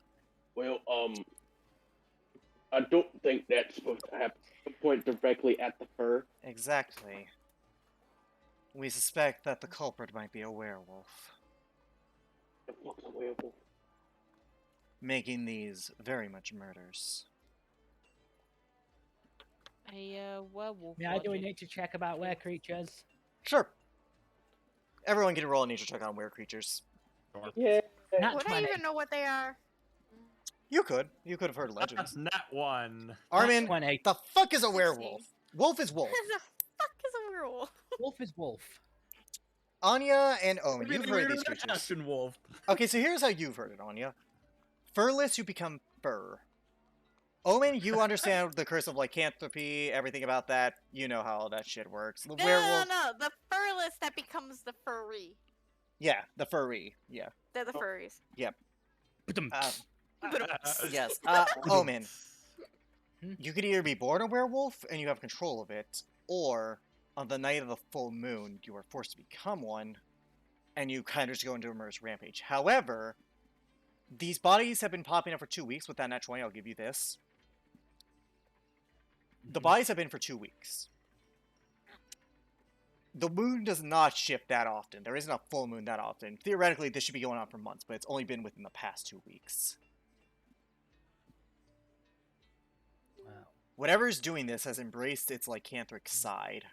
Well, I don't think that's supposed to happen. Point directly at the fur. Exactly. We suspect that the culprit might be a werewolf, The fuck's a werewolf? making these very much murders. a werewolf. May I do a logic. nature check about were creatures? Sure. Everyone can roll a nature check on were creatures. Yeah. Nat Would I 20. even know what they are? You could. You could have heard legends. Nat 1. Nat Armin, 20. the fuck is a 16. werewolf? Wolf is wolf. the fuck is a werewolf? Wolf is wolf. Anya and Owen, you've heard these An creatures. Ashen wolf. Okay, so here's how you've heard it, Anya. Furless, you become fur. Omen, you understand the curse of lycanthropy, everything about that. You know how all that shit works. The No, werewolf, no, the furless that becomes the furry. yeah, the furry, yeah. They're the furries. Ba-dum. Yes, Omen. Hmm? You could either be born a werewolf and you have control of it, or on the night of the full moon, you are forced to become one, and you kind of just go into a murderous rampage. However, these bodies have been popping up for 2 weeks. With that nat 20, I'll give you this. The bodies have been for 2 weeks. The moon does not shift that often. There isn't a full moon that often. Theoretically, this should be going on for months, but it's only been within the past 2 weeks. Wow. Whatever is doing this has embraced its lycanthric side.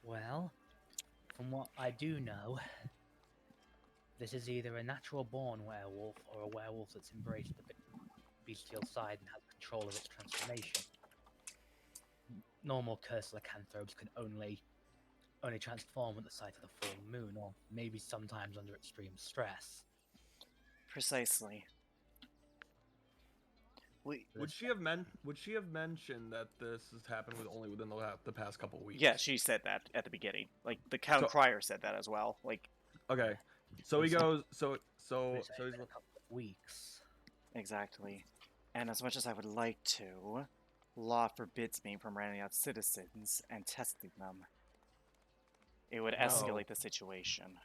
Well, from what I do know, this is either a natural born werewolf or a werewolf that's embraced the bestial side and has control of its transformation. Normal cursed lycanthropes can only only transform at the sight of the full moon, or maybe sometimes under extreme stress. Precisely. We, Would she have mentioned that this has happened only within the past couple weeks? yeah, she said that at the beginning. Like the Count So- Crier said that as well. Like Okay. So he It's not- goes. So It's only he's. been a couple of weeks. exactly. And as much as I would like to, law forbids me from renting out citizens and testing them. It would No. escalate the situation.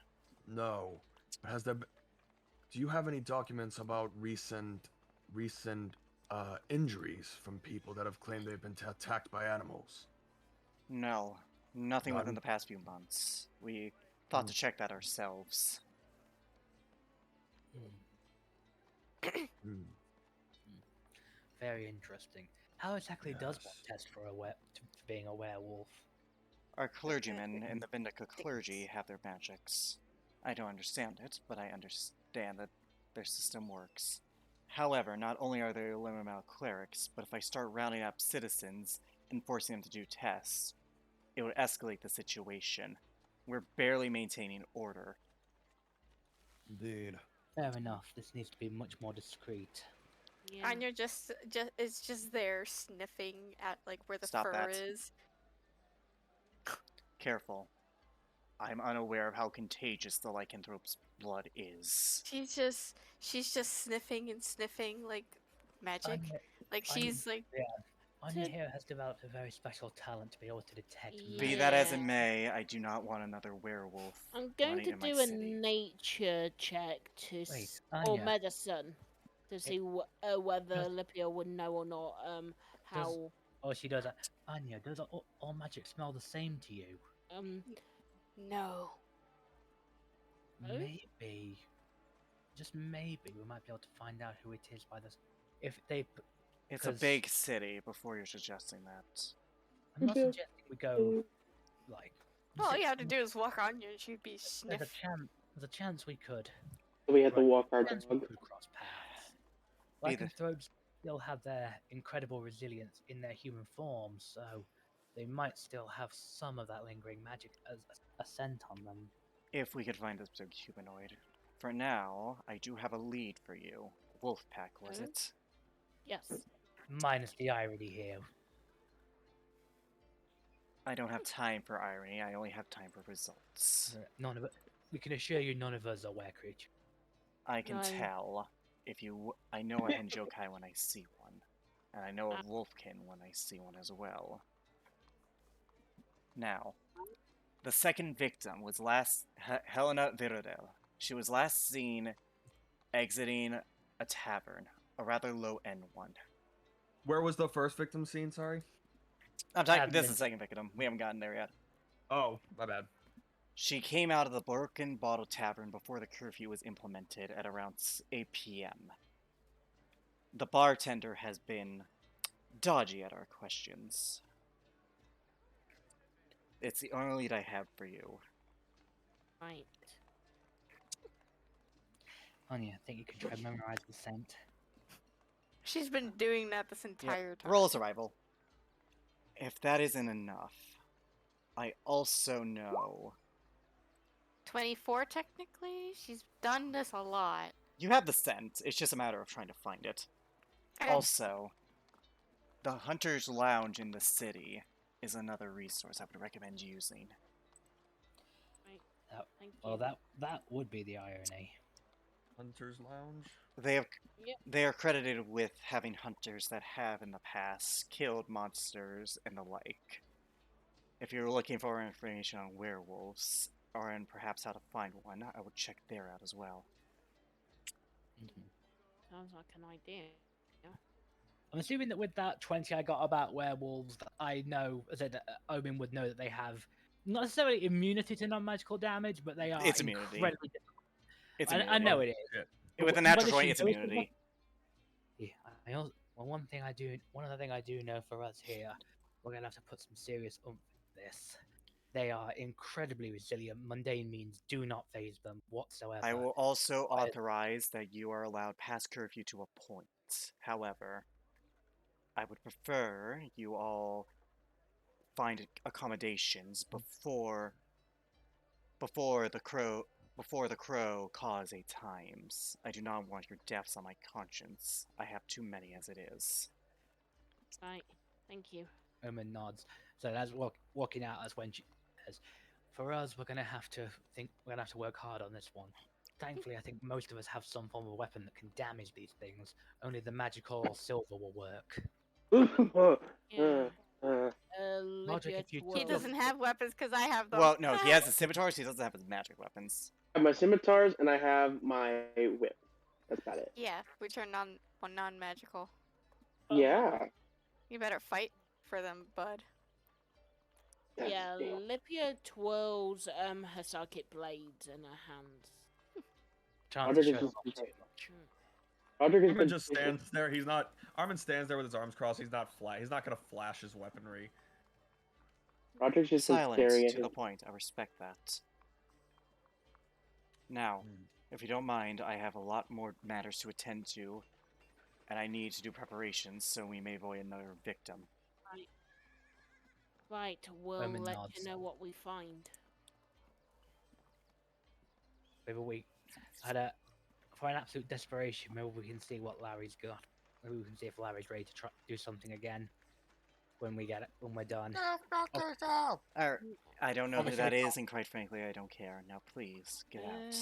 No. Has there? Do you have any documents about recent injuries from people that have claimed they've been attacked by animals? No, nothing Not within in- the past few months. We thought to check that ourselves. Hmm. Very interesting. How exactly does one Yes. test for being a werewolf? Our clergymen in the Vindica clergy have their magics. I don't understand it, but I understand that their system works. However, not only are there a limited amount of clerics, but if I start rounding up citizens and forcing them to do tests, it would escalate the situation. We're barely maintaining order. Indeed. Fair enough. This needs to be much more discreet. Yeah. Anya is just there sniffing at like where the Stop fur that. is. Careful. I'm unaware of how contagious the lycanthrope's blood is. She's just sniffing and sniffing like magic. Anya, Like Anya- she's like Anya To- here has developed a very special talent to be able to detect Be magic. that as it Yeah. may, I do not want another werewolf. I'm going running to in my do a city. nature check to Wait, or Anya. medicine to see whether does- Lipia would know or not. How Oh, she does that. Anya, does all magic smell the same to you? no. Oh? Maybe, just maybe, we might be able to find out who it is by this. If they, It's a 'cause- big city before you're suggesting that. I'm not suggesting we go like. All sit- you have to do is walk on you and she'd be There's a sniff. chance. There's a chance we could. So we had to Right. walk our Chance we dog. could cross paths. Be the- Lycanthropes still have their incredible resilience in their human form, so they might still have some of that lingering magic as a scent on them. If we could find this big humanoid. For now, I do have a lead for you. Wolfpack, was Hmm? it? yes. Minus the irony here. I don't have time for irony, I only have time for results. None of it. We can assure you, none of us are were creatures. I can Nine. tell if you. I know a Henjokai when I see one, and I know a Wolfkin when I see one as well. Now, the second victim was Helena Virodel. She was last seen exiting a tavern, a rather low-end one. Where was the first victim seen? Sorry. I'm talking. This is Admin. the second victim. We haven't gotten there yet. Oh, my bad. She came out of the Broken Bottle Tavern before the curfew was implemented at around 8 p.m. The bartender has been dodgy at our questions. It's the only lead I have for you. Right. Anya, I think you can try and memorize the scent. She's been doing that this entire time. Roll survival. If that isn't enough, I also know 24 technically. She's done this a lot. you have the scent. It's just a matter of trying to find it. Okay. Also, the Hunter's Lounge in the city is another resource I would recommend using. Thank you. Well, that would be the irony. Hunter's Lounge. They are credited with having hunters that have in the past killed monsters and the like. If you're looking for information on werewolves, or and perhaps how to find one, I would check there out as well. Sounds like an idea. I'm assuming that with that 20 I got about werewolves, that I know that Omen would know that they have not necessarily immunity to non-magical damage, but they are It's immunity. incredibly difficult. It's I immunity. know it is. With a But natural whether 20, she it's knows or immunity. Yeah, I also, well, one other thing I do know for us here, we're gonna have to put some serious oomph into this. They are incredibly resilient. Mundane means do not phase them whatsoever. I will also I- authorize that you are allowed past curfew to a point. However, I would prefer you all find accommodations before before the crow cause a times. I do not want your deaths on my conscience. I have too many as it is. Right. Thank you. Omen nods. So as walking out, as when she says, "For us, we're gonna have to work hard on this one." Thankfully, I think most of us have some form of weapon that can damage these things. Only the magical silver will work. Yeah. Logic, Lipia if you He took twirls. doesn't have weapons because I have them. Well, no, he has his scimitars. He doesn't have his magic weapons. I have my scimitars and I have my whip. That's about it. Yeah, which are non-magical. Yeah. You better fight for them, bud. That's Yeah, damn. Lipia twirls her circuit blades in her hands. trying to Roderick show is them just off too much. Roderick has Armin been just stands there. He's not. Armin stands there with his arms crossed. He's not He's not gonna flash his weaponry. Roderick's just been Silent, staring at to his the point. I respect that. Now, if you don't mind, I have a lot more matters to attend to, and I need to do preparations so we may avoid another victim. Right, we'll Omen let nods. you know what we find. Maybe we had a for an absolute desperation. Maybe we can see what Larry's got. Maybe we can see if Larry's ready to try do something again when we're done. I don't know who Obviously that we is, and quite frankly, I don't care. Now, please, get out.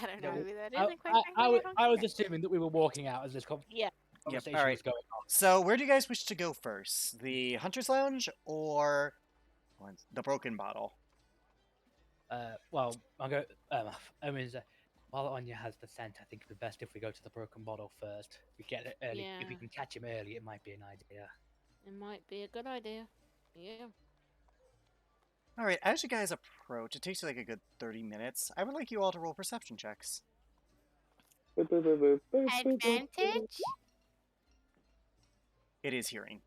I don't know No, who that is, I, and quite I, frankly, I, wa- don't I was care. assuming that we were walking out as this Yeah. conversation alright. was going on. So, where do you guys wish to go first? The Hunter's Lounge or the Broken Bottle? Well, I'll go. I mean, while Anya has the scent, I think it'd be best if we go to the broken bottle first. We get it early. If we Yeah. can catch him early, it might be an idea. It might be a good idea. Yeah. Alright, as you guys approach, it takes you like a good 30 minutes. I would like you all to roll perception checks. Advantage? It is hearing.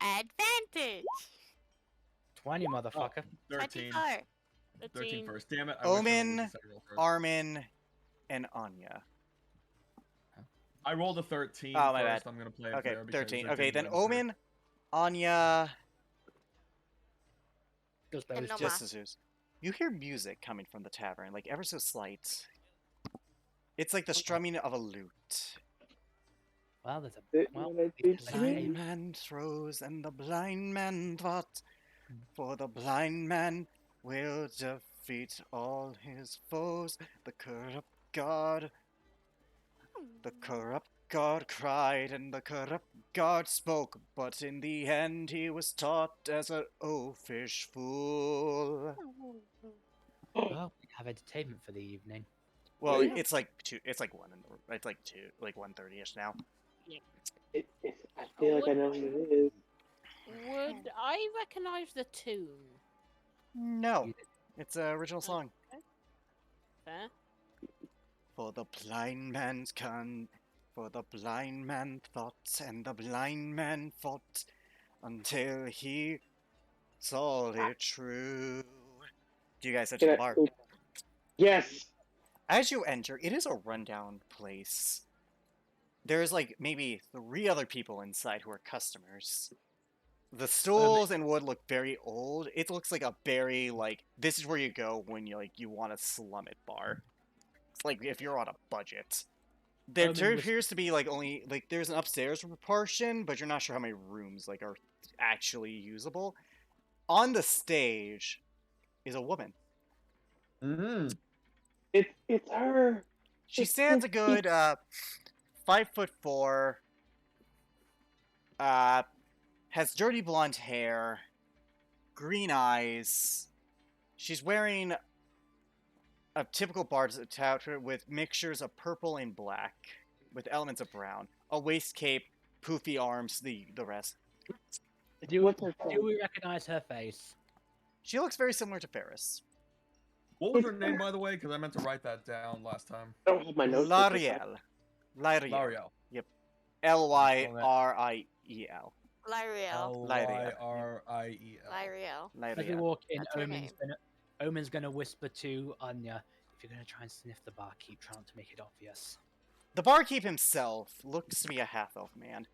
Advantage! 20, motherfucker. 13. 24. 13 first. Damn it. Omen, wish I rolled the second roll first. Armin, and Anya. I rolled a 13 Oh, my first. bad. I'm gonna play it Okay, fair because 13. it Okay, didn't then register. Omen, Anya, Just And those no two. ma- just Jesus. You hear music coming from the tavern, like ever so slight. It's like the strumming of a lute. Well, there's a It- well. when I at did least there's Blind a- man throws and the blind man fought, for the blind man will defeat all his foes. The corrupt god cried, and the corrupt god spoke, but in the end he was taught as an oafish fool. Well, we have entertainment for the evening. Well, Yeah. it's like two. It's like one. It's like two. Like 1:30ish now. I feel like I know who it is. Would I recognize the tune? No, You- it's an original song. Fair. For the blind man's for the blind man thought, and the blind man fought, until he saw it true. Do you guys enter the bar? Yes. As you enter, it is a rundown place. There's like maybe 3 other people inside who are customers. The stools and wood look very old. It looks like a very like this is where you go when you want a slum it bar. It's like if you're on a budget. There appears to be like only like there's an upstairs portion, but you're not sure how many rooms like are actually usable. On the stage is a woman. Mm-hmm. It's her. She stands a good 5'4", has dirty blonde hair, green eyes. She's wearing a typical bard's outfit with mixtures of purple and black, with elements of brown. A waist cape, poofy arms, the rest. Do we recognize her face? She looks very similar to Ferris. What was her name, by the way? Because I meant to write that down last time. I don't have my notes. L'Ariel. L'Ariel. Yep. Lyriel. Lyriel. Lyriel. Lyriel. As we walk in, That's her name. Omen's gonna whisper to Anya, "If you're gonna try and sniff the bar, keep trying to make it obvious." The barkeep himself looks to be a half-elf man.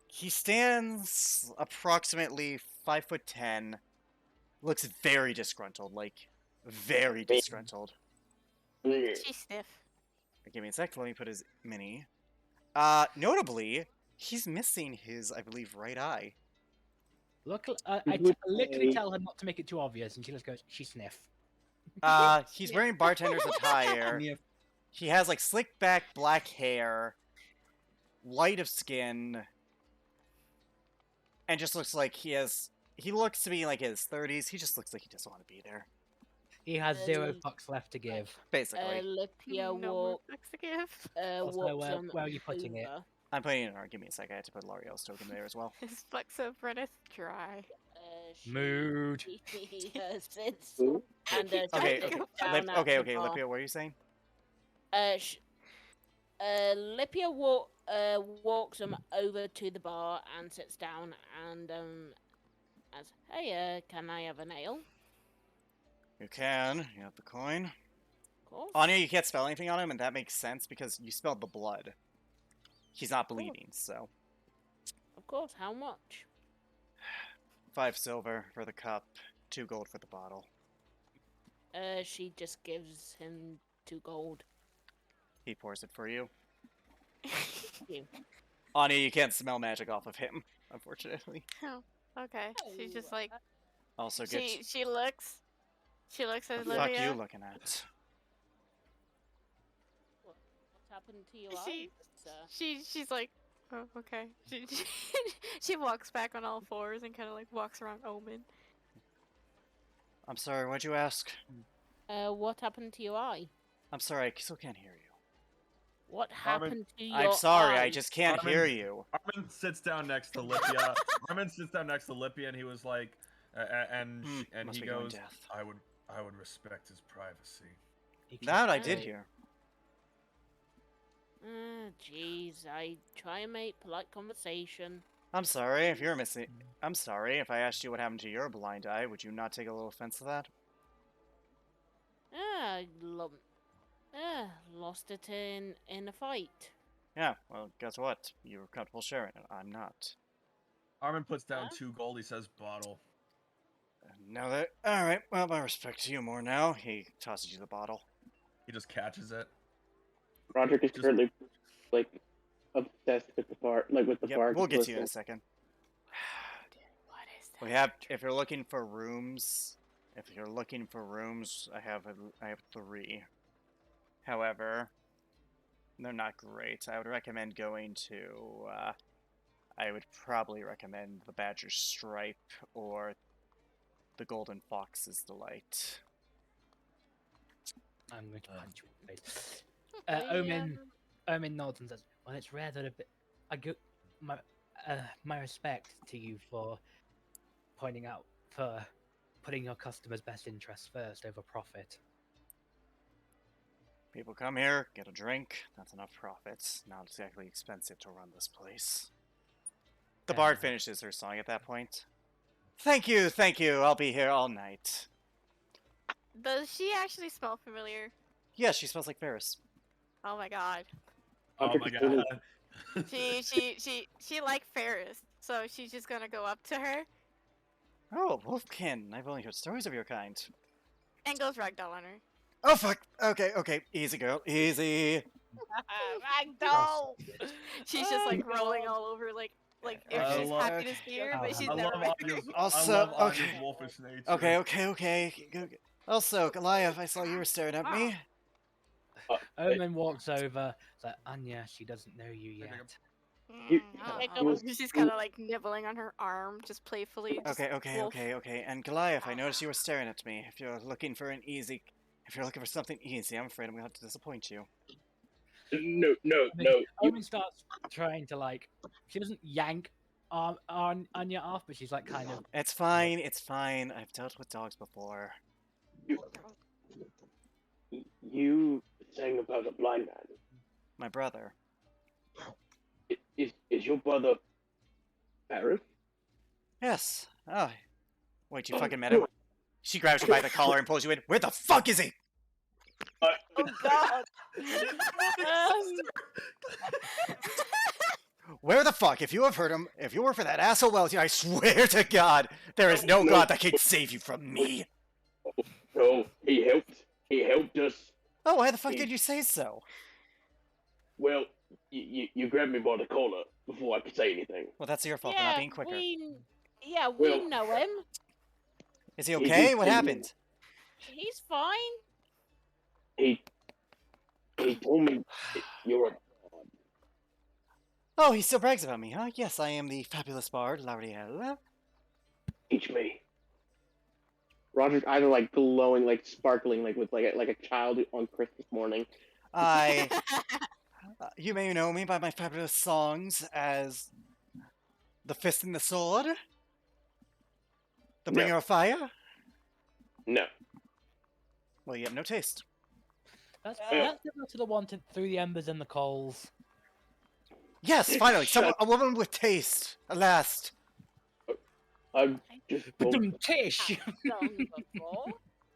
He stands approximately 5'10", looks very disgruntled, like very disgruntled. She's stiff. Give me a sec. Let me put his mini. Notably, he's missing his, I believe, right eye. Look, would literally say- tell her not to make it too obvious, and she just goes, she sniff. He's wearing bartender's attire. Sniff. He has like slick back black hair, light of skin, and just looks like he looks to be like his 30s. He just looks like he doesn't want to be there, He has 0 Um, bucks left to give. basically. Lipia No more walk, bucks to give. Also, walks on where are you putting it? over. I'm putting it in our. Give me a sec. I had to put L'Oreal's token there as well. His flecks of breath dry. Mood. She sits Ooh. and Okay, Okay, Take okay, it down at the bar. Lipia, what are you saying? Lipia walks him over to the bar and sits down and asks, "Hey, can I have an ale?" You can. You have the coin. Of course. Anya, you can't spell anything on him, and that makes sense because you spelled the blood. He's not bleeding, so. Of course. How much? 5 silver for the cup, 2 gold for the bottle. She just gives him 2 gold. He pours it for you. You. Anya, you can't smell magic off of him, unfortunately. Oh, okay. She's just like Also, get she looks. She looks at the fuck Olivia. you looking at? What's happened to your She- eyes, sir? She's like, oh, okay. She walks back on all fours and kind of like walks around Omen. I'm sorry, what'd you ask? What happened to your eye? I'm sorry, I still can't hear you. What Armin, happened to your I'm sorry, I eye? just can't Armin- hear you. Armin sits down next to Lipia. Armin sits down next to Lipia, and he was like, and Must he be going goes, deaf. I would respect his privacy. That I did Oh. hear. Jeez, I try and make polite conversation. I'm sorry if you're missing. I'm sorry if I asked you what happened to your blind eye. Would you not take a little offense to that? I lost it in a fight. Yeah. Well, guess what? You were comfortable sharing it. I'm not. Armin puts down Huh? 2 gold. He says, bottle. Now that. All right. Well, I respect you more now. He tosses you the bottle. He just catches it. Roderick is Just- currently like obsessed with the bar, like with the Yep. bar. We'll get to you in a second. What is that? We have. If you're looking for rooms, I have 3. However, they're not great. I would recommend going to. I would probably recommend the Badger Stripe or the Golden Fox's Delight. I'm going to punch you in the face. Yeah. Omen nods and says, "Well, it's rare that I give my respect to you for pointing out for putting your customers' best interests first over profit." People come here, get a drink. That's enough profits. Not exactly expensive to run this place. The bard finishes her song at that point. Thank you, thank you. I'll be here all night. Does she actually smell familiar? Yes, she smells like Ferris. Oh my god. Oh Roderick my is currently- god. She like Ferris, so she's just gonna go up to her Oh, Wolfkin. I've only heard stories of your kind. and goes ragdoll on her. Oh, fuck. Okay. Easy, girl. Easy. Ragdoll! She's just like Oh, rolling God. all over like if I she's love- happy to see her, but she's I never love with her. Anya's, Also, I love Anya's okay. wolfish nature. Okay. Go. Also, Goliath, I saw you were staring at me. Omen walks over. It's like, Anya, she doesn't know you Pick yet. up- You- Oh, she's kind of like nibbling on her arm, just playfully. just Okay. wolf. And Goliath, I noticed you were staring at me. If you're looking for something easy, I'm afraid I'm gonna have to disappoint you. No. Omen starts trying to like. She doesn't yank on Anya off, but she's like kind of. It's fine. I've dealt with dogs before. You saying about a blind man? My brother. Is your brother Ferris? Yes. Oh. Wait, you fucking met him? She grabs you by the collar and pulls you in. Where the fuck is he? Oh god! Where the fuck? If you have heard him, if you work for that asshole Welty, I swear to God, there is no god that can save you from me. No, he helped. He helped us. Oh, why the fuck He- did you say so? Well, you grabbed me by the collar before I could say anything. Well, that's your fault for not being quicker. we Well- know him. Is he He okay? did What say- happened? He's fine. He told me you're a Oh, he still brags about me, huh? Yes, I am the fabulous bard, Lauriel. teach me. Roderick's eyes are like glowing, like sparkling, like with like a child on Christmas morning. I... you may know me by my fabulous songs as... The Fist and the Sword? The No. Bringer of Fire? No. Well, you have no taste. That's Yeah. similar to the one through the embers and the coals. Yes, finally, Shut- a woman with taste, at last. I'm just Tish! Done before,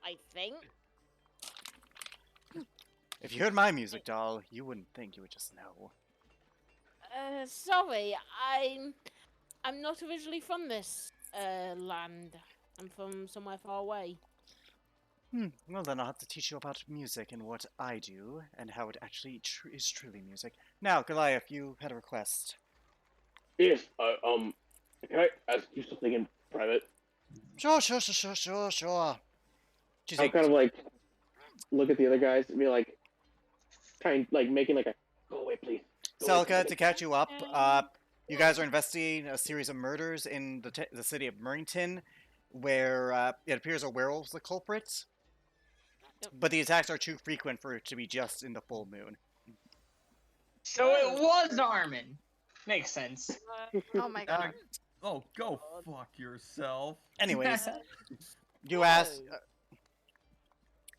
I think. If you heard my music, doll, you wouldn't think, you would just know. Sorry, I'm not originally from this land. I'm from somewhere far away. Well, then I'll have to teach you about music and what I do, and how it actually is truly music. Now, Goliath, you had a request. Yes. Can I ask you something in private? Sure. Do you I'll think... kind of like look at the other guys and be like, making like a Go away, please. Go away, Celica, please. to catch you up, you guys are investigating a series of murders in the city of Murrington, where it appears a werewolf's the culprit. Yep. But the attacks are too frequent for it to be just in the full moon. So it was Armin. Makes sense. Oh my god. Oh, go fuck yourself. Anyways, you ask...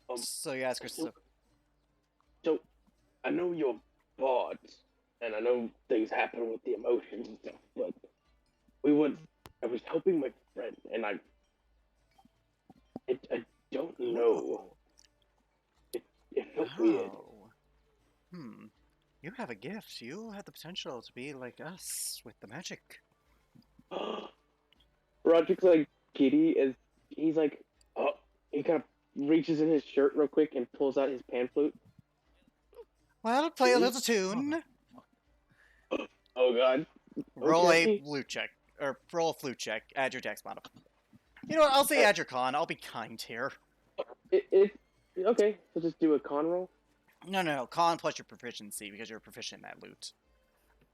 Um, so you ask her... So, I know you're bards, and I know things happen with the emotions and stuff, but I was helping my friend, and I don't know. It felt weird. Oh. You have a gift. You have the potential to be like us with the magic. Roderick's like giddy as he's like, oh, he kind of reaches in his shirt real quick and pulls out his pan flute. Well, play a Please? little tune. Oh god. Roll Okay. a flute check. Or roll a flute check. Add your dex mod. You know what? I'll say add your con. I'll be kind here. Okay, so just do a con roll. No. Con plus your proficiency because you're proficient in that loot.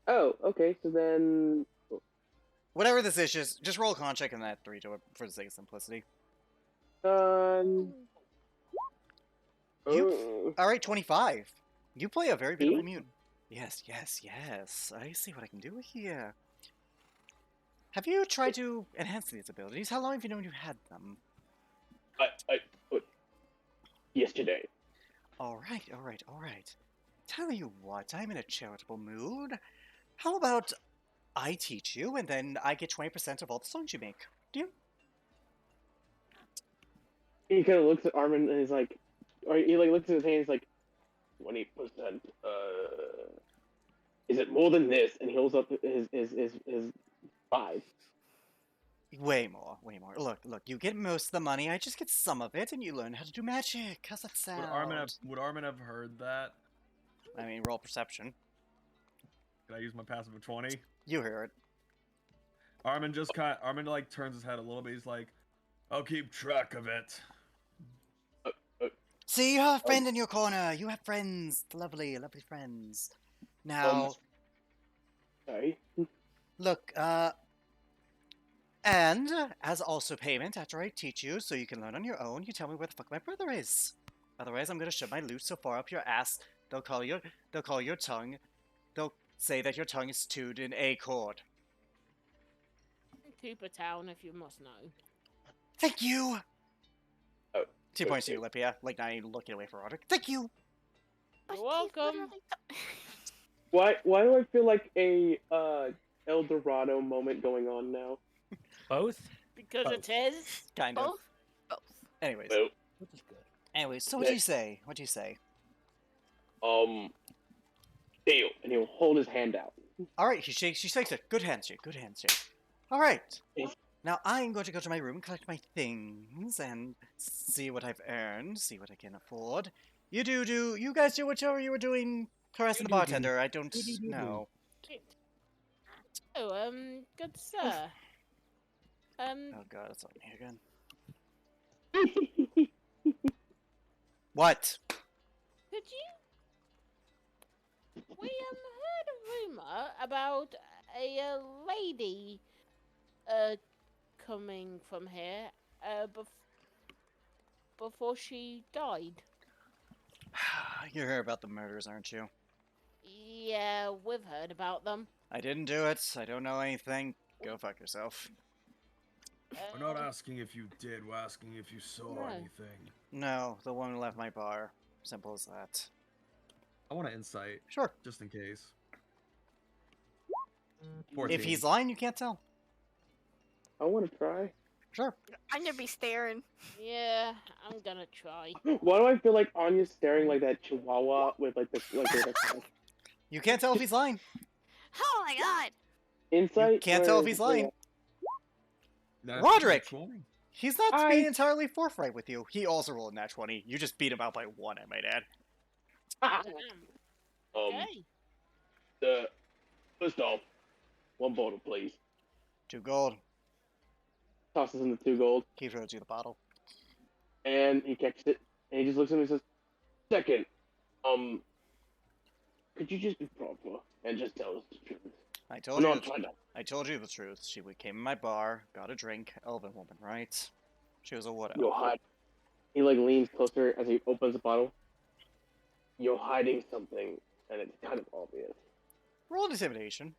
Oh, okay, so then Whatever this is, just roll a con check and add 3 to it for the sake of simplicity. You Alright, 25. You play a very beautiful Me? mute. Yes. I see what I can do here. Have you tried to enhance these abilities? How long have you known you had them? Yesterday. Alright. Tell you what, I'm in a charitable mood. How about I teach you, and then I get 20% of all the songs you make? Do you? he kind of looks at Armin and is like, or he like looks at his hand. He's like, 20%. Is it more than this? and he holds up his 5. Way more. Look, you get most of the money, I just get some of it, and you learn how to do magic. How's that sound? Would Armin have heard that? I mean, roll perception. Can I use my passive of 20? You hear it. Armin like turns his head a little bit. He's like, I'll keep track of it. See, you have a friend in your corner. You have friends. Lovely friends. Now, Sorry. look, and as also payment, after I teach you so you can learn on your own, you tell me where the fuck my brother is. Otherwise, I'm gonna shove my loot so far up your ass, they'll call your tongue, they'll say that your tongue is tuned in A chord. Cooper Town, if you must know. Thank you! Oh, 2 points to you, okay. Lipia. Like, not even looking away for Roderick. Thank you! You're welcome. Why do I feel like a El Dorado moment going on now? Both? Because Both. it is. Kind of. Both? Both. Anyways. Well, Which is good. So what do you say? deal. And he'll hold his hand out. Alright, she shakes it. Good handshake. Alright. Yes. Now I'm going to go to my room, collect my things, and see what I've earned, see what I can afford. You guys do whatever you were doing harassing the bartender. I don't know. Oh, good sir. Oh god, it's on me again. What? Could you? We heard a rumor about a lady coming from here before she died. You heard about the murders, aren't you? Yeah, we've heard about them. I didn't do it. I don't know anything. Go fuck yourself. We're not asking if you did, we're asking if you saw No. anything. No, the woman left my bar. Simple as that. I want an insight, Sure. just in case. If 14. he's lying, you can't tell. I want to try. Sure. I'm gonna be staring. Yeah, I'm gonna try. Why do I feel like Anya's staring like that chihuahua with like the You can't tell if he's lying. Oh my god! insight? You can't tell if Where- he's lying. That's Roderick! 20. He's not I- being entirely forthright with you. He also rolled a nat 20. You just beat him out by 1, I might add. Okay. First off, 1 bottle, please. 2 gold. Tosses in the 2 gold, He throws you the bottle. and he catches it, and he just looks at me and says, "Second, could you just be proper and just tell us the truth? I I'm told you. not trying to." I told you the truth. She came in my bar, got a drink. Elven woman, right? She was a widow. You're hiding. He like leans closer as he opens the bottle. You're hiding something, and it's kind of obvious. Roll intimidation.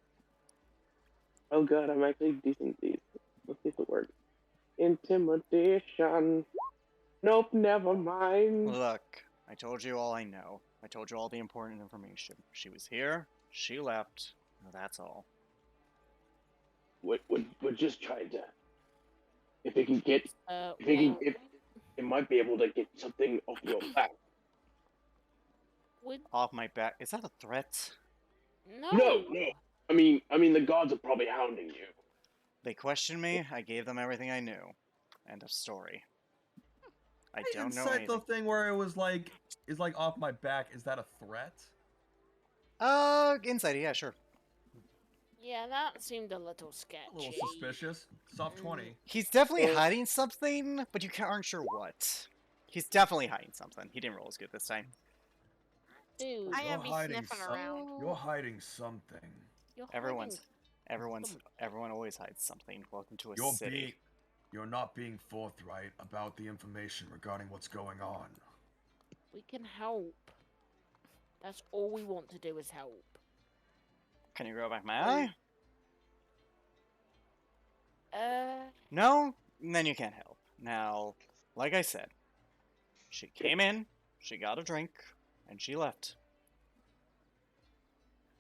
Oh god, I'm actually decent at these. Let's see if it works. Intimidation. Nope, never mind. Look, I told you all I know. I told you all the important information. She was here. She left. That's all. We're just trying to. If we can get, if it might be able to get something off your back. Would Off my back. Is that a threat? no. No. I mean, the gods are probably hounding you. They questioned me. I gave them everything I knew. End of story. I don't know Insight anything. the thing where it was like, is like off my back. Is that a threat? Insight, yeah, sure. Yeah, that seemed a little sketchy. A little suspicious. Soft 20. He's definitely hiding something, but you aren't sure what. He's definitely hiding something. He didn't roll as good this time. Dude, I am be hiding sniffing some- around. You're hiding something. you're Everyone hiding always hides something. Welcome to a You're city. You're not being forthright about the information regarding what's going on. We can help. That's all we want to do is help. Can you grow back my eye? Uh, No? Then you can't help. Now, like I said, she came in, she got a drink, and she left.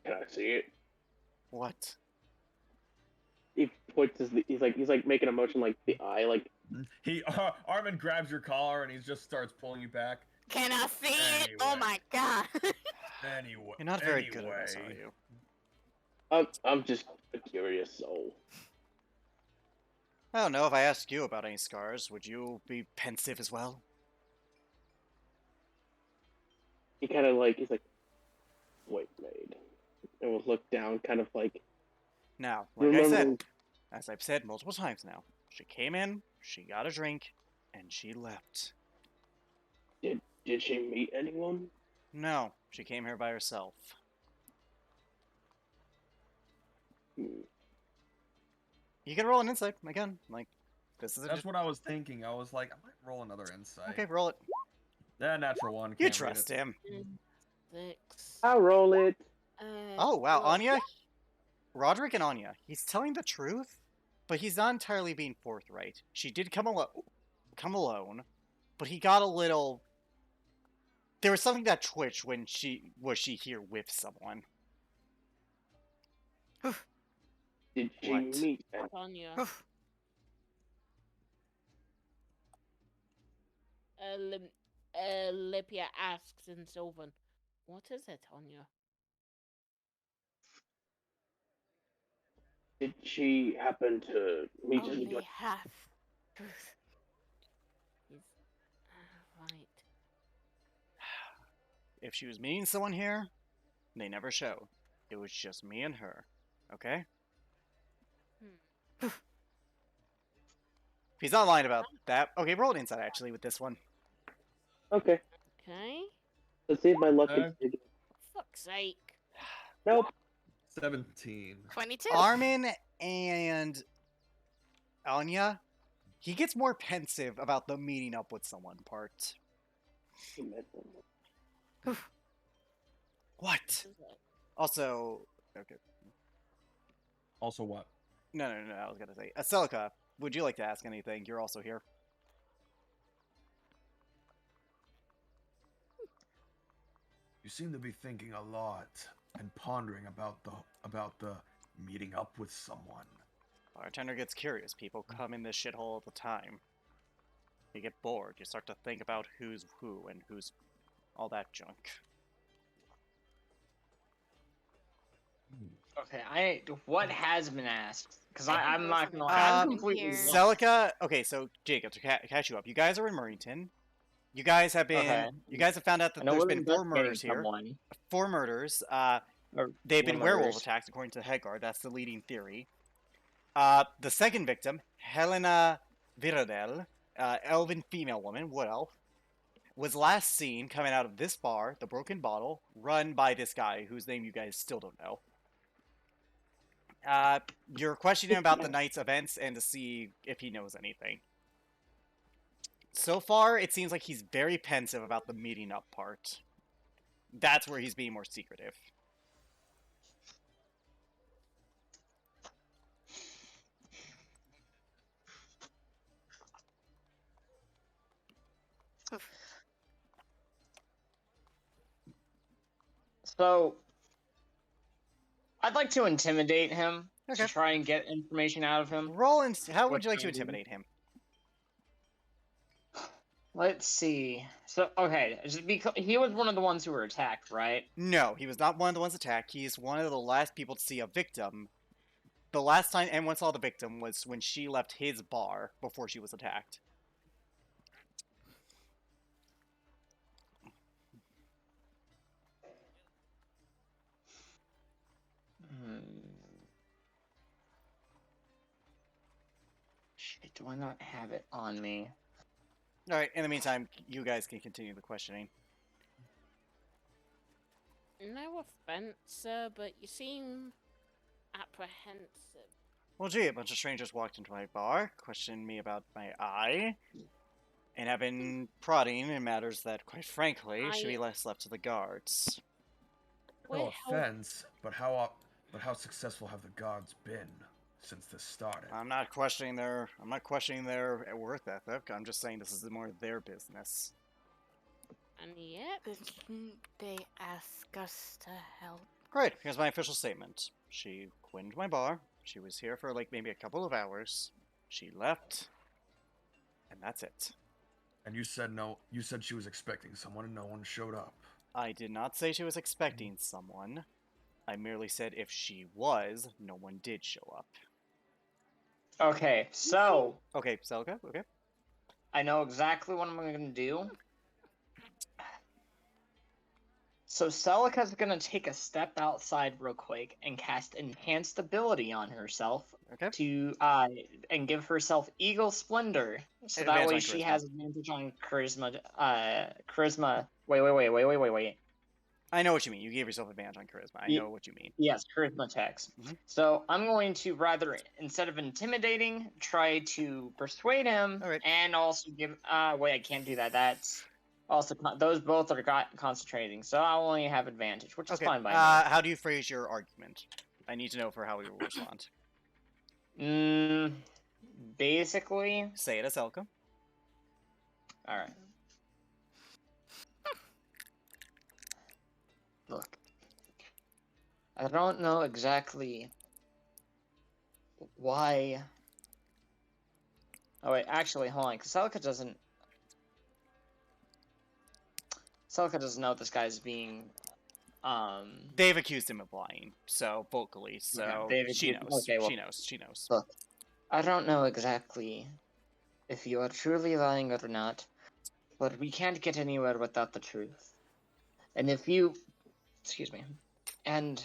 Can I see it? What? He points his. He's like making a motion like the eye, like. He Armin grabs your collar and he just starts pulling you back. Can I see it? Oh Anyway. my god! Anyway, You're not very good at this, are anyway. you? I'm just a curious soul. I don't know. If I asked you about any scars, would you be pensive as well? He kind of like he's like, wait, maid, and will look down, kind of like. Now, like I said, remembering- as I've said multiple times now, she came in, she got a drink, and she left. Did she meet anyone? No, she came here by herself. Hmm. You can roll an insight again. Like, this is a That's what I was thinking. I was like, I might roll another insight. okay. Roll it. That natural one. You can't read trust it. him. 6. I'll roll it. Oh wow, well, Anya, Roderick and Anya. He's telling the truth, but he's not entirely being forthright. She did come alone, but he got a little. There was something that twitched when was she here with someone. Did she What? meet anyone? Tanya. Lipia asks in Sylvan, "What is it, Tanya?" Did she happen to meet Only anybody? half truth. He's right. If she was meeting someone here, they never show. It was just me and her. Okay? Hmm. If he's not lying about that. Okay, roll an insight actually with this one. Okay, Okay. let's see if my luck Uh, is. Fuck's sake. Nope. 17. 22. Armin and Anya, he gets more pensive about the meeting up with someone part. She met someone. What? This is it. Also, okay. Also, what? No, I was gonna say. Celica, would you like to ask anything? You're also here. You seem to be thinking a lot and pondering about the meeting up with someone. Bartender gets curious. People come in this shithole all the time. You get bored. You start to think about who's who and who's all that junk. Okay, what has been asked? Because I can I'm go not from gonna the lie, I'm top completely here. lost. Celica, okay, so Jacob, to catch you up, you guys are in Murrington. You guys have been. Okay. You guys have found out I that know there's we're been 4 investigating murders here. someone. 4 murders. Or They've been werewolf murders. attacks, according to Hedgard. That's the leading theory. The second victim, Helena Viradel, elven female woman, wood elf, was last seen coming out of this bar, the Broken Bottle, run by this guy whose name you guys still don't know. You're questioning him about the night's events and to see if he knows anything. So far, it seems like he's very pensive about the meeting up part. That's where he's being more secretive. So, I'd like to intimidate him Okay. to try and get information out of him. Roland, how would What you like to can I do? intimidate him? Let's see. So, okay, is it because he was one of the ones who were attacked, right? No, he was not one of the ones attacked. He's one of the last people to see a victim. The last time anyone saw the victim was when she left his bar before she was attacked. Shit, do I not have it on me? Alright, in the meantime, you guys can continue the questioning. No offense, sir, but you seem apprehensive. Well, gee, a bunch of strangers walked into my bar, questioned me about my eye, and have been prodding in matters that, quite frankly, should be less left to the guards. We're No help- offense, but how successful have the gods been since this started? I'm not questioning their worth ethic. I'm just saying this is more their business. And yet, Didn't they ask us to help? Great, here's my official statement. She went to my bar. She was here for like maybe a couple of hours. She left, and that's it. And you said no. You said she was expecting someone, and no one showed up. I did not say she was expecting someone. I merely said if she was, no one did show up. Okay, so Okay, Celica, okay. I know exactly what I'm gonna do. So Celica's gonna take a step outside real quick and cast enhanced ability on herself Okay. to and give herself Eagle Splendor. So that Advantage way on she charisma. has advantage on charisma. Wait. I know what you mean. You gave yourself advantage on charisma. I Ye- know what you mean. Yes, charisma checks. Mhm. So I'm going to rather, instead of intimidating, try to persuade him, Alright. and also give. Wait, I can't do that. That's also those both are concentrating, so I only have advantage, which is Okay. fine by How do you phrase your argument? I need to know for how we will respond. me. Basically, Say it as Celica. all right. Look, I don't know exactly why. Oh wait, actually, hold on, because Celica doesn't know this guy's being They've accused him of lying, so vocally, so they've she accused- knows. okay, well- She knows. Look, I don't know exactly if you are truly lying or not, but we can't get anywhere without the truth. And if you, excuse me, and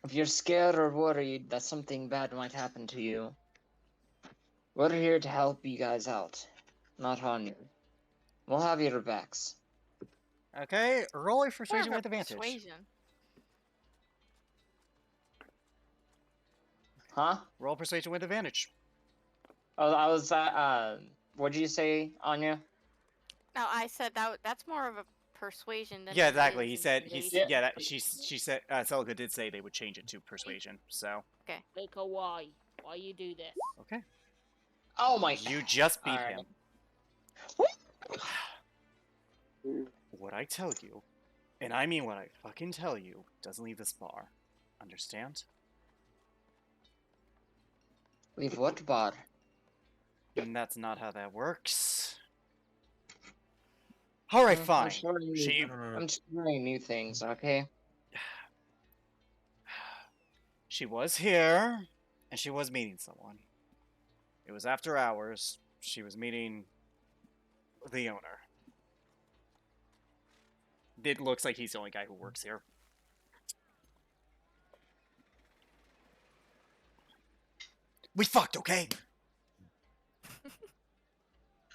if you're scared or worried that something bad might happen to you, we're here to help you guys out, not harm you. We'll have your backs. Okay, roll a persuasion Whatever, with advantage. persuasion. Huh? Roll persuasion with advantage. Oh, I was, what did you say, Anya? No, I said that's more of a persuasion than Yeah, it exactly. is He said intimidation. yeah. She said Celica did say they would change it to persuasion. So Celica, why? Why you do this? okay, Oh my... you just beat Alright. him. What I tell you, and I mean what I fucking tell you, doesn't leave this bar. Understand? Leave what bar? And that's not how that works. All right, fine. I'm trying new things, okay? She was here, and she was meeting someone. It was after hours. She was meeting the owner. It looks like he's the only guy who works here. We fucked, okay?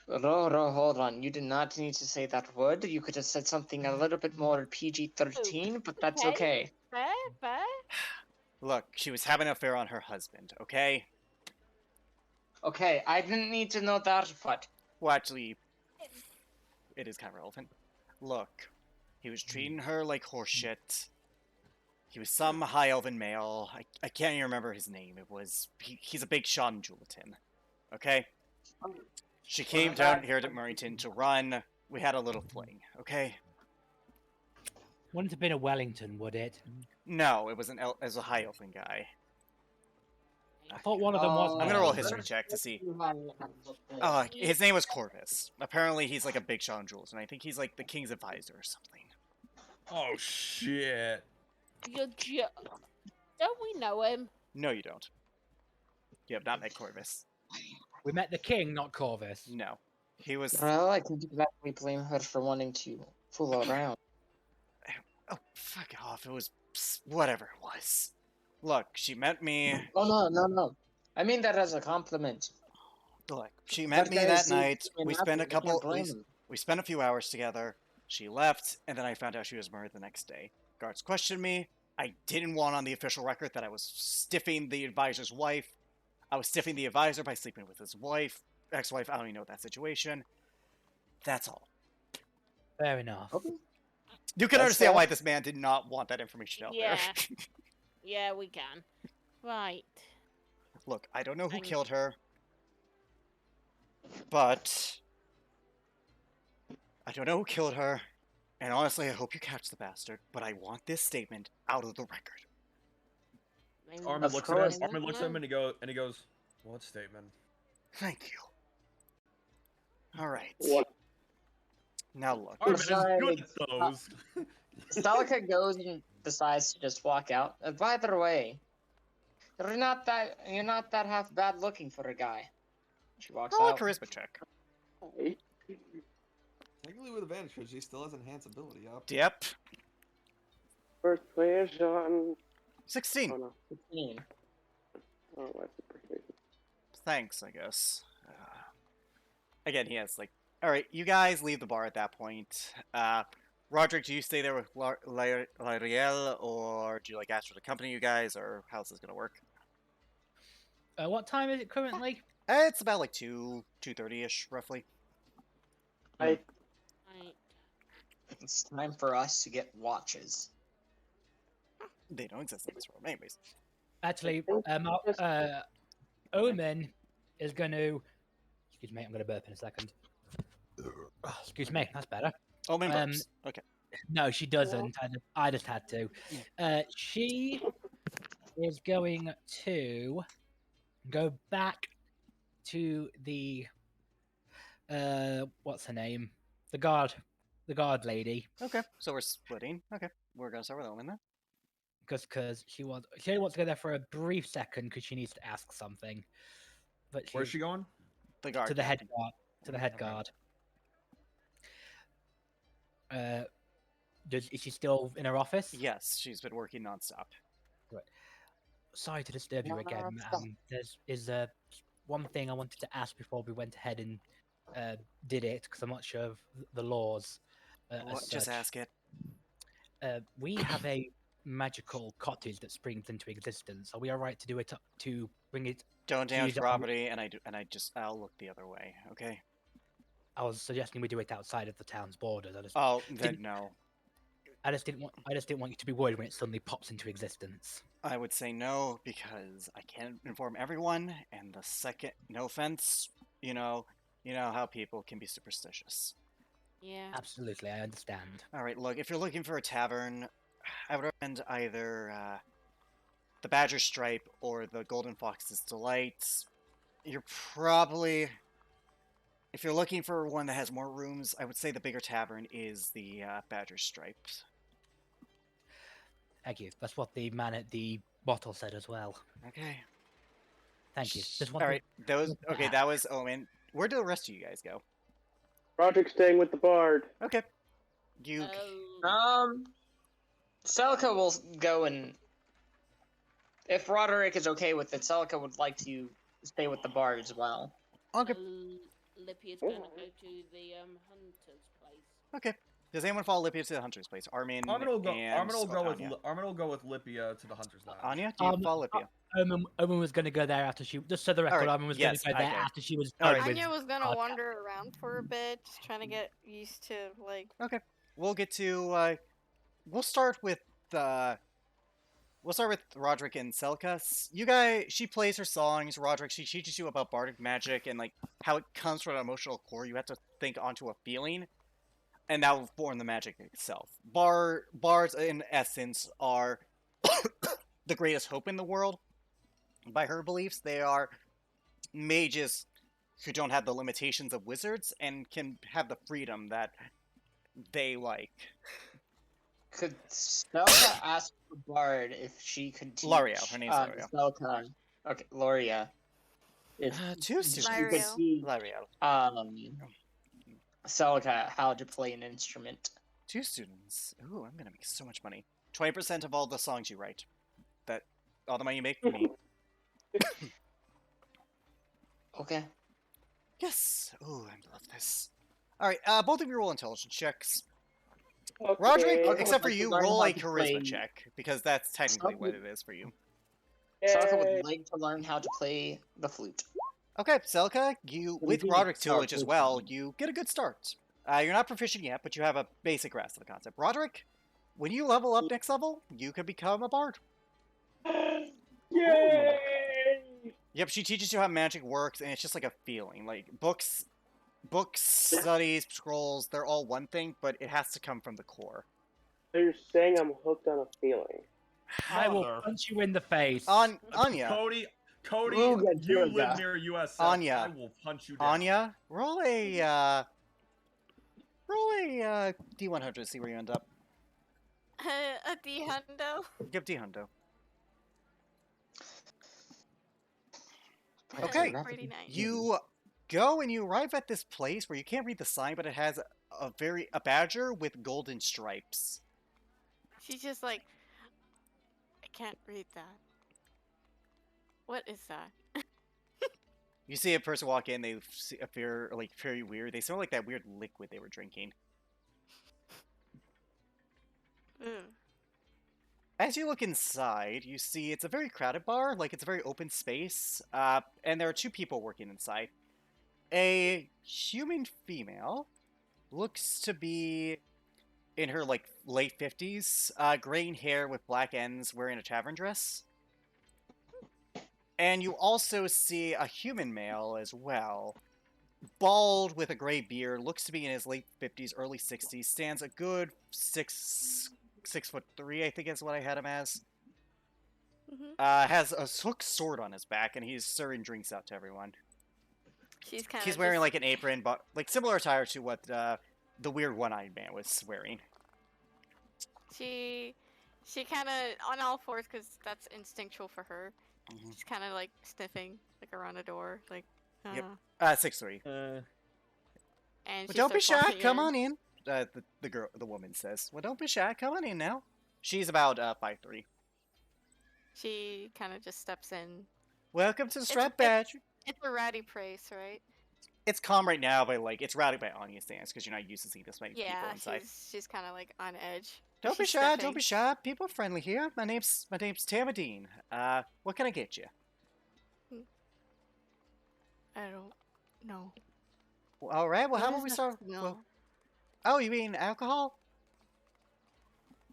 Ro, hold on. You did not need to say that word. You could have said something a little bit more PG-13, but that's okay. Fair. Look, she was having an affair on her husband, okay? Okay, I didn't need to know that, but... Well, actually, it is kind of relevant. Look, he was treating her like horseshit. He was some high elven male. I can't even remember his name. He's a big Sean Juleton. Okay? She came down here to Murrington to run. We had a little fling, okay? Wouldn't have been a Wellington, would it? No, it was as a high elven guy. I thought one of them was. I'm gonna roll a history check to see. His name was Corvus. Apparently, he's like a big Sean Jules, and I think he's like the king's advisor or something. Oh shit! Don't we know him? No, you don't. You have not met Corvus. We met the king, not Corvus. No, he was. Well, I can exactly blame her for wanting to fool around. Oh, fuck off! It was whatever it was. Look, she met me. Oh, no. I mean that as a compliment. Look, she met me that night. We spent we spent a few hours together. She left, and then I found out she was murdered the next day. Guards questioned me. I didn't want on the official record that I was stiffing the advisor's wife. I was stiffing the advisor by sleeping with his wife, ex-wife. I don't even know that situation. That's all. Fair enough. Okay. You can That's understand fair. why this man did not want that information out Yeah. there. Yeah, we can. Right. Look, I don't know who Thank- killed her, but and honestly, I hope you catch the bastard, but I want this statement out of the record. Maybe Armin Of looks course. at him. Armin looks at him and he goes, "What statement?" Thank you. All right. What? Now look. Armin is good Besides, at those. Stalika goes and decides to just walk out. By the way, you're not that half bad looking for a guy. She walks Roll a out. charisma check. Technically with advantage because he still has enhanced ability up. Yep. Persuasion. 16. Oh no. 15. Oh, what's the persuasion? Thanks, I guess. Again, he has like, all right, you guys leave the bar at that point. Roderick, do you stay there with Lariel, or do you like ask her to accompany you guys, or how's this gonna work? What time is it currently? It's about like 2:30ish, roughly. Right. It's time for us to get watches. They don't exist in this room, anyways. Actually, Omen is going to. Excuse me, I'm going to burp in a second. Excuse me, that's better. Omen burps. Okay. No, she doesn't. I just had to. She is going to go back to the what's her name? The guard lady. Okay. So we're splitting. Okay. we're gonna start with Omen then. Because she wants to go there for a brief second because she needs to ask something. But Where's she going? The guard to the head captain. guard. To the head Okay. guard. Is she still in her office? Yes, she's been working nonstop. Sorry to disturb you again. Stop. There's one thing I wanted to ask before we went ahead and did it because I'm not sure of the laws. What? As Just such. ask it. We have a magical cottage that springs into existence. Are we all right to do it to bring it? Don't to damage use it on- property, and I'll look the other way. Okay. I was suggesting we do it outside of the town's borders. Oh, then Didn't- no. I just didn't want you to be worried when it suddenly pops into existence. I would say no because I can't inform everyone, and the second, no offense, you know how people can be superstitious. Yeah. Absolutely, I understand. All right, look, if you're looking for a tavern, I would recommend either the Badger Stripe or the Golden Fox's Delight. You're probably, if you're looking for one that has more rooms, I would say the bigger tavern is the Badger Stripe. Thank you. That's what the man at the bottle said as well. Okay. Thank you. Just All right, wanted to okay. ask. That was Omen. Where do the rest of you guys go? Roderick's staying with the bard. Okay. You. Oh. Celica will go and if Roderick is okay with it, Celica would like to stay with the bard as well. Okay. Lippy's gonna go to the hunter's place. Okay. Does anyone follow Lippia to the hunter's place? Armin Armin will go. and Armin will go with. Anya. Armin will go with Lippia to the hunter's lounge. Anya, do you follow Lippia? Omen was going to go there after she. Just so the record, Alright, Omen was yes, going to go there okay. after she was Alright. done with. Anya was gonna Podcast. wander around for a bit, just trying to get used to like. We'll get to. We'll start with. We'll start with Roderick and Selka. You guys, she plays her songs. Roderick, she teaches you about bardic magic and like how it comes from an emotional core. You have to think onto a feeling, and that will form the magic itself. Bards, in essence, are the greatest hope in the world. By her beliefs, they are mages who don't have the limitations of wizards and can have the freedom that they like. Could Celica ask the bard if she could teach L'Oreal, her name's L'Oreal. Celica, okay, Loria. If Two she students. could Lyriel. teach L'Oreal. Celica how to play an instrument. 2 students. Ooh, I'm gonna make so much money. 20% of all the songs you write. All the money you make for me. Okay. Yes. Ooh, I love this. Alright, both of you roll intelligence checks. Okay. Roderick, Okay. except for I'd like to you, learn roll how a to charisma play- check, because that's technically what Something- it is for you. Celica Yay. would like to learn how to play the flute. Okay, Selka, you, What do with you Roderick's think? tutelage as well, you get a good start. You're not proficient yet, but you have a basic grasp of the concept. Roderick, when you level up next level, you could become a bard. Yay! Yep, she teaches you how magic works, and it's just like a feeling. Like, books, studies, scrolls, they're all one thing, but it has to come from the core. So you're saying I'm hooked on a feeling? I will Mother- punch you in the face. Anya, Cody, Ooh, good you job. live near USF. Anya. I will punch you down. Anya, roll a D100 to see where you end up. A D hundo. Give D-hundo. That's Okay. Pretty nice. You go and you arrive at this place where you can't read the sign, but it has a badger with golden stripes. She's just like, I can't read that. What is that? You see a person walk in, they appear like very weird. They smell like that weird liquid they were drinking. Ooh. As you look inside, you see it's a very crowded bar, like it's a very open space, and there are 2 people working inside. A human female looks to be in her like late 50s, graying hair with black ends, wearing a tavern dress. And you also see a human male as well, bald with a gray beard, looks to be in his late 50s, early 60s, stands a good 6'3", I think is what I had him as. Mhm. Has a hooked sword on his back, and he's serving drinks out to everyone. She's kind of. He's wearing like an apron, but like similar attire to what the weird one-eyed man was wearing. She kind of on all fours because that's instinctual for her. Mhm. She's kind of like sniffing like around the door, like. Yep. uh, 6'3". And Well, she don't be starts shy. walking Come in. on in. The woman says. Well, don't be shy. Come on in now. She's about 5'3". She kind of just steps in. Welcome to the It's- Strap it's- Badge. It's a ratty place, right? It's calm right now, but like it's rowdy by Anya's stance because you're not used to seeing this many people Yeah, inside. she's kind of like on edge. Don't be She's shy. Don't sniffing. be shy. People are friendly here. My name's Tamadine. What can I get you? I don't know. Well, all right. Well, how What about is we that start? smell? Well, oh, you mean alcohol?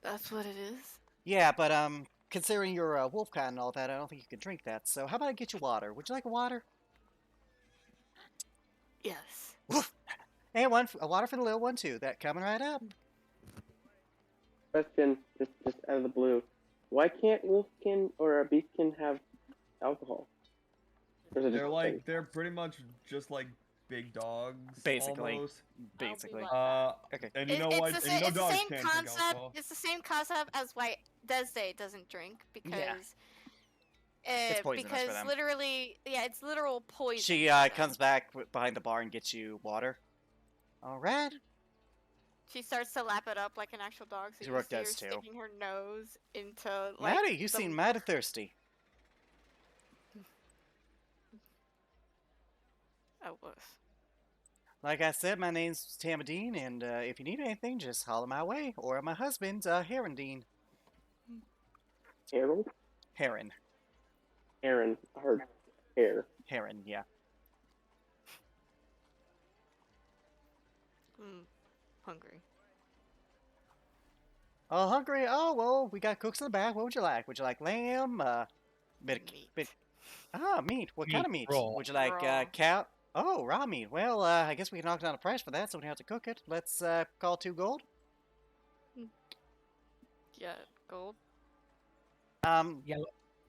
That's what it is. Yeah, but considering you're a wolf cat and all that, I don't think you can drink that. So how about I get you water? Would you like a water? Yes. Hey, a water for the little one too. That coming right up. Question, just out of the blue. Why can't wolfkin or a beastkin have alcohol? Or is it just They're a like thing? they're pretty much just like big dogs. Basically. Almost. Basically. Okay. And you know what? It's And you know the dogs same can't drink concept. alcohol. It's the same concept as why Desde doesn't drink because. It's poisonous for because them. literally, yeah, it's literal poison. She for them. comes back behind the bar and gets you water. All right. She starts to lap it up like an actual dog. So you Rook see her does, too. sticking her nose into like. Maddie, you the- seem mighty thirsty. I was. Like I said, my name's Tamadine, and if you need anything, just holler my way. Or my husband, Herondine. Harold? Heron. Aaron. I heard hair. Heron, yeah. Hungry. Oh, hungry? Oh, well, we got cooks in the back. What would you like? Would you like lamb? Meat. Meat. What kind of meat? Meat, raw. Would you like Raw. cow? Oh, raw meat. Well, I guess we can knock down the price for that, so we don't have to cook it. Let's call 2 gold. Yeah, gold.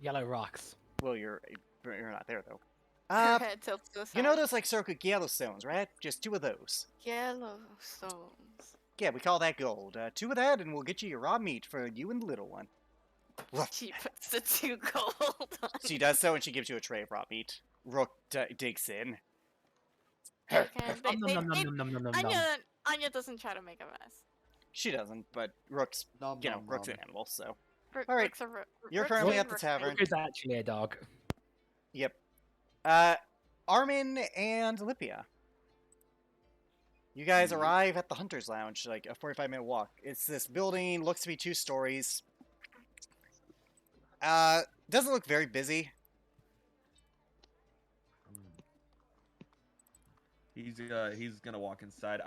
Yellow rocks. Well, you're not there though. Her head tilts to the side. You know those like circuit Yellowstones, right? Just 2 of those. Yellowstones. Yeah, we call that gold. 2 of that, and we'll get you your raw meat for you and the little one. Woof. She puts the 2 gold on. She does so, and she gives you a tray of raw meat. Rook digs in. Okay, Anya doesn't try to make a mess. She doesn't, but Rook's, Nom, you know, nom, Rook's nom. an animal, so. Rook- All right, Rook's a Rook- you're Rook's currently a at the Rook tavern. thing. Rook is actually a dog. Yep. Armin and Lipia. You guys arrive at the Hunter's Lounge, like a 45-minute walk. It's this building, looks to be 2 stories. Doesn't look very busy. He's gonna walk inside.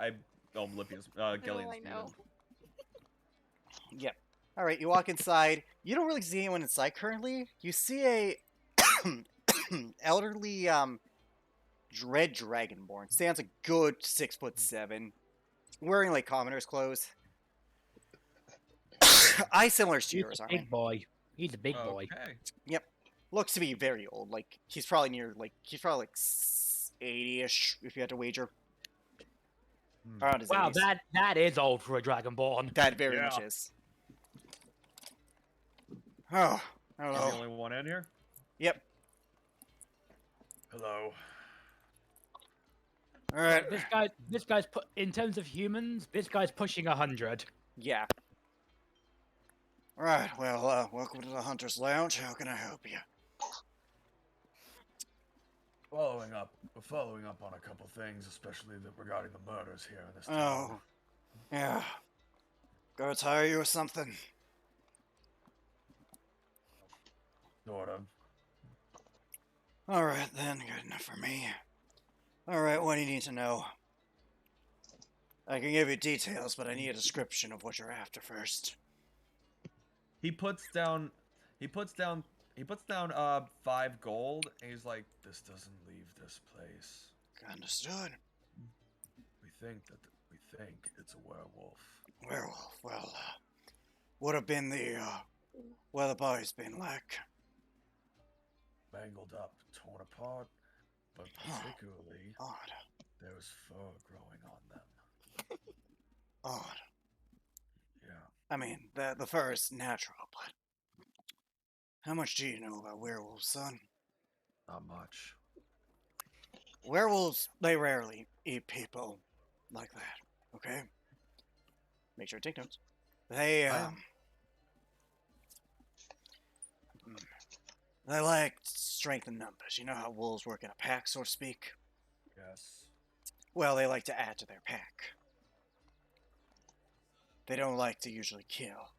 Lipia's I Gillian's know. Yep. All right, you walk inside. You don't really see anyone inside currently. You see a elderly red dragonborn. Stands a good 6'7", wearing like commoner's clothes. Eyes similar to He's yours, a Armin. big boy. He's a big boy. Okay. Looks to be very old. Like he's probably near like 80ish if you had to wager. Around his Wow, 80s. that is old for a dragonborn. That very Yeah. much is. Oh, I don't He's the know. only one in here. Yep. Hello. All right. This guy's put in terms of humans. This guy's pushing 100. Yeah. All right. Well, welcome to the Hunter's Lounge. How can I help you? Following up on a couple things, especially regarding the murders here in this town. Oh, yeah. Gotta tire you or something? Sort of. All right then. Good enough for me. All right. What do you need to know? I can give you details, but I need a description of what you're after first. He puts down 5 gold, and he's like, "This doesn't leave this place. Understood. We think it's a werewolf." Werewolf. Well, would have been what the body's been like. Mangled up, torn apart, but particularly Odd. there was fur growing on them. Odd. Yeah. I mean, the fur is natural, but how much do you know about werewolves, son? Not much. Werewolves, they rarely eat people like that, okay? Make sure to take notes. They, I am. They like strength in numbers. You know how wolves work in a pack, so to speak? Yes. Well, they like to add to their pack. They don't like to usually kill.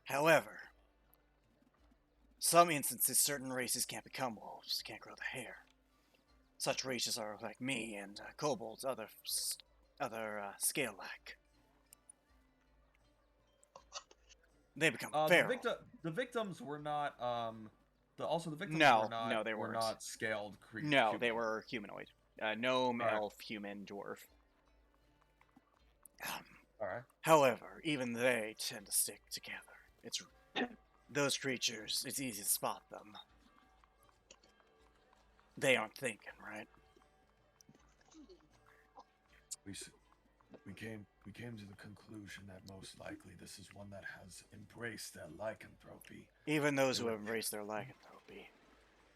However, some instances certain races can't become wolves, can't grow the hair. Such races are like me and kobolds, other scale-like. They become feral. The victims were not the victims No, were not no, they were weren't. not scaled creatures. No, they were humanoid. Gnome, Alright. elf, human, dwarf. All right. However, even they tend to stick together. It's those creatures. It's easy to spot them. They aren't thinking, right? We came to the conclusion that most likely this is one that has embraced their lycanthropy. Even those who have embraced their lycanthropy,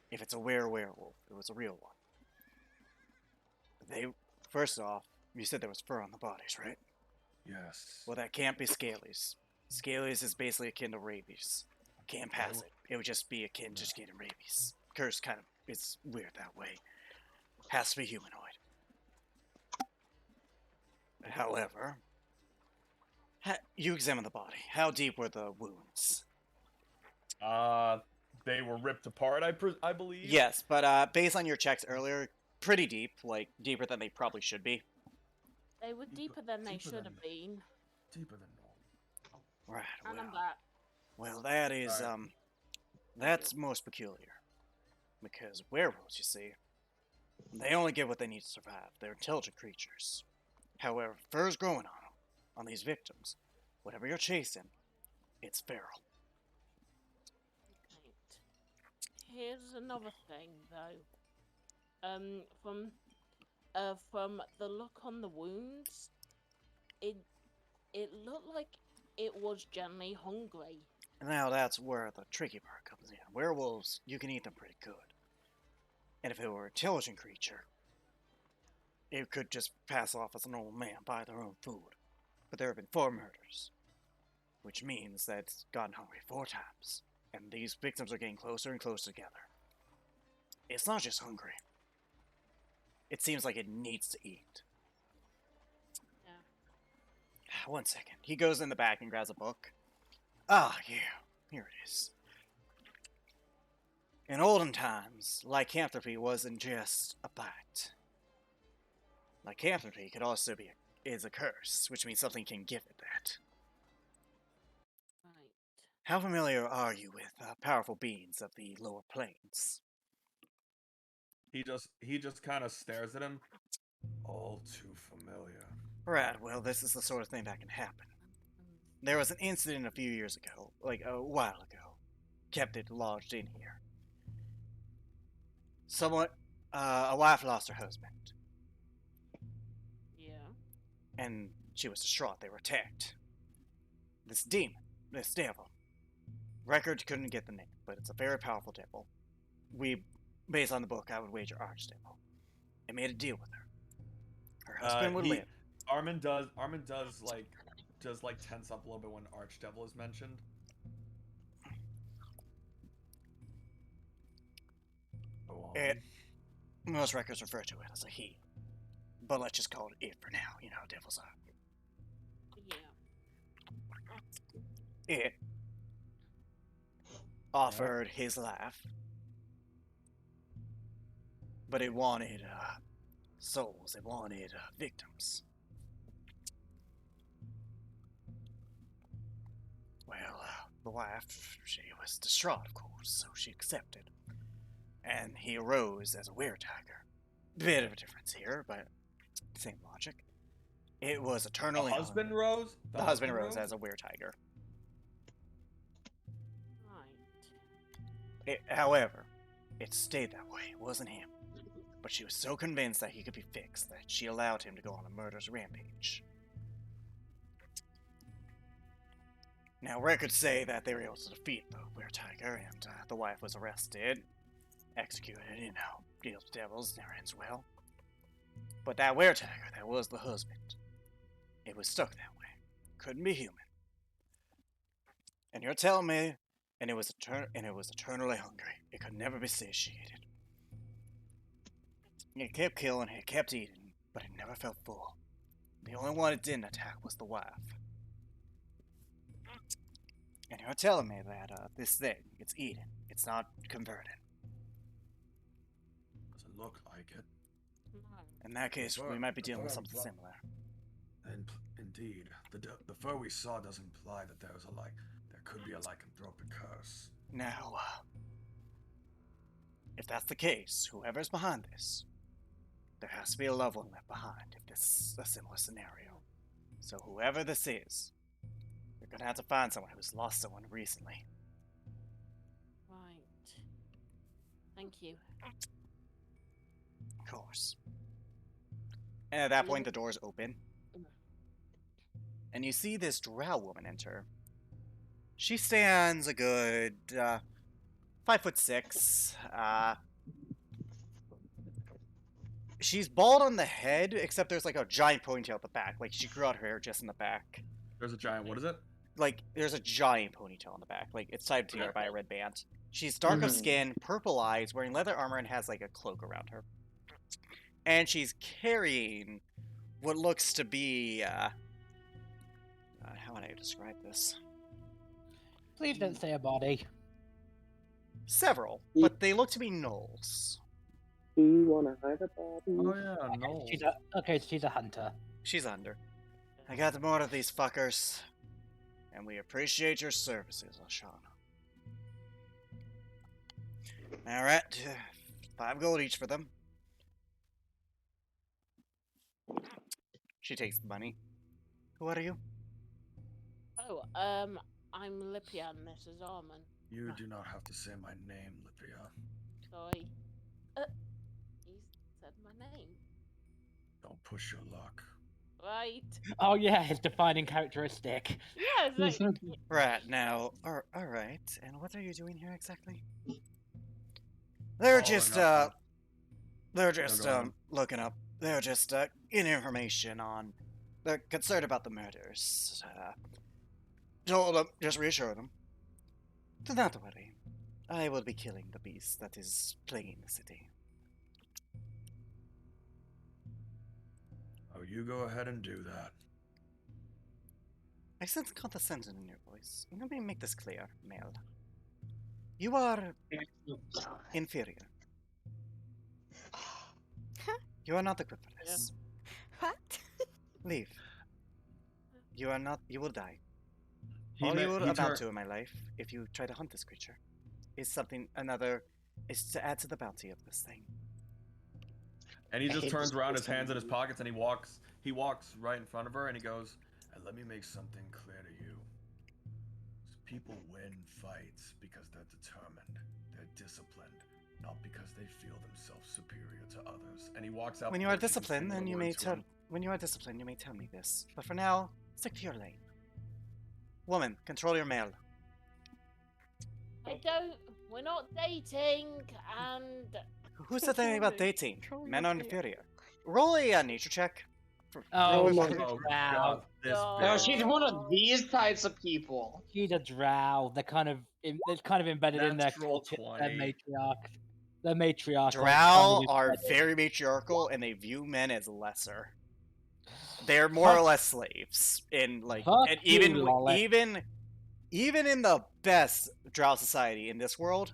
if it's a werewolf, it was a real one. They, first off, you said there was fur on the bodies, right? Yes. Well, that can't be scalies. Scalies is basically akin to rabies. Can't pass it. It would just be akin to just getting rabies. Curse kind of is weird that way. Has to be humanoid. However, you examine the body. How deep were the wounds? They were ripped apart. I believe. Yes, but based on your checks earlier, pretty deep. Like deeper than they probably should be. They were deeper than they deeper should than- have been. Deeper than normal. Right. And I'm Well, back. well, that is Alright. that's most peculiar. Because werewolves, you see, they only get what they need to survive. They're intelligent creatures. However, fur's growing on them, on these victims. Whatever you're chasing, it's feral. Right. Here's another thing, though. From the look on the wounds, it looked like it was generally hungry. Now that's where the tricky part comes in. Werewolves, you can eat them pretty good. And if it were an intelligent creature, it could just pass off as a normal man, buy their own food. But there have been 4 murders, which means that it's gotten hungry 4 times. And these victims are getting closer and closer together. It's not just hungry. It seems like it needs to eat. Yeah. One second. He goes in the back and grabs a book. Ah, yeah. Here it is. In olden times, lycanthropy wasn't just a bite. Lycanthropy could also be is a curse, which means something can give it that. Right. How familiar are you with powerful beings of the lower planes? He just kind of stares at him. All too familiar. Right, well, this is the sort of thing that can happen. There was an incident a few years ago, like a while ago. Kept it lodged in here. A wife lost her husband, Yeah. and she was distraught. They were attacked. This demon, this devil. Record couldn't get the name, but it's a very powerful devil. Based on the book, I would wager Archdevil. It made a deal with her. Her husband would live. Armin does tense up a little bit when Archdevil is mentioned. Most records refer to it as a he. But let's just call it for now. You know how devils are. Yeah. It offered his life, but it wanted souls. It wanted victims. Well, the wife, she was distraught, of course, so she accepted. And he arose as a were-tiger. Bit of a difference here, but same logic. It was eternally The husband rose? The husband rose as a were-tiger. Right. However, it stayed that way. It wasn't him. But she was so convinced that he could be fixed that she allowed him to go on a murderous rampage. Now, records say that they were able to defeat the Were Tiger, and the wife was arrested, executed, deals with devils, never ends well. But that Were Tiger, that was the husband. It was stuck that way. Couldn't be human. And you're telling me, and it was eternally hungry. It could never be satiated. It kept killing, it kept eating, but it never felt full. The only one it didn't attack was the wife. And you're telling me that this thing, it's eaten, it's not converted. Doesn't look like it. In that case, we might be dealing with something similar. And indeed, the fur we saw does imply that there could be a lycanthropic curse. Now, if that's the case, whoever's behind this, there has to be a loved one left behind if this is a similar scenario. So whoever this is, you're gonna have to find someone who's lost someone recently. Right. Thank you. Of course. And at that point, the doors open. And you see this drow woman enter. She stands a good 5'6". She's bald on the head, except there's like a giant ponytail at the back. Like she grew out her hair just in the back. There's a giant. What is it? Like there's a giant ponytail on the back. Like it's tied together by a red band. She's dark of skin, purple eyes, wearing leather armor, and has like a cloak around her. And she's carrying what looks to be how would I describe this? Please don't say a body. Several, but they look to be gnolls. Do you want to hide a body? Oh yeah, no. She's a hunter. She's under. I got more of these fuckers, and we appreciate your services, Ashana. Alright, 5 gold each for them. She takes the money. Who are you? Oh, I'm Lipia and this is Armin. You do not have to say my name, Lipia. Sorry. You said my name. Don't push your luck. Right. Oh yeah, his defining characteristic. Yeah, it's like, Right, now, alright, and what are you doing here exactly? They're just, nothing. they're on. looking up, they're just, getting information on, they're concerned about the murders, told them, just reassure them. Do not worry, I will be killing the beast that is plaguing the city. Oh, you go ahead and do that. I sense condescension in your voice. Let me make this clear, Mel. You are inferior. You are not equipped for this. What? Leave. You are not. You will die. All you will amount to in my life, if you try to hunt this creature, is is to add to the bounty of this thing. And he I just hate turns this around, his person. hands in his pockets, and he walks right in front of her, and he goes, and let me make something clear to you. People win fights because they're determined, they're disciplined, not because they feel themselves superior to others. And he walks out. When you are before she can disciplined, say then a you word may to tell. him. When you are disciplined, you may tell me this. But for now, stick to your lane. Woman, control your mail. I don't. We're not dating, and Who said anything about dating? Men are inferior. Roll a nature check. Oh, my she's a Oh, drow. God, this No. No, bitch. she's one of these types of people. She's a drow. They're kind of embedded in their Natural culture. Their 20. matriarch. Their matriarch. Drow are very matriarchal, and they view men as lesser. They're more or less slaves in like, Fuck and you, even Lollet. even in the best Drow society in this world,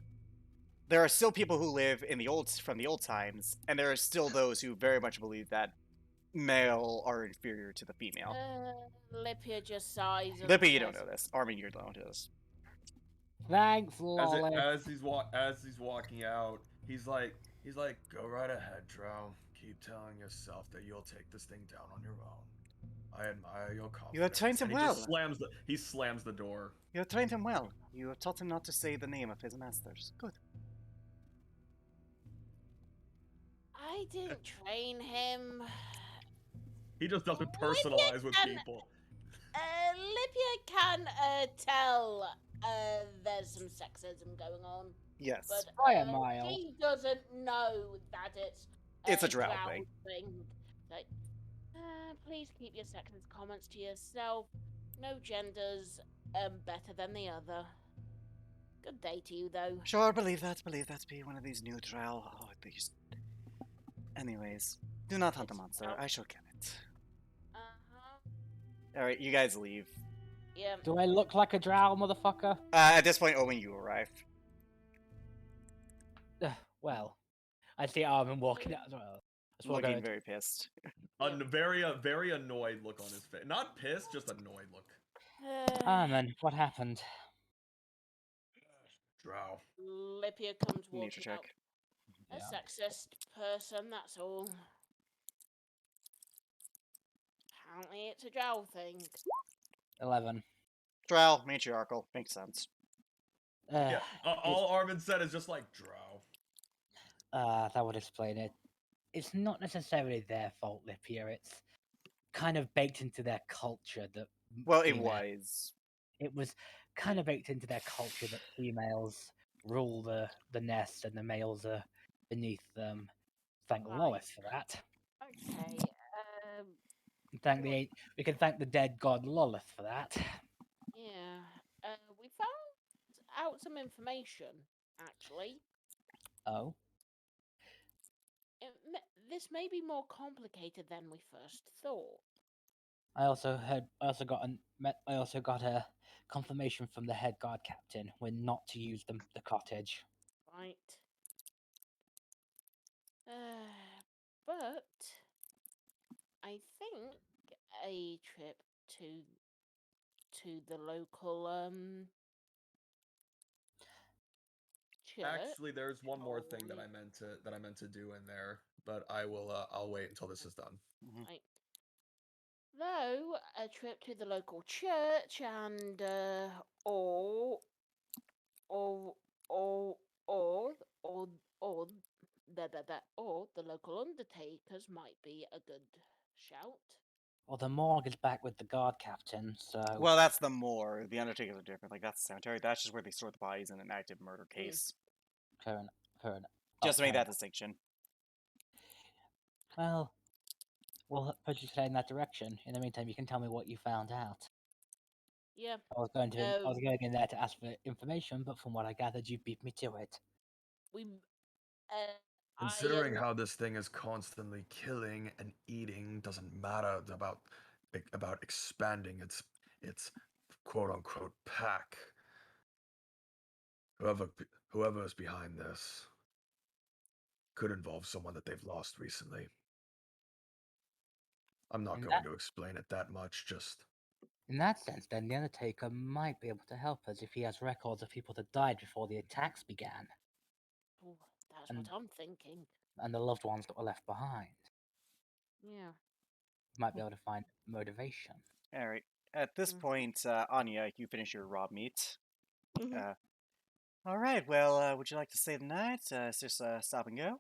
there are still people who live in from the old times, and there are still those who very much believe that male are inferior to the female. Lipia just sighs. and Lippy, you don't says, know this. Armin, you don't know this. Thanks, Lolly. As he's walking out, he's like, go right ahead, Drow. Keep telling yourself that you'll take this thing down on your own. I admire your confidence. You have trained him And well. He slams the door. You have trained him well. You have taught him not to say the name of his masters. Good. I didn't train him. He just doesn't What personalize with an- people. Libya can tell there's some sexism going on, Yes. but By a mile. she doesn't know that It's a drow drow thing. Like, please keep your sexist comments to yourself. No gender's better than the other. Good day to you, though. Sure, believe that to be one of these new drow. Oh, these. Anyways, do not hunt the It's monster. not- I shall kill it. Uh-huh. Alright, you guys leave. Yeah. Do I look like a drow, motherfucker? At this point, Owen, you arrive. Well, I see Armin walking out as well. That's what I'm Looking going very pissed. A very annoyed look on his face. Not pissed, just annoyed look. to. Armin, what happened? Drow. Libya comes Nature walking check. out. A Yeah. sexist person, that's all. Apparently it's a drow thing. 11. Drow, matriarchal. Makes sense. Yeah. All Armin said is just like drow. That would explain it. It's not necessarily their fault, Lipia. It's kind of baked into their culture that. Well, it female- was. It was kind of baked into their culture that females rule the nest and the males are beneath them. Thank Right. Lois for that. Okay, We can thank the dead god Lolith for that. yeah. We found out some information, actually. Oh, This may be more complicated than we first thought. I also got a confirmation from the head guard captain when not to use the cottage. Right. But I think a trip to the local church. Actually, there's one more thing that Probably. I meant to do in there, but I will. I'll wait until this is done. Right. Though a trip to the local church and or the local undertakers might be a good shout. Well, the morgue is back with the guard captain, so Well, that's the more. The Undertakers are different. Like, that's the cemetery. That's just where they store the bodies in an active murder case. fair enough. Just to make fair that distinction. Well, we'll put you in that direction. In the meantime, you can tell me what you found out. Yeah. I was going in there to ask for information, but from what I gathered, you beat me to it. We Considering how this thing is constantly killing and eating, doesn't matter about expanding its quote unquote pack. Whoever is behind this could involve someone that they've lost recently. I'm not going to explain it that much, just In that sense, then the Undertaker might be able to help us if he has records of people that died before the attacks began, that's what I'm thinking. and the loved ones that were left behind. Yeah. Might be able to find motivation. Alright. At this point, Anya, you finish your raw meat. Mhm. Alright, well, would you like to stay the night? It's just stop and go?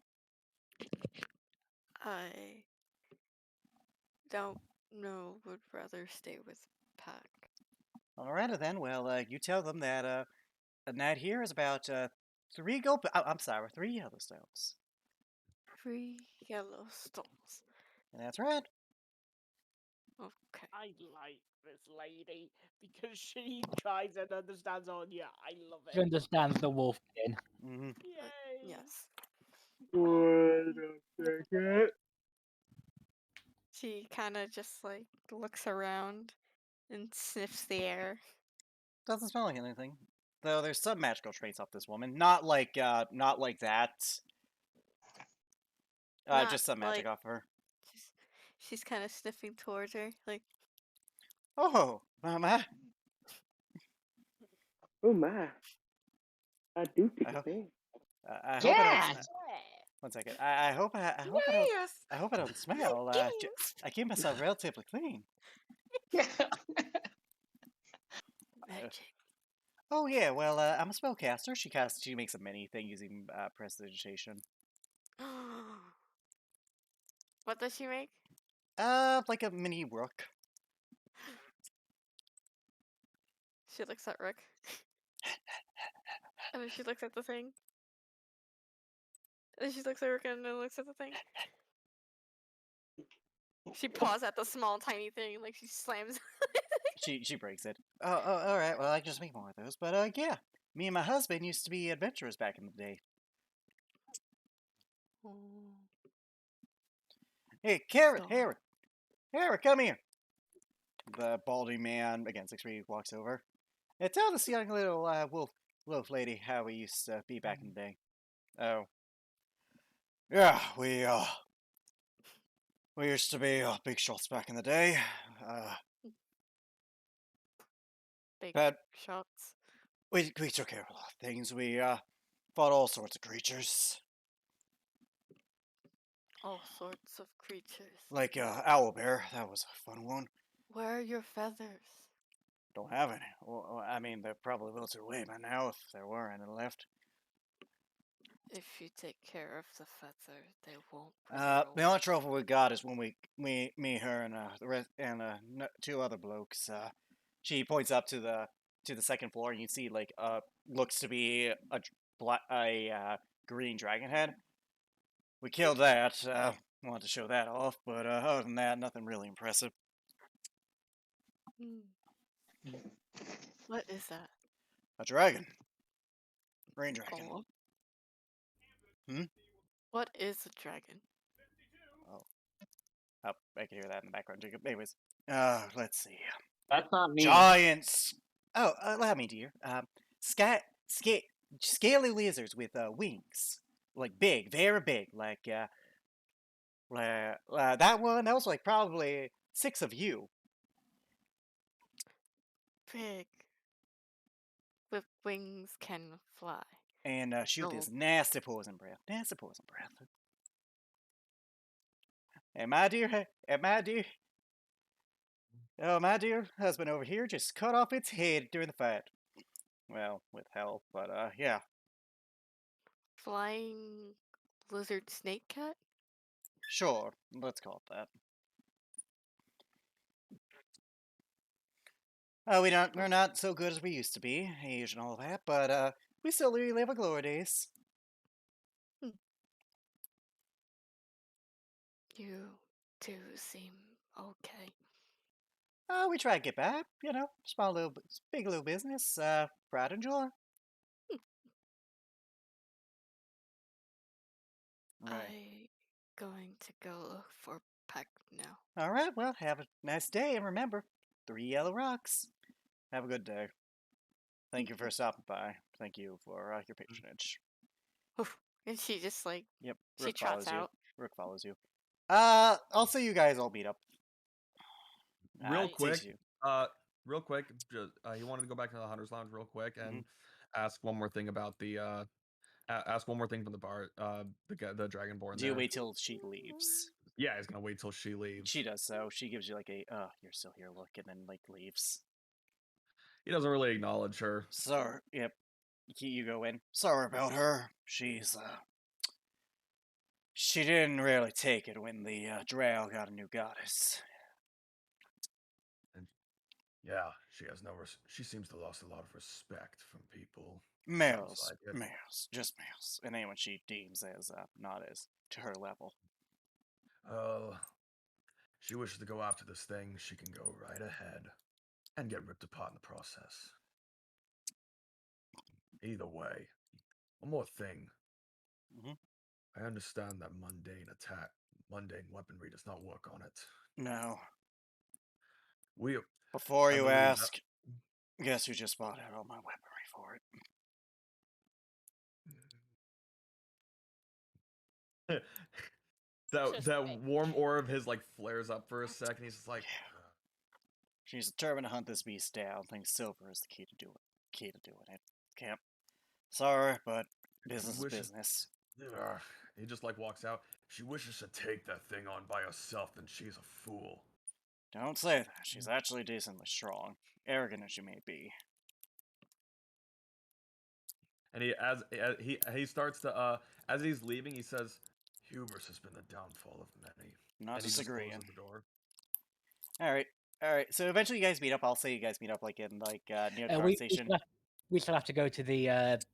I don't know. Would rather stay with Pack. Alright then, well, you tell them that a night here is about 3 gold. I'm sorry, 3 Yellowstones. 3 Yellowstones. And that's right. Okay. I like this lady because she tries and understands Anya. I love She it. understands the wolf skin. Mm-hmm. Yay. Yes. Wait a second. She kind of just like looks around and sniffs the air. Doesn't smell like anything. Though there's some magical traits off this woman. Not like that. Not Just some magic like- off her. She's kind of sniffing towards her, like, Oh, mama. Oh my. I do I take a hope- thing. I hope I Yeah. don't. One second. I hope I don't. yes, I hope I don't smell. I keep myself relatively clean. magic. Oh yeah. Well, I'm a spellcaster. She makes a mini thing using prestidigitation. What does she make? Like a mini rook. She looks at Rick. And then she looks at the thing. And then she looks at Rick and then looks at the thing. She paws at the small, tiny thing, like she slams. She breaks it. Oh, all right. Well, I can just make more of those. But yeah, me and my husband used to be adventurers back in the day. Hey, Carrot, Stop. Harry, come here. The balding man again 6'3" walks over. Hey, tell this young little wolf lady how we used to be back in the day. Oh, yeah, we used to be big shots back in the day. Big But shots. we took care of a lot of things. We fought all sorts of creatures, All sorts of creatures. like owlbear. That was a fun one. Where are your feathers? Don't have any. Well, I mean, they're probably wilted away by now if there were any left. If you take care of the feather, they won't. The only trouble we got is when me, her, and the rest, and two other blokes. She points up to the second floor, and you see like looks to be a green dragon head. We killed that. Wanted to show that off, but other than that, nothing really impressive. What is that? A dragon. Green dragon. Oh. Hmm? What is a dragon? Oh, I can hear that in the background, Jacob. Anyways, let's see. That's not me. Giants. Oh, allow me, dear. Scaly lizards with wings, like big, very big, like that one. That was like probably 6 of you. Big. With wings can fly. And shoot this Oh. nasty poison breath. Nasty poison breath. And my dear, oh, my dear husband over here just cut off its head during the fight. Well, with help, but yeah. Flying lizard snake cat? Sure, let's call it that. We're not so good as we used to be, age and all that, but we still relive our glory days. You two seem okay. We try to get back, you know, big little business, pride and joy. Right. I'm going to go look for Peck now. All right, well, have a nice day, and remember, 3 yellow rocks. Have a good day. Thank you for stopping by. Thank you for your patronage. And she just like Yep, she Rook trots follows you. out. Rook follows you. I'll see you guys all meet up. Real It takes quick, you. just, he wanted to go back to the Hunter's Lounge real quick and Mm-hmm. ask one more thing about the ask one more thing from the bar, the Dragonborn. Do you there. wait till she leaves? Yeah, he's gonna wait till she leaves. She does so. She gives you like a you're still here look, and then like leaves. He doesn't really acknowledge her. Sorry. Yep. You go in. Sorry about her. She didn't really take it when the drow got a new goddess. And yeah, she seems to lost a lot of respect from people. Males, Sounds like it. just males, and anyone she deems as not as to her level. She wishes to go after this thing. She can go right ahead and get ripped apart in the process. Either way, one more thing. Mhm. I understand that mundane weaponry does not work on it. No. We Before I you believe that- ask, guess who just bought out all my weaponry for it? that Just that wait. warm aura of his like flares up for a second. He's just like, She's determined to hunt this beast down. Thinks silver is the key to doing it. Can't. Sorry, but business is wishes- business. He just like walks out. She wishes to take that thing on by herself, then she's a fool. Don't say that. She's actually decently strong, arrogant as she may be. And he starts to as he's leaving, he says, "Hubris has been the downfall of many." Not and he just disagreeing. closes the door. All right, All right. So eventually, you guys meet up. I'll say you guys meet up like in near the guard we station. we still have to go to the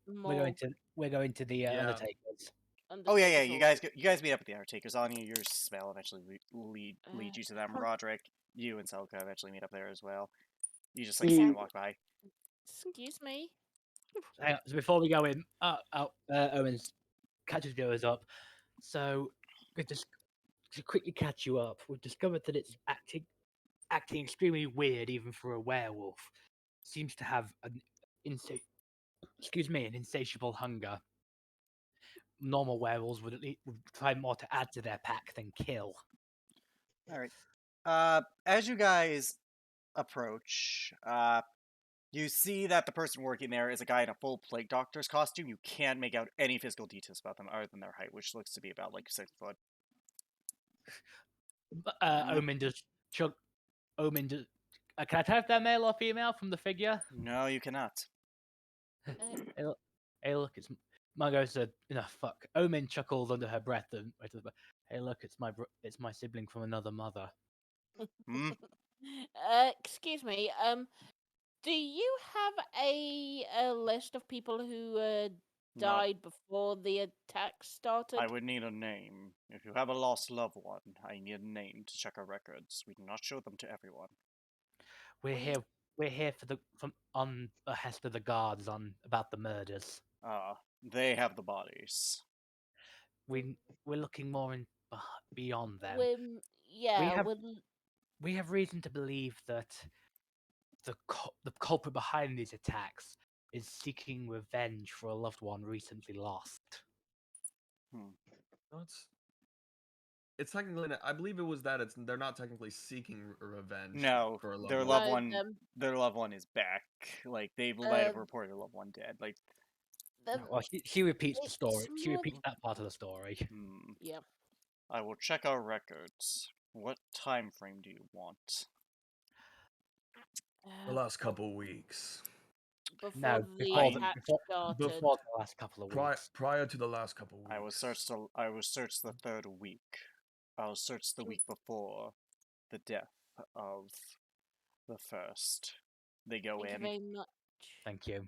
Mall. we're going to the Yeah. Undertaker's. Oh yeah, yeah. Undertaker's You guys meet up at the Undertaker's. On your spell eventually lead you to them. how- Roderick, you and Selka eventually meet up there as well. You just like You- see them walk by. Excuse me. Hang on, so before we go in, Owens catches goes up. So we just to quickly catch you up. We've discovered that it's acting extremely weird, even for a werewolf. Seems to have an an insatiable hunger. Normal werewolves would would try more to add to their pack than kill. All right. As you guys approach, you see that the person working there is a guy in a full plague doctor's costume. You can't make out any physical details about them other than their height, which looks to be about like 6 foot. Omen does chug. Omen does. Can I tell if they're male or female from the figure? No, you cannot. Hey, look, it's Margot said, fuck. Omen chuckled under her breath and hey, look, it's my sibling from another mother. Hmm? Excuse me. Do you have a list of people who died before the attack started? I would need a name. If you have a lost loved one, I need a name to check our records. We do not show them to everyone. We're here. We're here on behest of the guards about the murders. They have the bodies. We're looking more beyond them. Yeah, We have reason to believe that the culprit behind these attacks is seeking revenge for a loved one recently lost. It's technically. I believe it was that they're not technically seeking revenge. No, for a loved their one. loved one. Their loved one is back. Like they might have reported a loved one dead. Like Well, she repeats the story. She more- repeats that part of the story. Yep. I will check our records. What time frame do you want? The last couple weeks. Before No, the before attack started. before the last couple of weeks. Prior to the last couple weeks. I will search the third week. I'll search the week before the death of the first. They go Thank you in. very much. Thank you.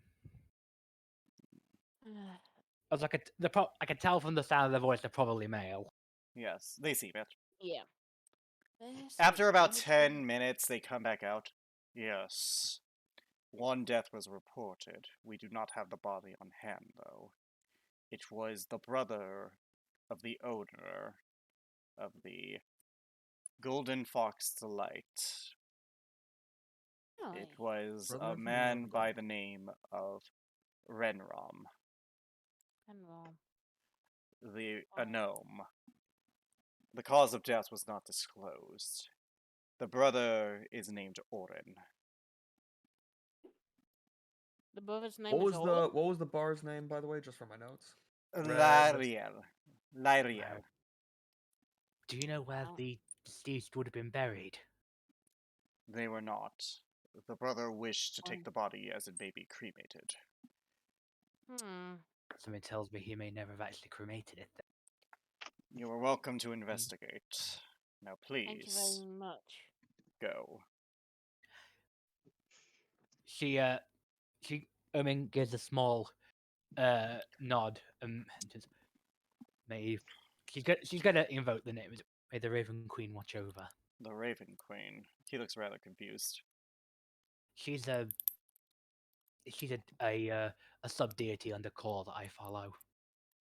As I could tell from the sound of their voice, they're probably male. Yes, they seem it. Yeah. After about 10 minutes, they come back out. Yes. One death was reported. We do not have the body on hand, though. It was the brother of the owner of the Golden Fox Delight. It was Brother a of the man owner. by the name of Renrom, a gnome. The cause of death was not disclosed. The brother is named Orin. The brother's name What is was Owen? what was the bar's name, by the way, just for my notes? Lyriel. Do you know where the deceased would have been buried? They were not. The brother wished to take the body as it may be cremated. Something tells me he may never have actually cremated it. You are welcome to investigate. Now, Thank you please very much. go. She gives a small nod and just she's gonna invoke the name. May the Raven Queen watch over. The Raven Queen. He looks rather confused. She's a sub deity under Core that I follow.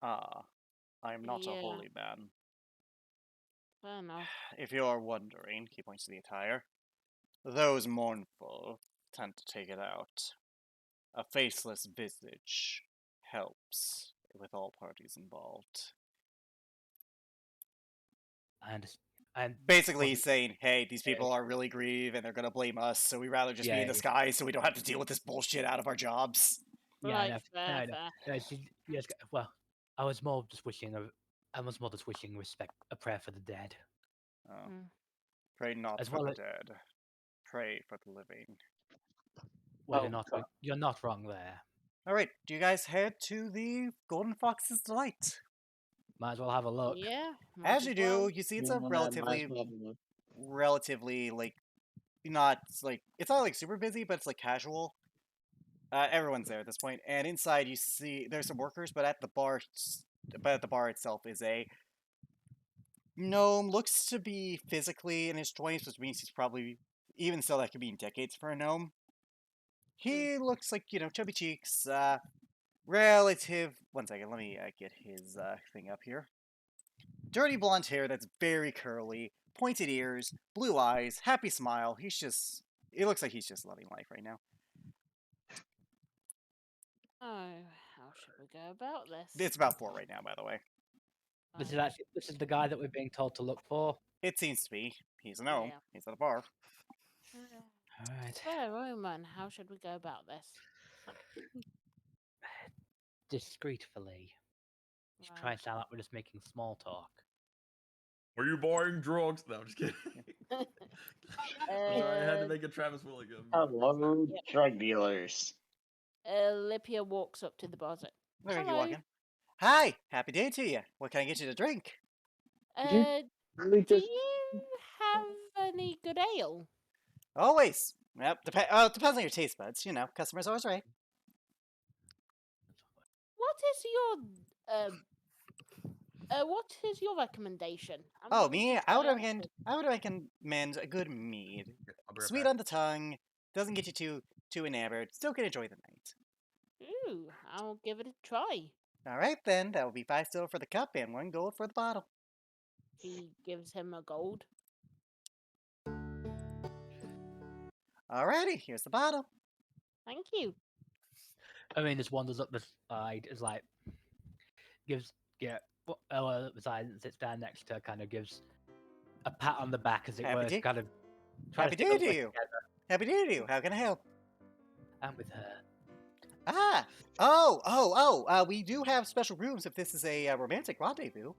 I am not a Yeah. holy man. Fair enough. If you are wondering, he points to the attire, those mournful tend to take it out. A faceless visage helps with all parties involved. And basically he's saying, hey, these people are really grieved and they're gonna blame us, so we'd rather just be in the sky so we don't have to deal with this bullshit out of our jobs. Right, fair. fair. Well, I was more just wishing respect, a prayer for the dead. Pray not As for well the as- dead. Pray for the living. Well, you're not wrong there. Alright, do you guys head to the Golden Fox's Delight? Might as well have a look. Yeah. As you do, well. you see it's Yeah, a might as well have a look. relatively like not like it's not like super busy, but it's like casual. Everyone's there at this point, and inside you see there's some workers, but at the bar itself is a gnome. Looks to be physically in his 20s, which means he's probably even so that could be in decades for a gnome. He looks like chubby cheeks, relative. One second, let me get his thing up here. Dirty blonde hair that's very curly, pointed ears, blue eyes, happy smile. It looks like he's just loving life right now. Oh, how should we go about this? It's about 4 right now, by the way. This is the guy that we're being told to look for. It seems to be. He's a gnome. Yeah. He's at a bar. All right. So, Roman, how should we go about this? Discreetly. You should try and sound like we're just making small talk. Were you buying drugs? No, I'm just kidding. Sorry, I had to make a Travis Willingham. Hello, Yep. drug dealers. Lipia walks up to the bar. Look at you Hello. walking. Hi, happy day to you. What can I get you to drink? Really Do just you have any good ale? Always. Yep. Depends on your taste buds. Customer's always right. What is your recommendation? I'm Oh, going me? to I would try recommend a good mead. I'll be right Sweet back. on the tongue. Doesn't get you too enamored. Still can enjoy the night. Ooh, I'll give it a try. All right then. That will be 5 silver for the cup and 1 gold for the bottle. He gives him a gold. Alrighty, here's the bottle. Thank you. I mean, just wanders up the side, is like, Ella up the side and sits down next to her, kind of gives a pat on the back, as it Happy were, day- kind of try Happy to day stick to us you. together. Happy day to you. How can I help? I'm with her. Ah! We do have special rooms if this is a romantic rendezvous.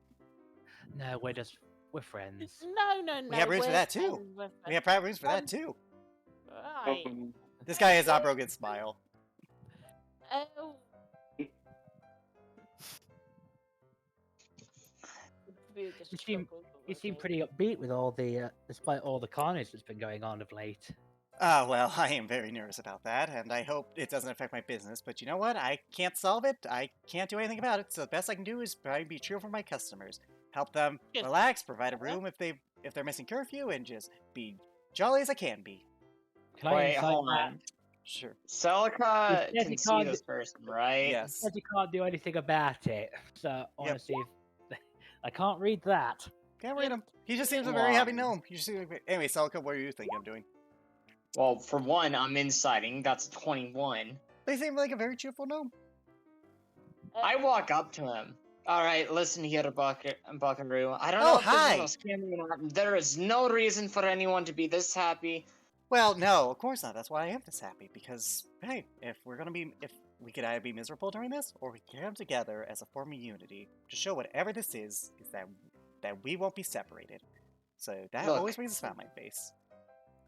No, we're friends. No. We have rooms for we're that, too. friends, we're We have friends. private rooms for that too. Right. This guy has not broken smile. Oh. You seem pretty upbeat with all the, despite all the carnage that's been going on of late. Well, I am very nervous about that, and I hope it doesn't affect my business. But you know what? I can't solve it. I can't do anything about it. So the best I can do is probably be cheerful for my customers, help them Just- relax, provide a room if they're missing curfew, and just be jolly as I can be. Can I Wait, insight hold that? on. Sure. Celica You said can you see can't this person, right? Yes. Said you can't do anything about it, so I want Yep. to see if I can't read that. Can't read him. He just seems a Come very happy on. gnome. He just seems like... Anyway, Celica, what are you thinking of doing? Well, for one, I'm inciting. That's 21. They seem like a very cheerful gnome. I walk up to him. All right, listen here, Buckaroo. I don't Oh, know if hi. this is a scam or not. There is no reason for anyone to be this happy. Well, no, of course not. That's why I am this happy. Because, hey, if we could either be miserable during this, or we can come together as a form of unity to show whatever this is that we won't be separated. So that Look. always brings a smile on my face.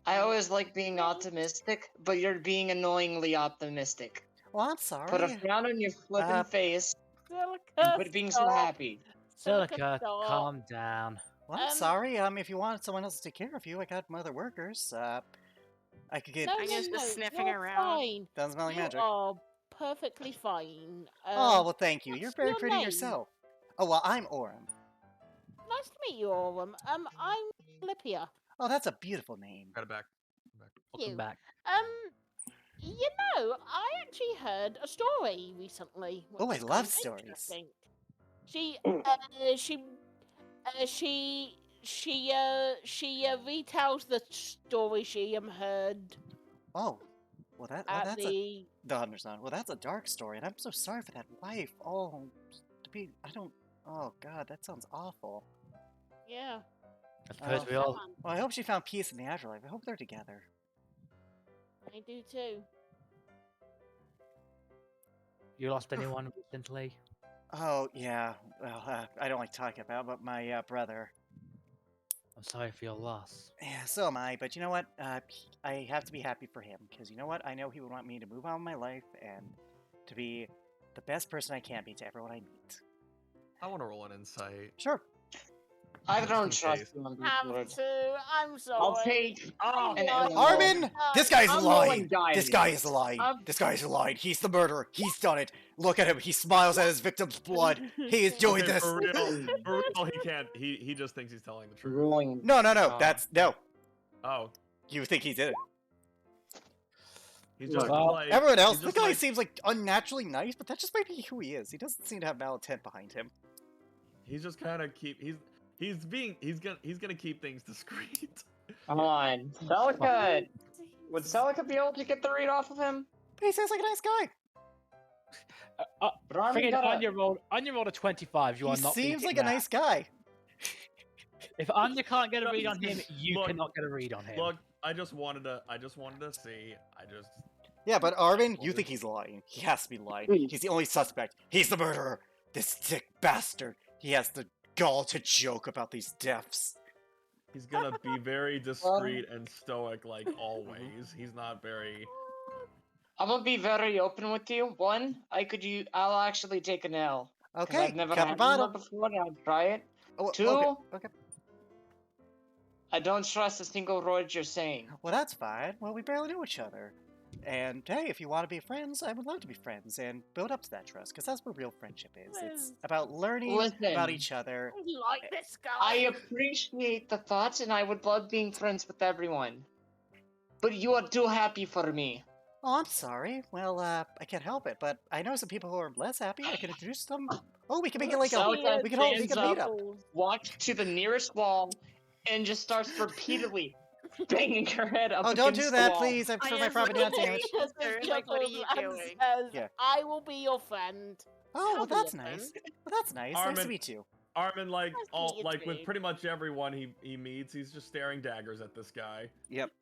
I always like being optimistic, but you're being annoyingly optimistic. Well, I'm sorry. Put a frown on your flippin' face and quit being so happy. Silica, calm down. Well, I'm Um, sorry. If you want someone else to take care of you, I got other workers. I could get. No, I guess no, just no, sniffing you're around. Fine. Doesn't smell like You magic. are perfectly fine. Oh, well, thank you. You're what's very your pretty name? yourself. Oh, well, I'm Orem. Nice to meet you, Aurum. I'm Lipia. Oh, that's a beautiful name. Got it back. Welcome You. back. I actually heard a story recently. Oh, which I is love quite stories. interesting. She retells the story she heard Oh, well, at that's the. the understand. Well, that's a dark story, and I'm so sorry for that wife. Oh, Oh God, that sounds awful. Yeah. I suppose Oh. we all. Well, I hope she found peace in the afterlife. I hope they're together. I do too. You lost anyone recently? Oh yeah. Well, I don't like talking about, but my brother. I'm sorry for your loss. Yeah, so am I. But you know what? I have to be happy for him because you know what? I know he would want me to move on with my life and to be the best person I can be to everyone I meet. I want to roll an insight. Sure. I Just don't in trust case. you on this Have word. to. I'm sorry. I'll take I an love L. Armin, this guy's I'm lying. going This guy is lying. This guy's lying. He's the murderer. He's done it. Look at him. He smiles at his victim's blood. He is doing Okay, this. for real, he can't. He just thinks he's telling the truth. Rolling. No. Oh. That's no. Oh, You think he did it? he's just Well, like Everyone else, he's the just guy like, seems like unnaturally nice, but that just might be who he is. He doesn't seem to have malintent behind him. he's just kind of he's gonna keep things discreet. Come on. Celica! Would Celica be able to get the read off of him? But he seems like a nice guy. But Armin Friggin' got on your roll of 25, you He are not seems beating like a that. nice guy. If Anya can't get a read on him, you Look, cannot get a read on him. Look, I just wanted to see. Yeah, but Armin, you think he's lying. He has to be lying. He's the only suspect. He's the murderer. This sick bastard. He has the gall to joke about these deaths. He's gonna be very discreet and stoic like always. He's not very. I'm gonna be very open with you. One, I'll actually take an L. 'Cause Okay, I've never Captain had Bottle. one before, and I'll try it. Oh, Two, okay. I don't trust a single word you're saying. Well, that's fine. Well, we barely knew each other. And hey, if you want to be friends, I would love to be friends and build up to that trust, because that's what real friendship is. It's about learning about Listen. each other. I like this guy. I appreciate the thoughts, and I would love being friends with everyone. But you are too happy for me. Oh, I'm sorry. Well, I can't help it, but I know some people who are less happy. I can introduce them. Oh, we can make it like So we can meet up. Walks to the nearest wall and just starts repeatedly banging her head up Oh, don't against do the that, wall. please. I'm sure my property not damaged. Like, what are you doing? Yeah. I will be your friend. Oh, well, I'll be that's your nice. friend. Well, that's nice. Nice to Armin- meet you. Armin, like Nice to all meet you like with too. pretty much everyone he meets, he's just staring daggers at this guy. Yep.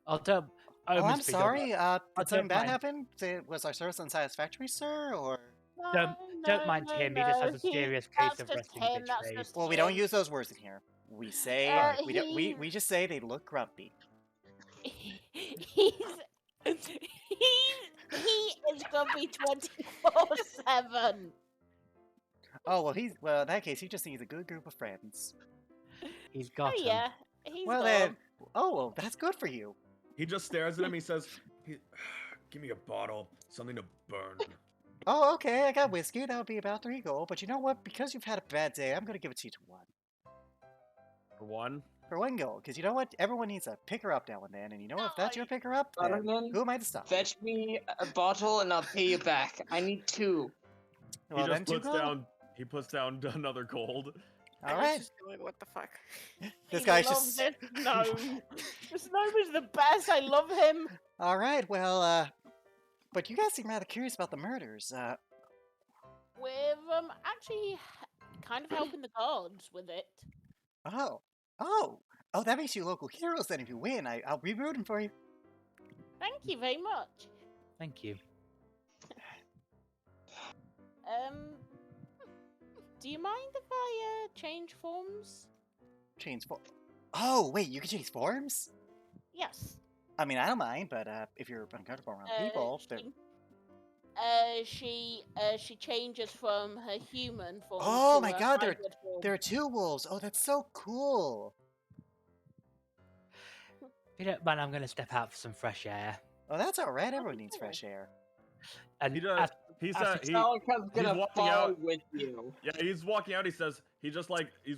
I'll tell. Oh, I'm sorry. Did don't something bad mind. happen? Was our service unsatisfactory, sir? Or Don't mind him, he just has a serious case that's of just resting him, bitch that's face. just well, we don't him. use those words in here. We say we just say they look grumpy. He is gonna be 24/7. Oh well, in that case he just needs a good group of friends. He's Oh got him. yeah, he's Well got then, 'em. well that's good for you. He just stares at him. He says, "Give me a bottle, something to burn." Oh, okay, I got whiskey. That would be about 3 gold. But you know what? Because you've had a bad day, I'm gonna give it to you to 1. For one, For 1 gold. Because you know what? Everyone needs a picker up now and then. And you know what? If that's your picker up, then Butterman, who am I to stop? Fetch me a bottle and I'll pay you back. I need 2. Well, he then just 2 puts gold. down. He puts down another gold. All I was right. just going, what the fuck? This He guy's loves just. this gnome. This gnome is the best. I love him. All right. Well, but you guys seem rather curious about the murders. With actually kind of helping the guards with it. Oh, that makes you local heroes then if you win. I'll be rooting for you. Thank you very much. Thank you. Do you mind if I change forms? Change form. Oh, wait, you can change forms? Yes. I mean, I don't mind, but if you're uncomfortable around people, She changes from her human form. Oh to my a God, hybrid form. there are 2 wolves. Oh, that's so cool. If you don't mind, I'm going to step out for some fresh air. Oh, that's all right. Everyone needs fresh air. And He does. as- He's After Celica's gonna walking fall out. with you. yeah. He's walking out. He says he's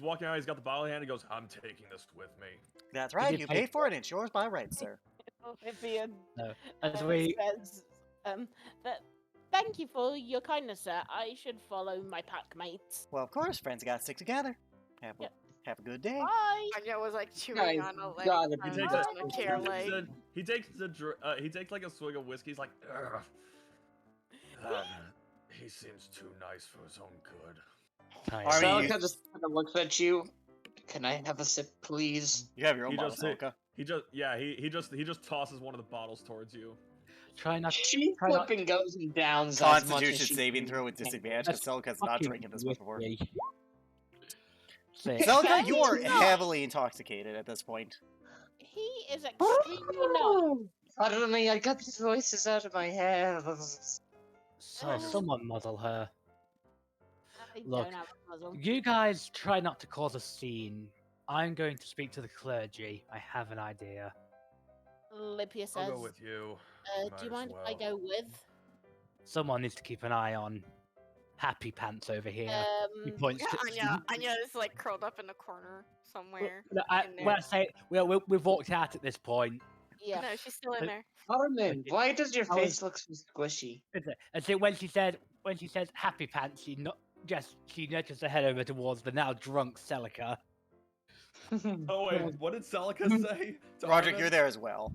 walking out. He's got the bottle in hand. He goes, "I'm taking this with me." That's right. did You pay paid for it. And it's yours by right, sir. Vivian as we says, thank you for your kindness, sir. I should follow my pack mates. Well, of course, friends gotta stick together. Have a good day. Bye. Anya was like chewing Guys, on a leg. gotta He be takes on a, a care leg. he takes like a swig of whiskey. He's like, "Ugh. He seems too nice for his own good." nice. Army, Celica just kind of looks at you. Can I have a sip, please? You have your own He bottle, just- Solka. He just tosses one of the bottles towards you. Try not. She's Try not- flipping goes and downs as much as Constitution she saving can. throw with disadvantage because Celica's not Fucking drinking this much before. whiskey. Sick. Celica, you are He's not. heavily intoxicated at this point. He is extremely nice. Pardon me, I got these voices out of my head. So someone muzzle her. I Look, don't have a muzzle. you guys try not to cause a scene. I'm going to speak to the clergy. I have an idea. Lipia says, I'll go with you. do you Might as mind if I well. go with? Someone needs to keep an eye on Happy Pants over here. He points Yeah, to. Anya is like curled up in the corner somewhere. When in I say we've walked out at this point. Yeah. No, she's still in there. Armin, Okay. why does your I was- face look so squishy? And so when she says Happy Pants, she nudges her head over towards the now drunk Celica. Oh wait, what did Celica say? to Roderick, Armin? you're there as well.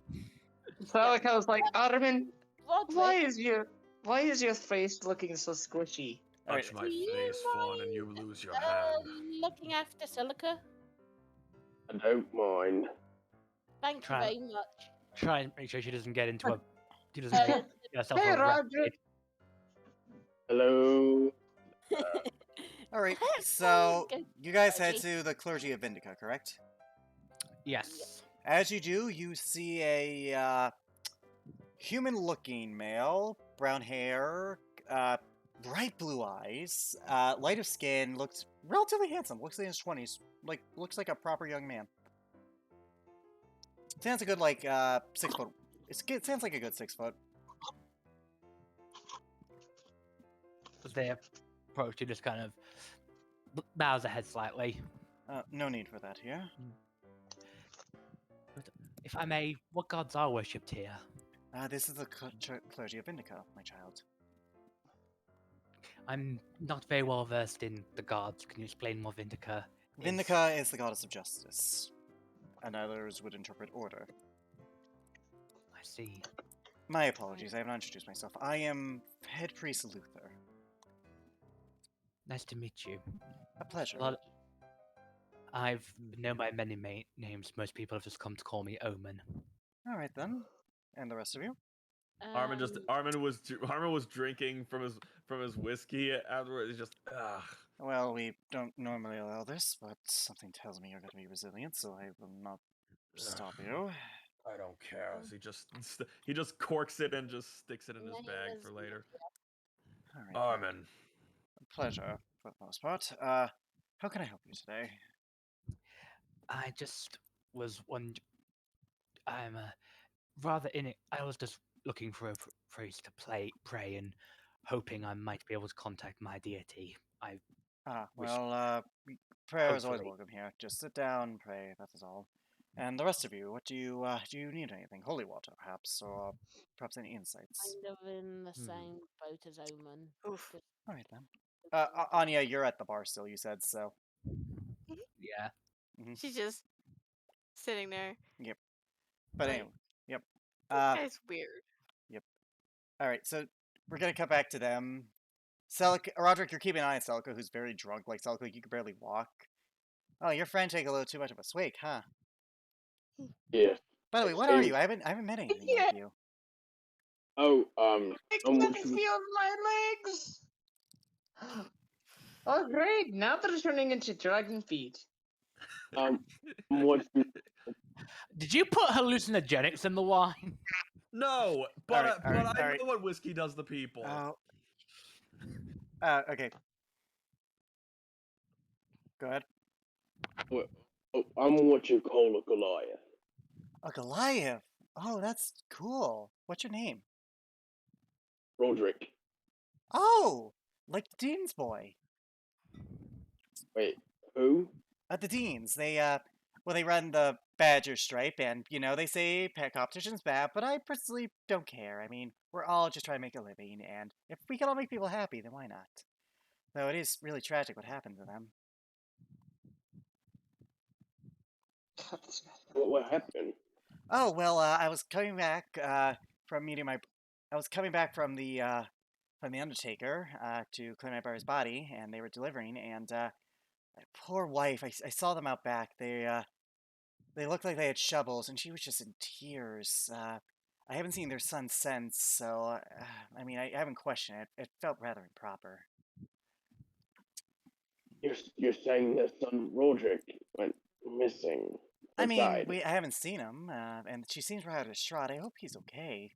Celica was like, Armin, Roderick, why is your face looking so squishy? Alright, Touch my do you face, Fawn, and you lose your hand. looking after Silica? I don't mind. Thank Try- you very much. Try and make sure she doesn't get into a. She doesn't Uh, get herself Hey, arrested. Roger. Hello. alright. Let's So, go, you guys head clergy. to the clergy of Vindica, correct? Yes. As you do, you see a human-looking male, brown hair, bright blue eyes, light of skin, looks relatively handsome. Looks in his 20s. Looks like a proper young man. Sounds a good 6 foot. It sounds like a good 6 foot. As they approach, she just kind of bows her head slightly. No need for that here. If I may, what gods are worshipped here? This is the clergy of Vindica, my child. I'm not very well versed in the gods. Can you explain more Vindica? is? Vindica is the goddess of justice, and others would interpret order. I see. My apologies, I have not introduced myself. I am head priest Luther. Nice to meet you. A pleasure. Well, I've been known by many names. Most people have just come to call me Omen. All right then, and the rest of you. Armin Um, was drinking from his whiskey afterwards. He's just Well, we don't normally allow this, but something tells me you're going to be resilient, so I will not stop you. I don't care. He just corks it and just sticks it in his My bag name for is later. All right. Armin, A pleasure for the most part. How can I help you today? I just was wondering. I'm rather in it. I was just looking for a priest to pray, and hoping I might be able to contact my deity. Wish- Prayer is always hopefully. welcome here. Just sit down, pray. That is all. And the rest of you, what do you need? Anything? Holy water, perhaps, or perhaps any insights? kind of in the Hmm. same boat as Omen. Oof. Just All right then. looking for- Anya, you're at the bar still. You said so. Yeah. She's just sitting there. But Right. anyway, yep. This guy's weird. All right, so we're gonna come back to them. Celica, Roderick, you're keeping an eye on Celica, who's very drunk. Like Celica, you can barely walk. Oh, your friend take a little too much of a swig, huh? Yeah. By the way, what are you? I haven't met anything Yeah. like you. Oh, I I'm can watching. feel my legs. Oh, great! Now they're turning into dragon feet. I'm watching. Did you put hallucinogenics in the wine? no, but Alright, I alright. know what whiskey does to people. Oh. Okay. Go ahead. Oh, I'm watching Call of Goliath. A Goliath. Oh, that's cool. What's your name? Roderick. Oh, like the Dean's boy. Wait, who? The Deans. They run the Badger Stripe, and they say pet competition's bad, but I personally don't care. I mean, we're all just trying to make a living, and if we can all make people happy, then why not? Though it is really tragic what happened to them. What happened? Oh well, I was coming back from meeting my. I was coming back from the Undertaker to clean my brother's body, and they were delivering. And my poor wife, I saw them out back. They looked like they had shovels, and she was just in tears. I haven't seen their son since, so I mean, I haven't questioned it. It felt rather improper. You're saying that son Roderick went missing? I or mean, died? I haven't seen him, and she seems rather distraught. I hope he's okay.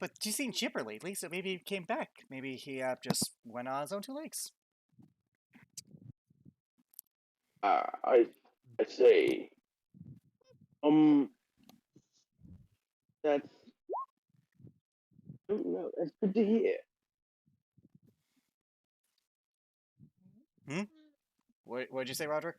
But you seem chipper lately, so maybe he came back. Maybe he just went on his own two legs. I say, that's I don't know. That's good to hear. What'd you say, Roderick?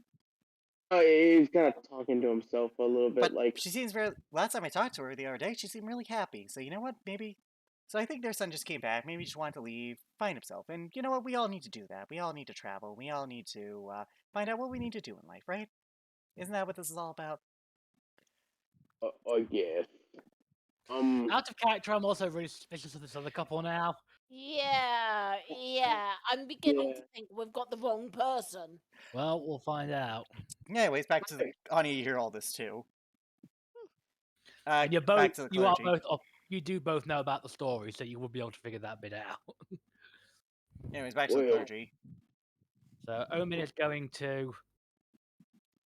He's kind of talking to himself a little bit, But like, she seems very. Last time I talked to her the other day, she seemed really happy. So you know what? Maybe. So I think their son just came back. Maybe he just wanted to leave, find himself. And you know what? We all need to do that. We all need to travel. We all need to find out what we need to do in life, right? Isn't that what this is all about? I guess. Out of character, I'm also really suspicious of this other couple now. Yeah, I'm beginning Yeah. to think we've got the wrong person. Well, we'll find out. Anyways, back to the. Honey, you hear all this too. And you're Back both, to the you are clergy. both, you do both know about the story, so you will be able to figure that bit out. Anyways, back to the Well. clergy. So Omin is going to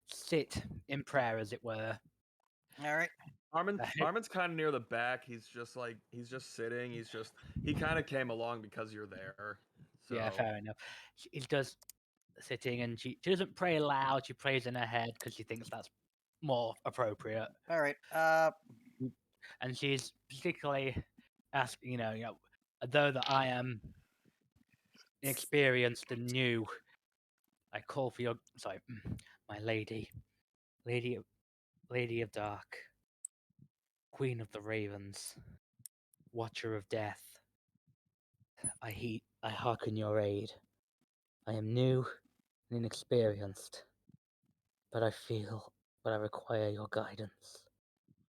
sit in prayer, as it were. All right. Armin's kind of near the back. He's just sitting. He kind of came along because you're there. So. Yeah, fair enough. She's just sitting, and she doesn't pray loud. She prays in her head because she thinks that's more appropriate. All right. And she's particularly asking, though that I am inexperienced and new, I call for my lady, lady of dark, queen of the ravens, watcher of death. I hearken your aid. I am new and inexperienced, but I require your guidance.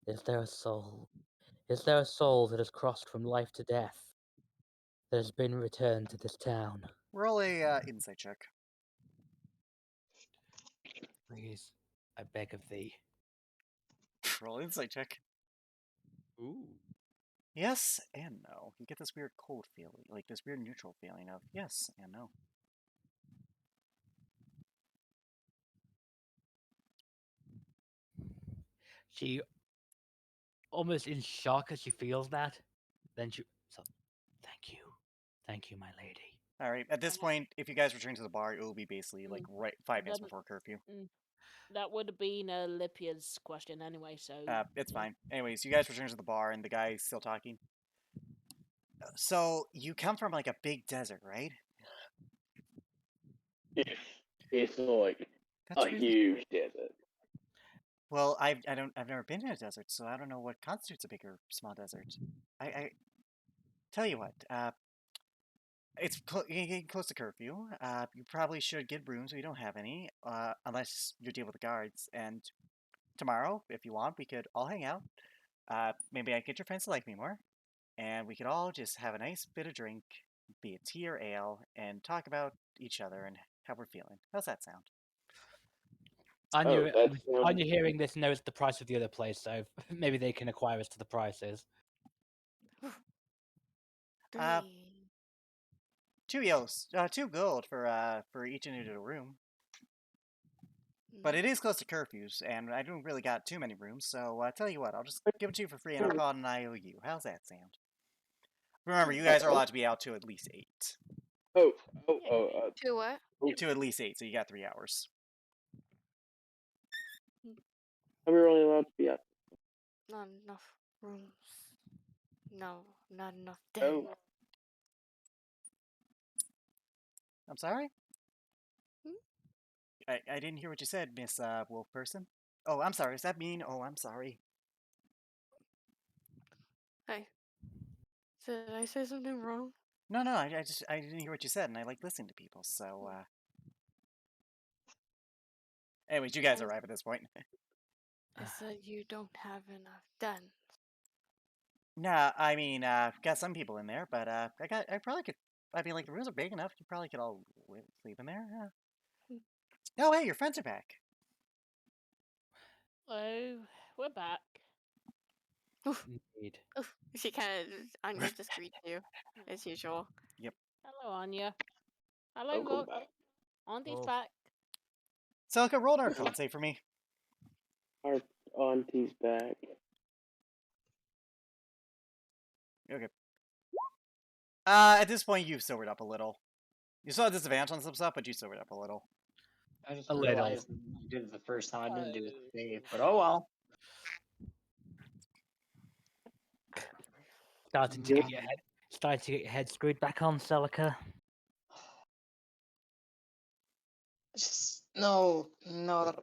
Is there a soul that has crossed from life to death, that has been returned to this town? Roll a insight check. Please, I beg of thee. Roll insight check. Ooh. Yes and no. You get this weird cold feeling, like this weird neutral feeling of yes and no. She almost in shock as she feels that. Then thank you, my lady. All right. At this point, if you guys return to the bar, it will be basically like right 5 minutes before curfew. That would have been Lipia's question anyway, so... It's fine. Anyways, you guys return to the bar, and the guy's still talking. So, you come from, like, a big desert, right? It's like That's a huge desert. Well, I've never been in a desert, so I don't know what constitutes a big or small desert. I tell you what, it's getting close to curfew. You probably should get rooms. We don't have any, unless you deal with the guards. And tomorrow, if you want, we could all hang out. Maybe I get your friends to like me more, and we could all just have a nice bit of drink, be it tea or ale, and talk about each other and how we're feeling. How's that sound? Anya hearing this knows the price of the other place, so maybe they can acquire us to the prices. 2 2 gold for each individual room. But it is close to curfews, and I don't really got too many rooms, so tell you what, I'll just give it to you for free, and I'll call it an IOU. How's that sound? Remember, you guys are allowed to be out to at least 8. To what? To at least 8, so you got 3 hours. We were only allowed to be out. Not enough rooms. No, not enough Oh. den. I'm sorry? I didn't hear what you said, Miss Wolf Person. Oh, I'm sorry. Is that mean? Oh, I'm sorry. Hey. Did I say something wrong? No, I didn't hear what you said, and I like listening to people, so, Anyways, you guys arrive at this point. I said you don't have enough dens. Nah, I mean, got some people in there, but, I probably could, I mean, like, the rooms are big enough, you probably could all sleep in there, Oh, hey, your friends are back. Hello, we're back. Indeed. She kind of Anya just greets you as usual. Hello, Anya. Hello, Welcome look. back. Auntie's Oh. back. Celica, roll an Arcana save for me. Our auntie's back. Okay. At this point, you've sobered up a little. You still had disadvantage on some stuff, but you sobered up a little. I just A little. realized I did it the first time. I didn't do it today, but oh well. Starting to get your head screwed back on, Celica. Just no loud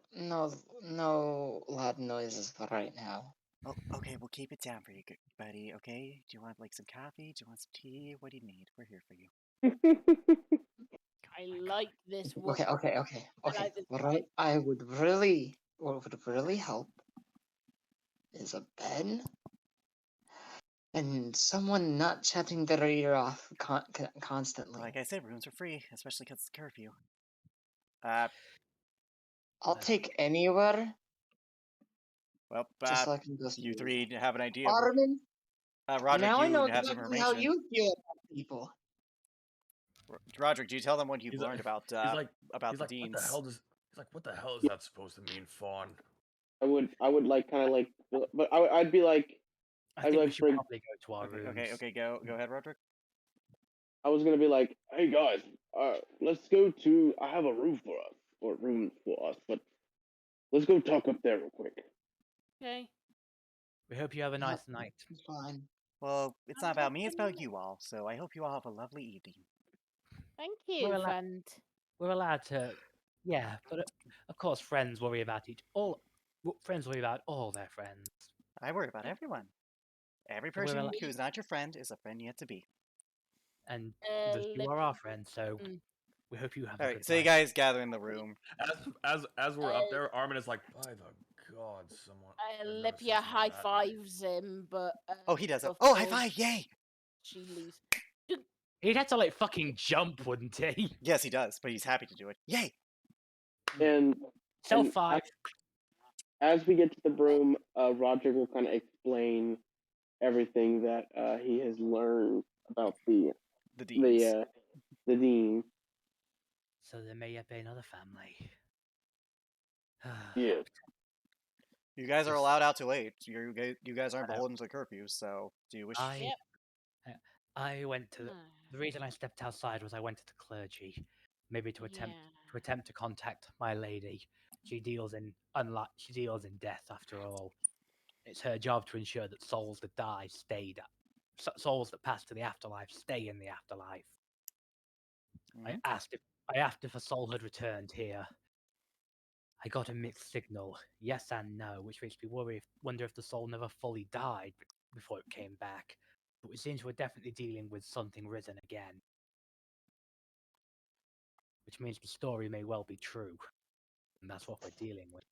noises for right now. Oh, okay, we'll keep it down for you, buddy. Okay? Do you want like some coffee? Do you want some tea? What do you need? We're here for you. I like this. Okay. like this What would really help is a bed and someone not shutting their ear off constantly. Like I said, rooms are free, especially because it's curfew. I'll take anywhere Well, just so I can go you sleep. three have an idea. Armin, Roderick, now I you know have some exactly how information. you feel about people. Roderick, do you tell them what you've He's learned about he's like, the deans? what the hell is that supposed to mean, Fawn? I would like kind of like, but I'd be like, I think we like should bring- probably go to our rooms. Okay, go ahead, Roderick. I was gonna be like, hey guys, let's go to. I have a room for us, but let's go talk up there real quick. Okay. We hope you have a nice night. It's fine. Well, it's not about me, it's about you all. So I hope you all have a lovely evening. Thank you, Well, friend. We're allowed to, yeah, but of course, friends worry about friends worry about all their friends. I worry about everyone. Every So we're person al- who's not your friend is a friend yet to be. And Uh, you are our friends, so Mm. we hope you have a All right, good so you night. guys gather in the room. As we're up there, Armin is like, by the gods, someone. I've never seen Lipia someone high that nice." fives him, but Oh, he does. of Oh, high course, five! Yay! She leaves. He'd have to like fucking jump, wouldn't he? Yes, he does, but he's happy to do it. Yay! And Self And 5. as we get to the room, Roger will kind of explain everything that he has learned about the deans. The dean. So there may yet be another family. Yeah. You guys are Just- allowed out till 8. You guys aren't I know. beholden to the curfew, so do you wish? I went to the reason I stepped outside was I went to the clergy, maybe to attempt to contact my lady. She deals in death after all. It's her job to ensure that souls that die souls that pass to the afterlife stay in the afterlife. Mhm. I asked if a soul had returned here. I got a mixed signal, yes and no, which makes me wonder if the soul never fully died before it came back. But it seems we're definitely dealing with something risen again. Which means the story may well be true. And that's what we're dealing with.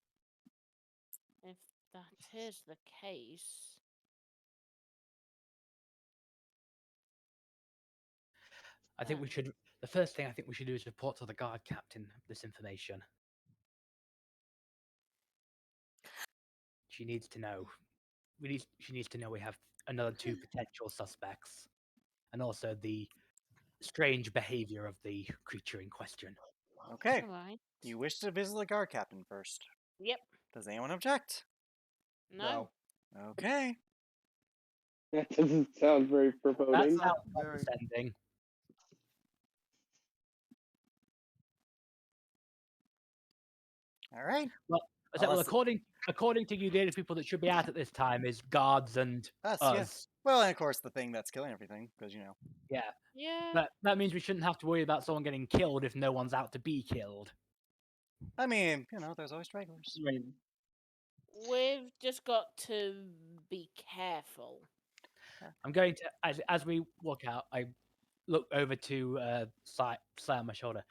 If that is the case, I think we should. The first thing I think we should do is report to the guard captain this information. She needs to know. She needs to know we have another 2 potential suspects, and also the strange behavior of the creature in question. Okay. all right. You wish to visit the guard captain first. Yep. Does anyone object? No. Okay. That doesn't sound very That foreboding. sounds very- condescending. All right. Well, Unless- according to you, the only people that should be out at this time is guards and Us, us. yes. Well, and of course the thing that's killing everything, because Yeah, Yeah. that means we shouldn't have to worry about someone getting killed if no one's out to be killed. I mean, there's always stragglers. We've just got to be careful. I'm going to as we walk out. I look over to Sai on my shoulder.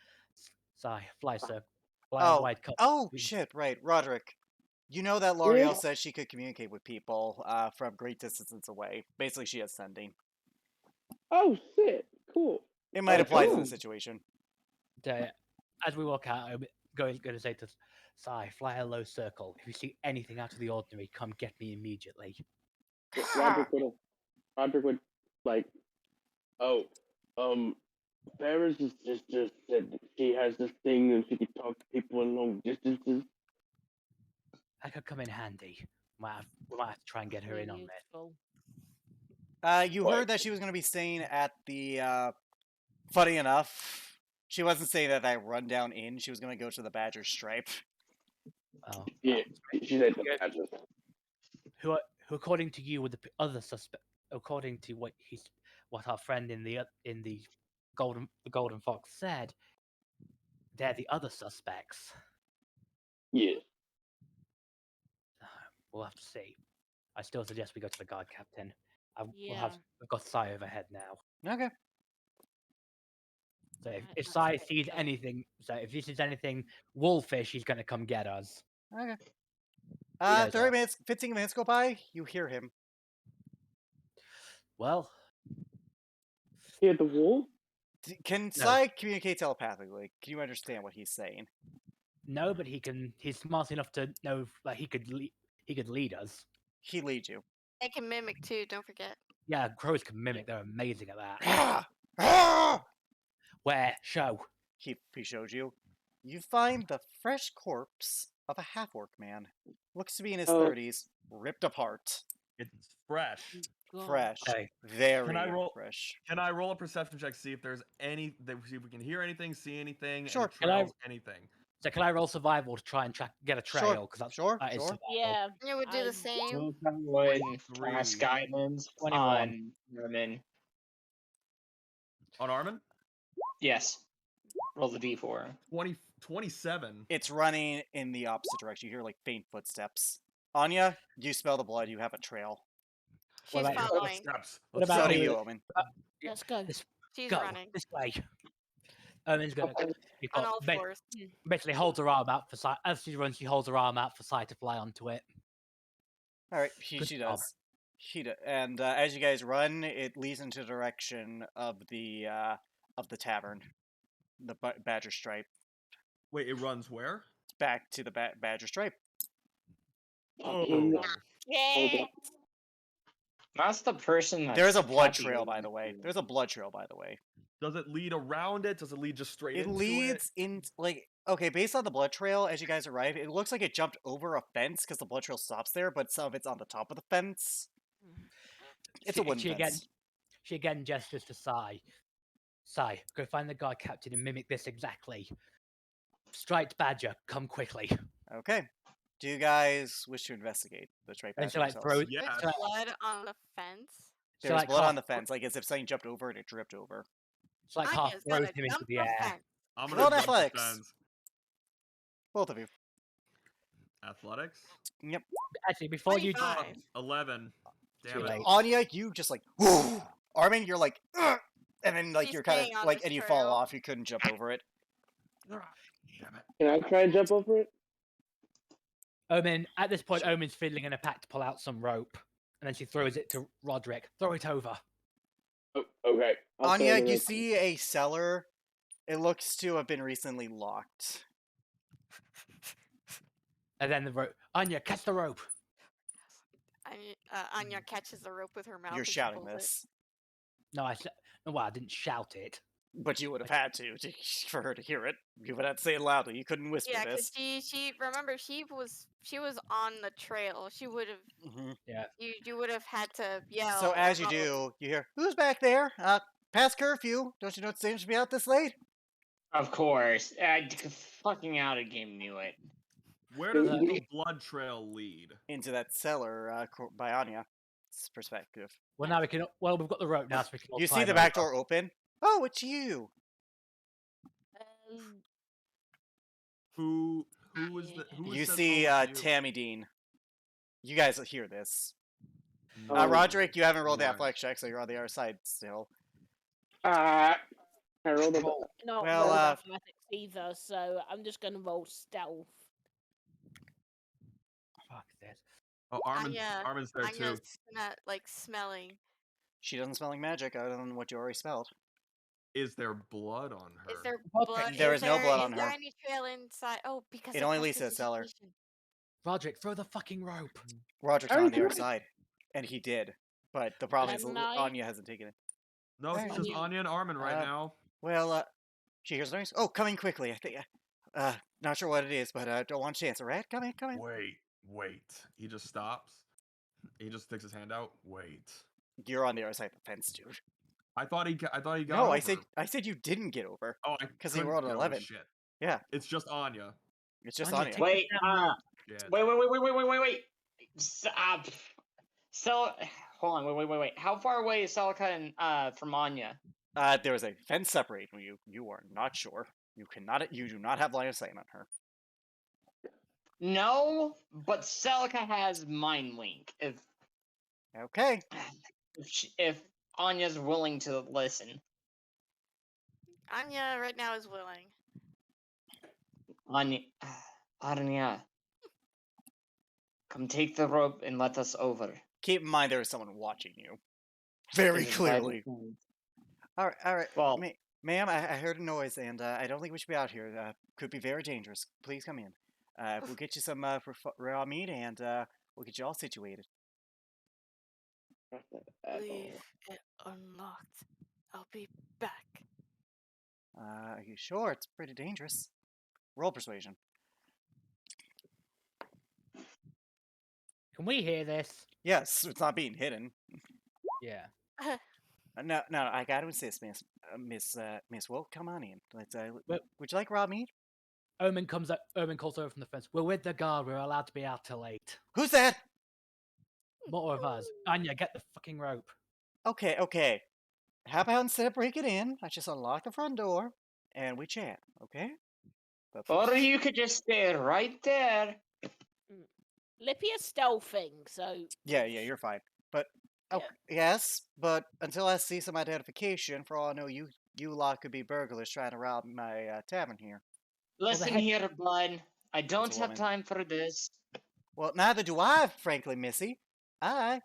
Sai, fly sir, fly wide cut. Oh shit! Right, Roderick. You know that L'Oreal Yeah. said she could communicate with people from great distances away. Basically, she has sending. Oh shit! Cool. It might Oh, apply to cool. the situation. As we walk out, I'm going to say to Sai, fly a low circle. If you see anything out of the ordinary, come get me immediately. Roderick would like, oh, Paris just said that she has this thing and she can talk to people in long distances. That could come in handy. We might have to try and get her in on this. Useful. You What? heard that she was going to be staying at the. Funny enough, she wasn't staying at that rundown inn. She was going to go to the Badger Stripe. Oh, Yeah, she's at the Yeah. Badger. who according to you were the other suspect? According to what our friend in the golden fox said, they're the other suspects. Yeah. We'll have to see. I still suggest we go to the guard captain. Yeah. We've got Sai overhead now. Okay. So if That's Sai a bit sees tough. anything, so if he sees anything wolfish, he's going to come get us. Okay. Yeah, 30 minutes, 15 minutes go by. You hear him. Well, Hear the wall? Can No. Sai communicate telepathically? Can you understand what he's saying? no, but he's smart enough to know that he could lead us. He leads you. They can mimic too, don't forget. Yeah, crows can mimic. They're amazing at that. Ah! Ah! Where? Show. He shows you. You find the fresh corpse of a half-orc man. Looks to be in his Oh. 30s, ripped apart. It's fresh. God. Fresh. Okay. Very Can I roll- fresh. Can I roll a perception check, see if there's see if we can hear anything, see anything, Sure. any Can I- trails, anything? So can I roll survival to try and get a Sure, trail? Because that's sure, that is sure. survival. Yeah. You would do I- the same. So would pass 23. guidance 21. on Norman. On Armin? Yes. Roll the d4. 27. It's running in the opposite direction. You hear like faint footsteps. Anya, you smell the blood. You have a trail. She's about you? following. Steps. What Let's about So go. do you? you, Omen. Let's go. She's Go running this way. Omen's gonna. You've on got all ba- fours. basically holds her arm out for sight. As she runs, she holds her arm out for sight to fly onto it. All right, Good she job. does. And as you guys run, it leads into the direction of the tavern, the Badger Stripe. Wait, it runs where? Back to the Badger Stripe. Oh. Hold Yeah. up. That's the person that's There's a blood happy trail, with by you. the way. There's a blood trail, by the way. Does it lead around it? Does it lead just straight It into leads in like okay, based on the blood trail as you guys arrive, it looks like it jumped over a fence because the blood trail stops there, but some of it's on the top of the fence. It's a wooden she fence. She again gestures to Sai. Sai, go find the guard captain and mimic this exactly. Striped badger, come quickly. Okay. Do you guys wish to investigate the Stripe And Badger she like yourselves? throws. Yeah. There's she, like, blood on the fence. she, There's like, blood half- on the fence, like as if something jumped over and it dripped over. She like half Anya's throws gonna him into jump the the air. fence. I'm Roll gonna jump the athletics. fence. Both of you. Athletics? Yep. Actually, before you 25. 11. Damn Too it. late. Anya, you just like whoo. Armin, you're like "Ugh," and then like She's you're kind staying of on like this and you fall trail. off. You couldn't jump over it. Damn it. Can I try and jump over it? Omen, at this point, Omen's fiddling in a pack to pull out some rope, and then she throws it to Roderick. Throw it over. Oh, okay. I'll Anya, throw the you rope. see a cellar. It looks to have been recently locked. And then the rope. Anya, catch the rope. Anya catches the rope with her mouth. You're and she shouting pulls it. this, No, I didn't shout it. but you would have had to for her to hear it. You would have to say it loudly. You couldn't whisper Yeah, because this. she remember she was on the trail. She would have Mhm. you would have had to yell. So or as you holler. do, you hear, "Who's back there? Past curfew. Don't you know it's dangerous to be out this late?" Of course. Fucking out again knew it. Where does the blood trail lead? Into that cellar by Anya's perspective. Well, now we can. Well, we've got the rope now, so we can. all You see climb the back over. door open. Oh, it's you. Who is the who You is see this Tammy Dean. You guys hear this. Oh. Roderick, you haven't rolled the Right. athletics check, so you're on the other side still. I rolled a Not Well, roll athletics either, so I'm just gonna roll stealth. Fuck this. Oh, Armin's there too. Anya's not like smelling. She doesn't smell like magic other than what you already smelled. Is there blood on her? Is there Okay. blood? There is no blood on Is there her. any trail inside? Oh, because It of only leads to the cellar. prestidigitation. Roderick, throw the fucking rope. Roderick's I on the other agree. side, and he did. But the problem is And I- Anya hasn't taken it. No, it's Alright. just Anya and Armin right now. Well, she hears noise. Oh, coming quickly. I think. Not sure what it is, but don't want a chance. All right, come in, come in. Wait. He just stops. He just sticks his hand out. Wait. You're on the other side of the fence, dude. I thought he got No, over. I said you didn't get over. Oh, I 'cause he couldn't rolled an get over, 11. Shit. Yeah, It's just Anya. it's just Anya, on you. take Wait, the damn rope. Shit. wait. So, hold on, wait. How far away is Celica and from Anya? There was a fence separating you. You are not sure. You do not have line of sight on her. No, but Celica has Mind Link. Okay. If Anya's willing to listen, Anya right now is willing. Anya, come take the rope and let us over. Keep in mind there is someone watching you. Very This is by clearly. design. All right. Well- Ma'am, I heard a noise, and I don't think we should be out here. Could be very dangerous. Please come in. We'll get you some raw meat, and we'll get you all situated. Not that at Leave all. it unlocked. I'll be back. Are you sure? It's pretty dangerous. Roll persuasion. Can we hear this? Yes, it's not being hidden. Yeah. No, I got to insist, Miss Wolf, come on in. But- Would you like raw meat? Omen calls over from the fence. We're with the guard. We're allowed to be out till 8. Who's that? More of us. Anya, get the fucking rope. Okay. How about instead of breaking in, I just unlock the front door and we chat, okay? But Or you could just stay right there. Lipia's stealthing, so yeah, you're fine. But Yeah. yes, but until I see some identification, for all I know, you lot could be burglars trying to rob my tavern here. Listen heck- here, bud. I don't a have woman. time for this. Well, neither do I, frankly, Missy. I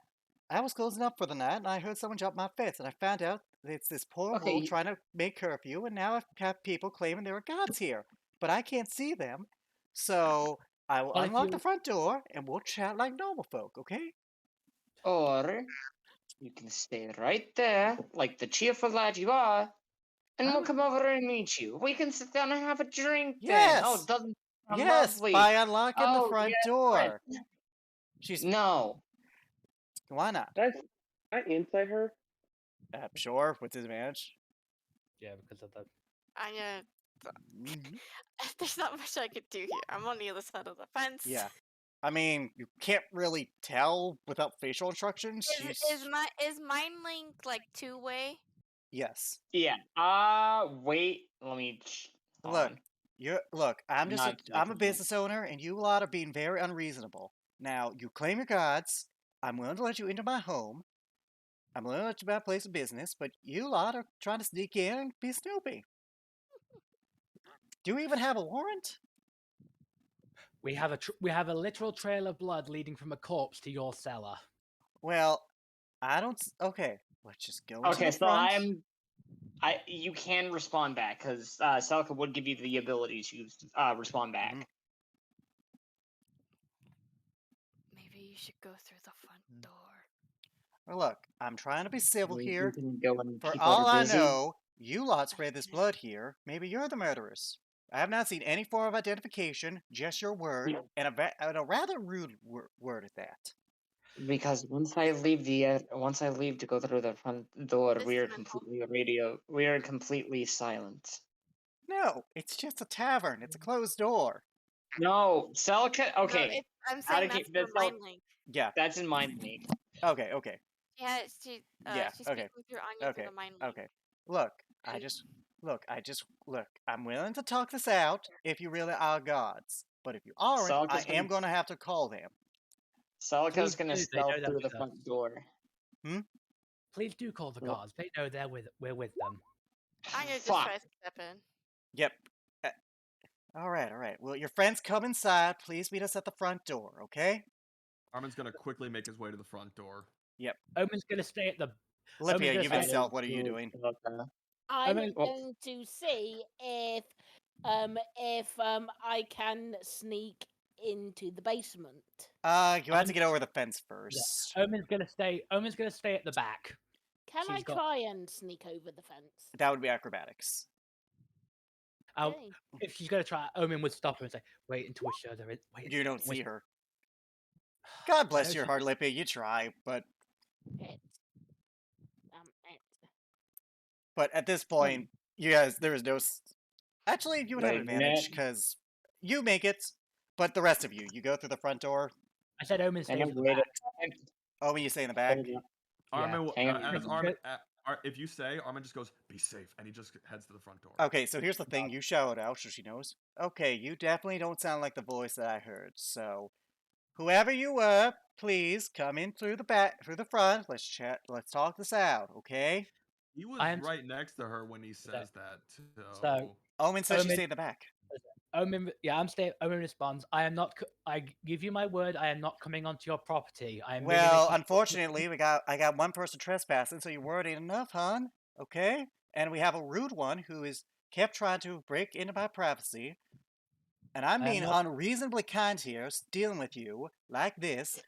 was closing up for the night, and I heard someone jump my fence, and I found out that it's this poor Okay, wolf you- trying to make curfew, and now I have people claiming there are gods here, but I can't see them. So I will Well, if unlock the you- front door, and we'll chat like normal folk, okay? Or you can stay right there, like the cheerful lad you are, and we'll come over and meet you. We can sit down and have a drink then. Oh, Yes! doesn't sound Yes, lovely. by unlocking the Oh, front yes, door. Fred. She's No. why not? Can I insight her? Sure, with disadvantage. Yeah, because of the. Anya, Mhm. there's not much I could do here. I'm on the other side of the fence. Yeah, I mean you can't really tell without facial instructions. Is Mind Link like 2-way? Yes. Yeah. Wait. Let me. hold Look, on. I'm Not I'm a checking. business owner, and you lot are being very unreasonable. Now, you claim your gods. I'm willing to let you into my home. I'm willing to let you into my place of business, but you lot are trying to sneak in and be snoopy. Do you even have a warrant? We have a literal trail of blood leading from a corpse to your cellar. Well, I don't. Okay, let's just go. Into Okay, the so front. you can respond back because Celica would give you the ability to respond back. Mhm. Maybe you should go through the front door. Well, look, I'm trying to be civil You here. can go and For people all are I busy. know, you lot spread this blood here. Maybe you're the murderers. I have not seen any form of identification, just your word, and a rather rude word at that. Because once I leave to go through the front door, This we is are mental. completely silent. No, it's just a tavern. It's a closed door. No, Celica. No, Okay, I'm How to saying that's keep for this out- Mind Link. Yeah. that's in mind me. Okay. Yeah, she's Yeah, speaking okay, through Anya through Okay. the Mind Link. Okay. Look, And- I'm willing to talk this out if you really are gods. But if you aren't, Celica's I am going to have to call them. Celica's gonna Please, they stealth know that through the with us. front door. Please do call the Well- guards. They know we're with them. Anya just Fuck. tries to step in. Yep. All right. Well, your friends come inside. Please meet us at the front door, okay? Armin's gonna quickly make his way to the front door. Omen's gonna stay at the. Lipia, just you've been say- stealth. What are you doing? I'm mean- going to see if I can sneak into the basement. You have to get over the fence first. Omen's gonna stay at the back. Can I She's got- try and sneak over the fence? That would be acrobatics. Okay. If she's gonna try, Omen would stop her and say, "Wait until we're sure there is." Wait, You don't see wait. her. God bless No, your she- heart, Lippy. You try, but Okay. But at this point, you guys, there is no. Actually, you would have Like advantage that. because you make it, but the rest of you go through the front door. I said Omen And stays I'm in the wait back. a second. Oh, when you stay in the back. Hold on. Armin, hang on. as But- Armin, if you say, Armin just goes, "Be safe," and he just heads to the front door. Okay, so here's the thing. You shout out so she knows. Okay, you definitely don't sound like the voice that I heard. So, whoever you were, please come in through the back, through the front. Let's chat. Let's talk this out, okay? He was I am- right next to her when he says that. So- Omen says she Omen- stay in the back. Omen, yeah, I'm staying. Omen responds, "I am not. I give you my word. I am not coming onto your property. I am." merely Well, making- unfortunately, I got one person trespassing, so your word ain't enough, hon. Okay? And we have a rude one who is kept trying to break into my privacy. And I'm I am being not- unreasonably kind here, dealing with you like this.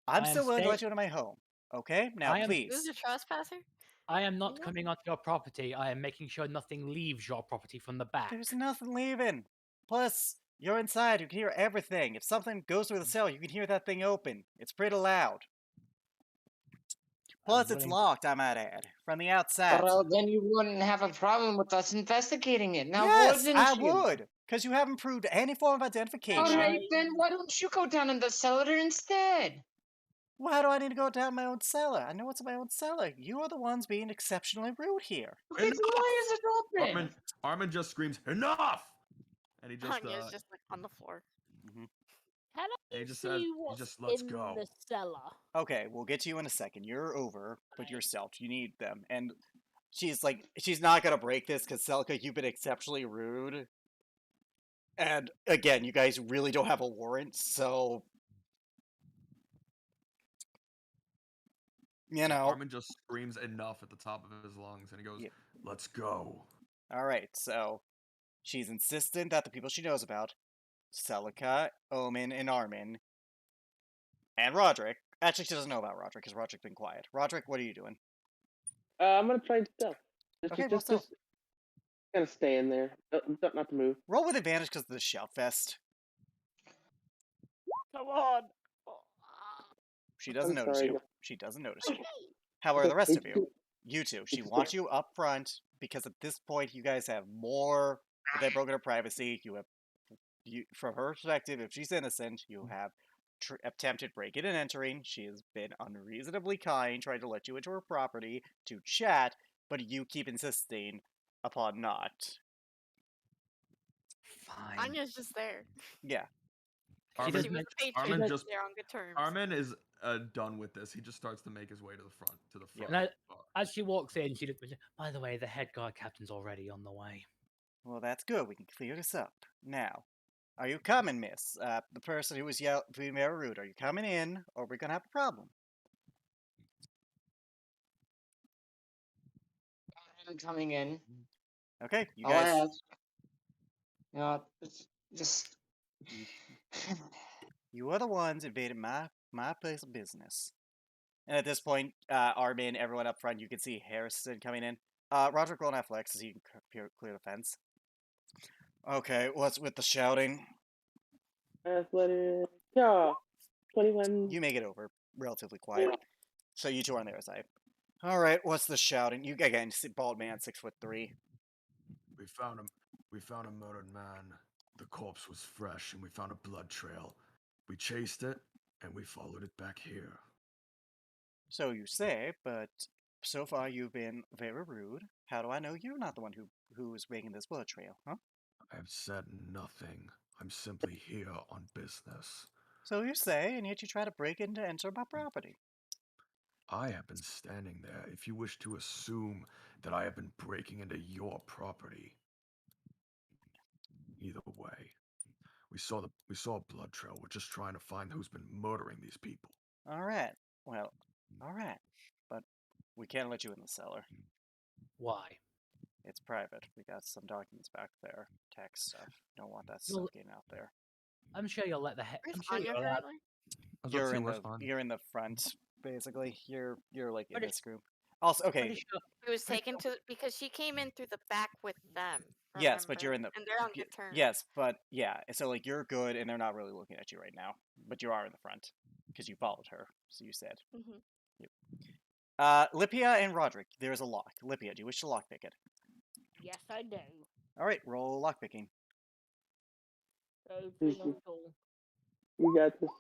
I'm I am still willing to let stay- you into my home. Okay? Now, I am- This is please. a trespasser? I am not Yeah. coming onto your property. I am making sure nothing leaves your property from the back. There's nothing leaving. Plus, you're inside. You can hear everything. If something goes through the cell, you can hear that thing open. It's pretty loud. Plus, it's willing to- locked, I might add, from the outside. Well, then you wouldn't have a problem with us investigating it, now yes, wouldn't I you? would. Because you haven't proved any form of identification. Alright, then why don't you go down in the cellar instead? Why do I need to go down my own cellar? I know it's my own cellar. You are the ones being exceptionally rude here. Okay, then why is it open? Armin just screams, "Enough!" And he just Hanya's just like on the floor. Can And I he just see says- he what's just lets in go. the cellar? Okay, we'll get to you in a second. You're over, but Right. yourself. You need them. And she's like, she's not going to break this because, Selka, you've been exceptionally rude. And again, you guys really don't have a warrant, so. You know. Armin just screams enough at the top of his lungs, and he goes, Yeah. "Let's go." Alright, so she's insistent that the people she knows about, Celica, Omen, and Armin, and Roderick. Actually, she doesn't know about Roderick because Roderick's been quiet. Roderick, what are you doing? I'm gonna try stealth. Okay, roll stealth. Just kind of stay in there, not to move. Roll with advantage because of the shout fest. Come on. Oh, She doesn't I'm notice sorry. you. She doesn't notice you. However, the rest of you, you two, she It's wants you up front because at this point you guys have more than broken her privacy. You have, from her perspective, if she's innocent, you have attempted breaking and entering. She has been unreasonably kind, trying to let you into her property to chat, but you keep insisting upon not. Fine. Hanya's just there. Yeah. She Armin, does She was men- a patron. Armin does- just They're on good terms. Armin is done with this. He just starts to make his way to the front. Yeah. And as she walks in, she just, by the way, the head guard captain's already on the way. Well, that's good. We can clear this up. Now, are you coming, miss? The person who was being very rude, are you coming in, or we're going to have a problem? I'm coming in. Okay, you I'll guys. ask. It's just. You are the ones invading my place of business. And at this point, Armin, everyone up front, you can see Harrison coming in. Roderick, roll an athletics so you can clear the fence. Okay, what's with the shouting? Athletic, yeah, 21. You make it over relatively quiet. So you two are on their side. All right, what's the shouting? You again, bald man, 6'3". We found him. We found a murdered man. The corpse was fresh, and we found a blood trail. We chased it, and we followed it back here. So you say, but so far you've been very rude. How do I know you're not the one who was making this blood trail, huh? I have said nothing. I'm simply here on business. So you say, and yet you try to break in to enter my property. I have been standing there if you wish to assume that I have been breaking into your property. Either way, we saw a blood trail. We're just trying to find who's been murdering these people. All right. Well, all right. But we can't let you in the cellar. Why? It's private. We got some documents back there. Tax stuff. Don't want that Well, stuff getting out there. I'm sure you'll let the head. Where's I'm sure Hanya you're allowed. currently? You're in the front, basically. You're like in Pretty- this group. Also, okay. Pretty sure. She was taken to because she came in through the back with them. Yes, but you're in remember? the and they're on y- good terms. Yes, but yeah. So like you're good, and they're not really looking at you right now. But you are in the front because you followed her. So you said. Mhm. Lipia and Roderick, there is a lock. Lipia, do you wish to lockpick it? Yes, I do. Alright, roll lockpicking. So, three on all. You got this.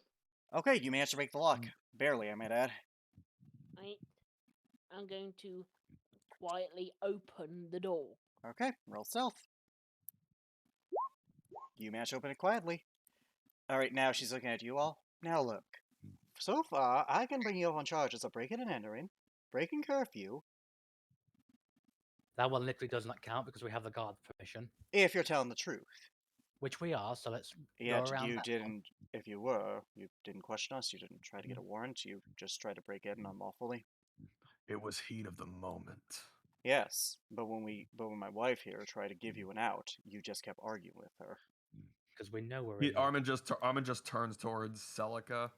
Okay, you managed to break the lock. Barely, I might add. Right. I'm going to quietly open the door. Okay, roll stealth. You managed to open it quietly. Alright, now she's looking at you all. Now look. So far, I can bring you up on charges of breaking and entering, breaking curfew, That one literally does not count because we have the guard permission, if you're telling the truth. which we are. So let's Yeah, go around you that didn't. one. If you were, you didn't question us. You didn't try to get a warrant. You just tried to break in unlawfully. It was heat of the moment. Yes, but when my wife here tried to give you an out, you just kept arguing with her. Because we know we're in. Armin just turns towards Celica.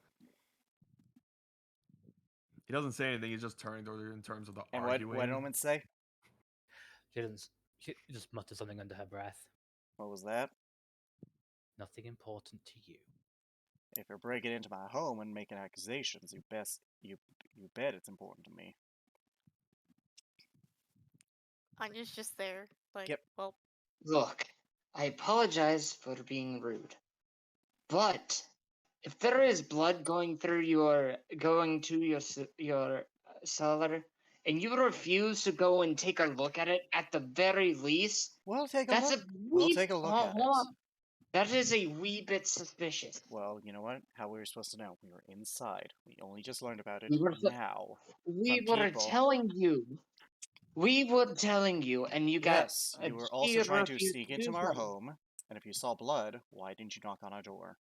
He doesn't say anything. He's just turning towards her in terms of the And arguing. what did Omen say? She didn't. She just muttered something under her breath. What was that? Nothing important to you. If you're breaking into my home and making accusations, you bet it's important to me. Anya's just there. Like, Yep. well, Look, I apologize for being rude, but if there is blood going to your cellar, and you refuse to go and take a look at it, at the very least, We'll take a that's look. a We'll wee. take a look hold- at hold it. on. That is a wee bit suspicious. Well, you know what? How we were supposed to know? We were inside. We only just learned about it We were now. We from were people. telling you. We were telling you, and you got. Yes, a you were also cheer trying to refuse sneak do into our something. home, and if you saw blood, why didn't you knock on our door?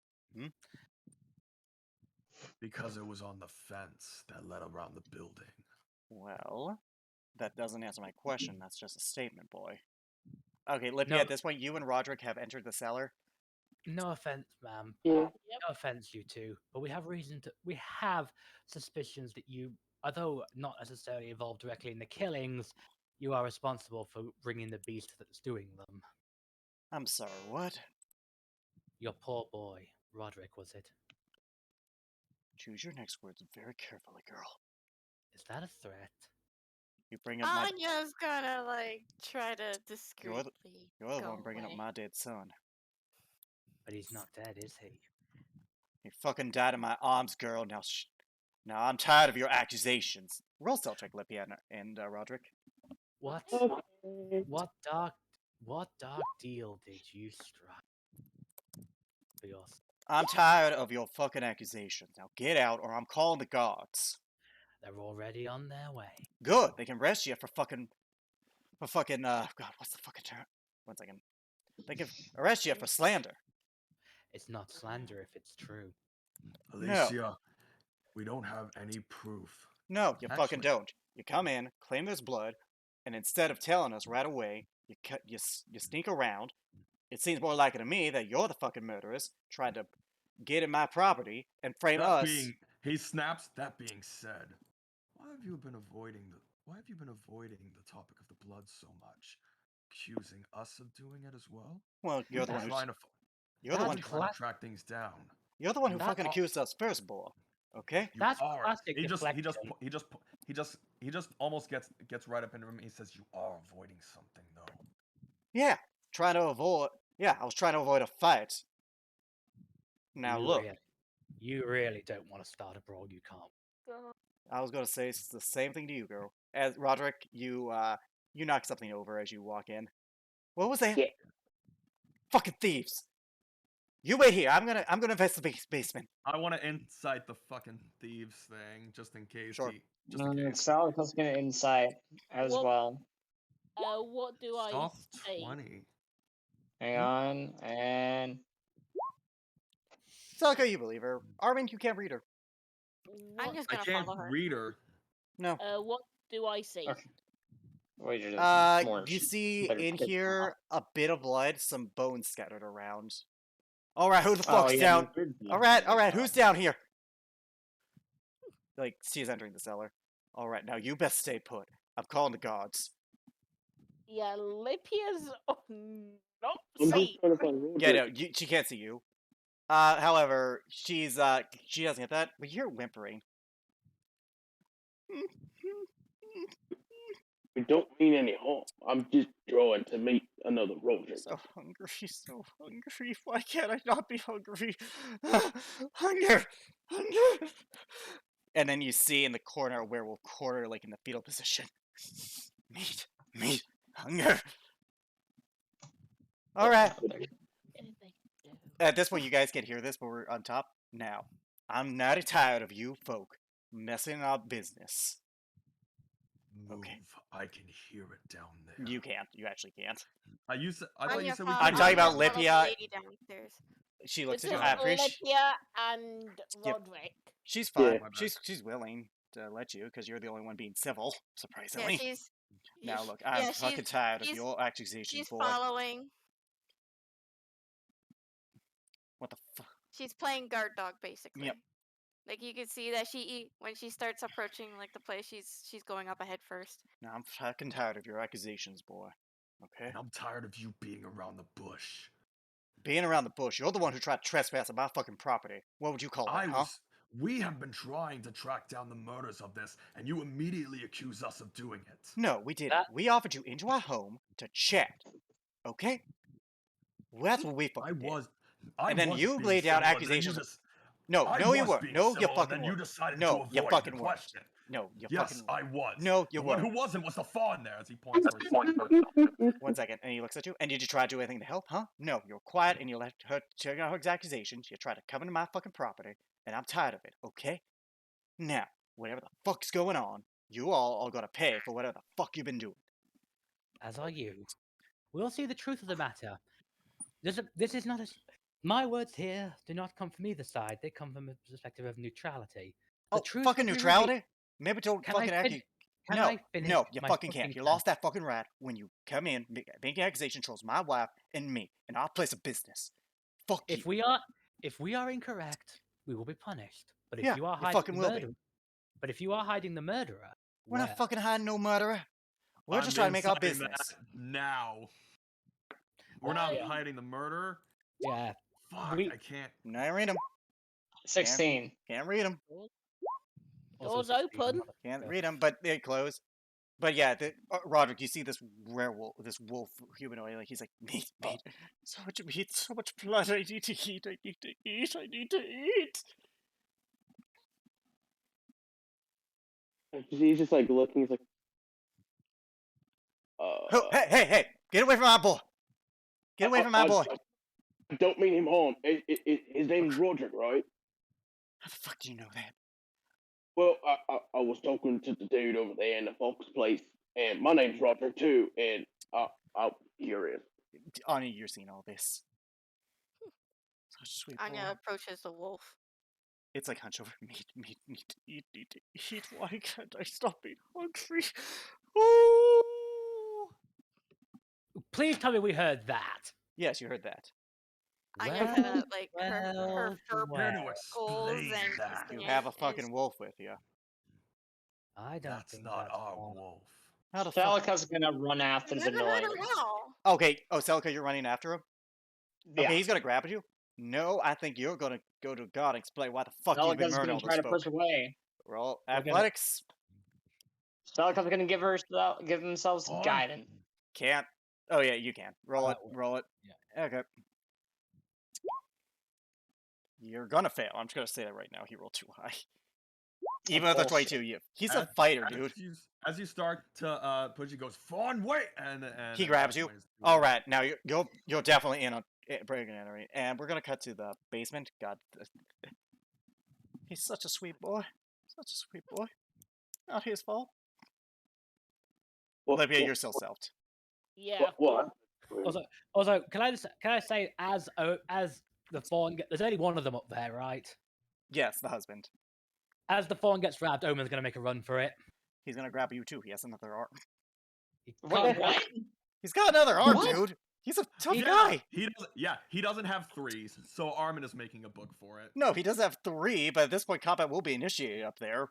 Because it was on the fence that led around the building. Well, that doesn't answer my question. That's just a statement, boy. Okay, Lippy, No. at this point, you and Roderick have entered the cellar. No offense, ma'am. Yeah. Yep. No offense, you two. But we have reason to. We have suspicions that you, although not necessarily involved directly in the killings, you are responsible for bringing the beast that's doing them. I'm sorry, what? Your poor boy, Roderick, was it? Choose your next words very carefully, girl. Is that a threat? You bring up my... Anya's gonna like try to discreetly. You're the go one bringing up away. my dead son. But he's not dead, is he? He fucking died in my arms, girl. Now I'm tired of your accusations. Roll stealth check, Lippy and Roderick. What? Okay. What dark deal did you strike for your? I'm tired of your fucking accusations. Now get out, or I'm calling the guards. They're already on their way. Good. They can arrest you for fucking, God, what's the fucking term? 1 second. They can arrest you for slander. It's not slander if it's true. Alicia, we don't have any proof. No, you fucking Actually- don't. You come in, claim there's blood, and instead of telling us right away, you sneak around. It seems more likely to me that you're the fucking murderers, trying to get in my property and frame us. He snaps. That being said, why have you been avoiding the topic of the blood so much? Accusing us of doing it as well? Well, you're the one You're who's, trying to you're the one, That's trying to track things down. you're the one who That's fucking all- accused us first, boy. Okay? You That's are. classic He just deflection. almost gets right up into him. He says, "You are avoiding something, though." Yeah, I was trying to avoid a fight. Now look, You really don't want to start a brawl. You can't. I was gonna say it's the same thing to you, girl. As Roderick, you knock something over as you walk in. What was that? Yeah. Fucking thieves! You wait here. I'm gonna invest the basement. I want to incite the fucking thieves thing, just in case. Sure. Just in case. Salika's gonna insight as Well- well. What do I Soft say? 20. Hang on, and Selka, you believe her. Armin, you can't read her. I'm What, just I gonna can't follow her. read her. No. what do I see? Okay. wait, there's more. You see Better in get here a bit of blood, some bones scattered around. All right, who the Oh, fuck's yeah, down? you could be. All right, who's down here? Like, she's entering the cellar. All right, now you best stay put. I'm calling the guards. Yeah, Lipia's not I'm safe. just trying to find Roderick. Yeah, no, she can't see you. However, she doesn't get that. But you're whimpering. We don't mean any harm. I'm just trying to meet another Roderick. So hungry, so hungry. Why can't I not be hungry? Hunger! Hunger! And then you see in the corner a werewolf quarter, like in the fetal position. Meat, meat, hunger. Alright. Anything. No. At this point, you guys can hear this, but we're on top. Now, I'm not tired of you folk messing up business. Move. Okay. I can hear it down there. You can't. You actually can't. I thought On you your said we phone, could I'm do talking that. about follow the Lipia. lady downstairs. She looks This at is you. I appreciate. Lipia and Yep. Roderick. She's fine. Yeah. My bad. She's willing to let you because you're the only one being civil. Yeah, Surprisingly. she's. Now look, I'm yeah, fucking tired of she's- your accusations, She's boy. following. What the fuck? She's playing guard dog, basically. Yep. Like you can see that when she starts approaching like the place, she's going up ahead first. Now I'm fucking tired of your accusations, boy. Okay? And I'm tired of you being around the bush. Being around the bush, you're the one who tried to trespass on my fucking property. What would you call that, huh? We have been trying to track down the murders of this, and you immediately accuse us of doing it. No, we didn't. That- We offered you into our home to chat. Okay? Well, that's what we I fucking did. was. And then was you being laid down civil, and then accusations. You just, No, I no, you was weren't. being No, you civil, and fucking then you weren't. decided No, to you avoid fucking the weren't. question. No, you Yes, fucking I was. No, you The one weren't. who wasn't was the fawn there, as he points towards. 1 second, and he looks at you. And did you try to do anything to help, huh? No, you're quiet and you let her check out her accusations. You try to come into my fucking property, and I'm tired of it, okay? Now, whatever the fuck's going on, you all are gonna pay for whatever the fuck you've been doing. As are you. We'll see the truth of the matter. This is not a. My words here do not come from either side. They come from a perspective of neutrality. The Oh, truth fucking will be neutrality? revealed- Maybe don't Can I fucking fin- argue. Can No, I finish no, you my fucking can't. fucking You lost sentence? that fucking right when you come in, making accusation towards my wife and me in our place of business. Fuck If you. we are incorrect, we will be punished. But if Yeah, you are you hiding fucking the will be. murderer, but if you are hiding the murderer, We're not well, fucking hiding no murderer. We're just I'm trying to make our inciting that business. now. We're not Yeah. hiding the murder. yeah. Fuck, We- I can't. No, I read them. 16. Can't read them. Also Doors 16, open. Can't motherfucker. read them, but they close. But yeah, Roderick, you see this werewolf, this wolf humanoid, like he's like, meat, so much meat, so much blood, I need to eat, I need to eat, I need to eat. And he's just like looking. He's like, Oh, hey, get away from my boy. Get away from my boy. I don't mean him harm. His name's Roderick, right? How the fuck do you know that? Well, I was talking to the dude over there in the Fox place, and my name's Roderick too, and I'm curious. Anya, you're seeing all this. Such a sweet boy. Anya approaches the wolf. It's like hunch over meat, eat. Why can't I stop being hungry? Ooh. Please tell me we heard that. Yes, you heard that. Anya's Well, gonna like her well, fur Where to goals explain and that? You is- have a is- fucking wolf with you. I don't That's think not that's our wrong. wolf. How the fuck? Celica's gonna run after You the never heard noise. her well. Okay, oh, Celica, you're running after him? Yeah. Okay, he's gonna grab at you? No, I think you're gonna go to God and explain why the fuck you've been Celica's murdering gonna all try those to folk. push away. Roll We're gonna- athletics. Celica's gonna give themselves On. guidance. Can't. Oh yeah, you can. Roll Oh, it. that works. Roll it. Yeah. Okay. You're gonna fail. I'm just gonna say that right now. He rolled too high. Even with the Bullshit. 22, he's a As- fighter, dude. As you start to push, he goes, "Fawn, wait!" And He at grabs that you. point, it's too All late. right, now you're definitely in on breaking it, right? And we're gonna cut to the basement. God, he's such a sweet boy. Such a sweet boy. Not his fault. Olivia, you're still selfed. Yeah. What? Also, can I say as the fawn there's only one of them up there, right? Yes, the husband. As the fawn gets grabbed, Omen's gonna make a run for it. He's gonna grab you too. He has another arm. He What? can't- He's got another arm, What? dude. He's a tough Yeah, guy. he doesn't have threes, so Armin is making a book for it. No, he does have 3, but at this point, combat will be initiated up there.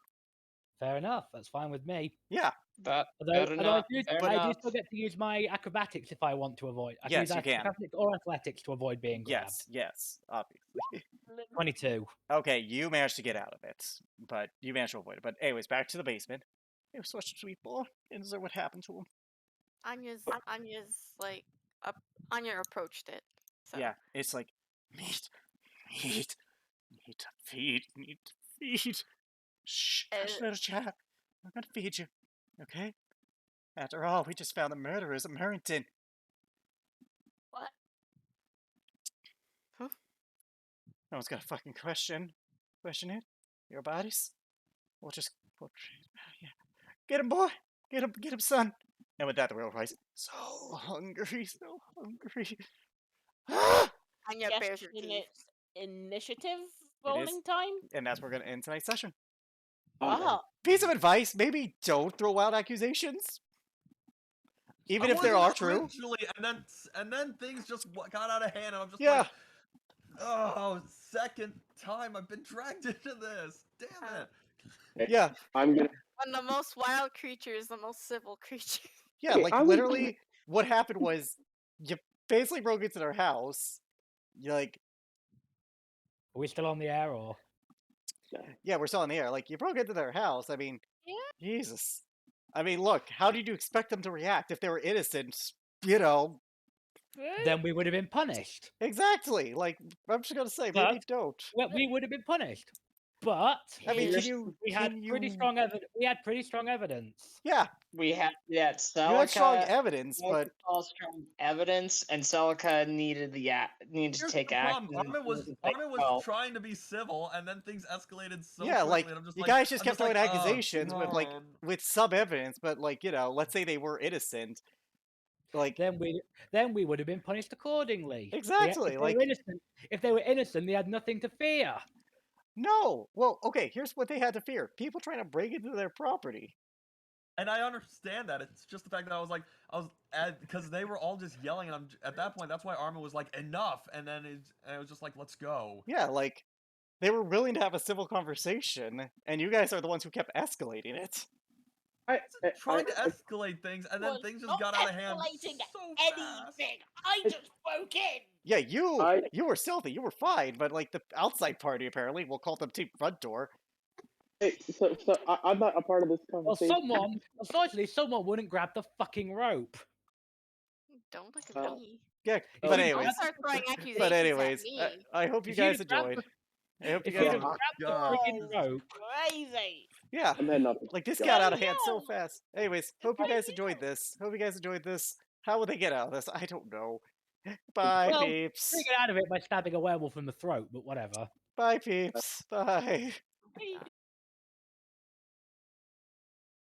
Fair enough. That's fine with me. Yeah. But Although, fair although enough. I, do, Fair I do enough. still get to use my acrobatics if I want to avoid. I Yes, use you can. acrobatics or athletics to avoid being grabbed. Yes, obviously. 22. Okay, you managed to get out of it, but you managed to avoid it. But anyways, back to the basement. He was such a sweet boy. Didn't deserve what happened to him. Anya's like Anya approached it. So. Yeah, it's like meat. Need to feed. Need to feed. Shh, hush, little child. I'm gonna feed you. Okay? After all, we just found the murderers at Merrington. What? Huh? No one's gonna fucking question it. Your bodies. We'll just yeah. Get him, boy. Get him, son. And with that, the real price. So hungry, so hungry. Anya Just bears her in teeth. its initiative It is. rolling time. And that's where we're gonna end tonight's session. Oh, Piece of advice: maybe don't throw wild accusations, even I if they wasn't are true. originally, and then things just got out of hand, and I'm just Yeah. like, oh, second time I've been dragged into this. Damn it. Yeah. I'm gonna. When the most wild creature is the most civil creature. Yeah, Okay, like I was- literally, what happened was you basically broke into their house. You like, Are we still on the air or? yeah, we're still in the air. Like, you broke into their house. I mean, Yeah. Jesus. I mean, look, how did you expect them to react if they were innocent? You know, Then we would have been punished. exactly. Like, I'm just gonna say, But- maybe don't. Well, we would have been punished. But I mean, Here's- we had pretty strong evidence. We had pretty strong evidence. Yeah, We had that you had strong Celica. evidence, but All strong evidence, and Celica needed needed to Here's take the action. problem. Armin was Like, well, trying to be civil, and then things escalated so yeah, quickly. like and I'm just you like, guys just I'm kept like, throwing oh, accusations God. with some evidence, but like, you know, let's say they were innocent. Like, Then we would have been punished accordingly. Exactly, If like- they were innocent, they had nothing to fear. no. Well, okay, here's what they had to fear: people trying to break into their property. And I understand that. It's just the fact that I was because they were all just yelling, and at that point, that's why Armin was like, enough, and then it was just like, let's go. Yeah, like they were willing to have a civil conversation, and you guys are the ones who kept escalating it. Trying to escalate things, and then was things just not got out of hand escalating so fast. anything. I just broke in. Yeah, you were stealthy, you were fine, but like the outside party apparently, we'll call them team front door. Hey, so I'm not a part of this Well, conversation. unfortunately, someone wouldn't grab the fucking rope. Don't look Oh. at me. Yeah, Oh, but Don't anyways, start throwing accusations but anyways, at me. I hope you If you'd guys have grabbed enjoyed. I hope you If guys you'd have enjoyed. grabbed the God. freaking rope, Crazy. Yeah, I'm heading up. like this Go got out of hand so you! fast. Anyways, hope you guys enjoyed this. Hope you guys enjoyed this. How will they get out of this? I don't know. Bye, Well, peeps. we get out of it by stabbing a werewolf in the throat, but whatever. Bye, peeps. Bye. Hey,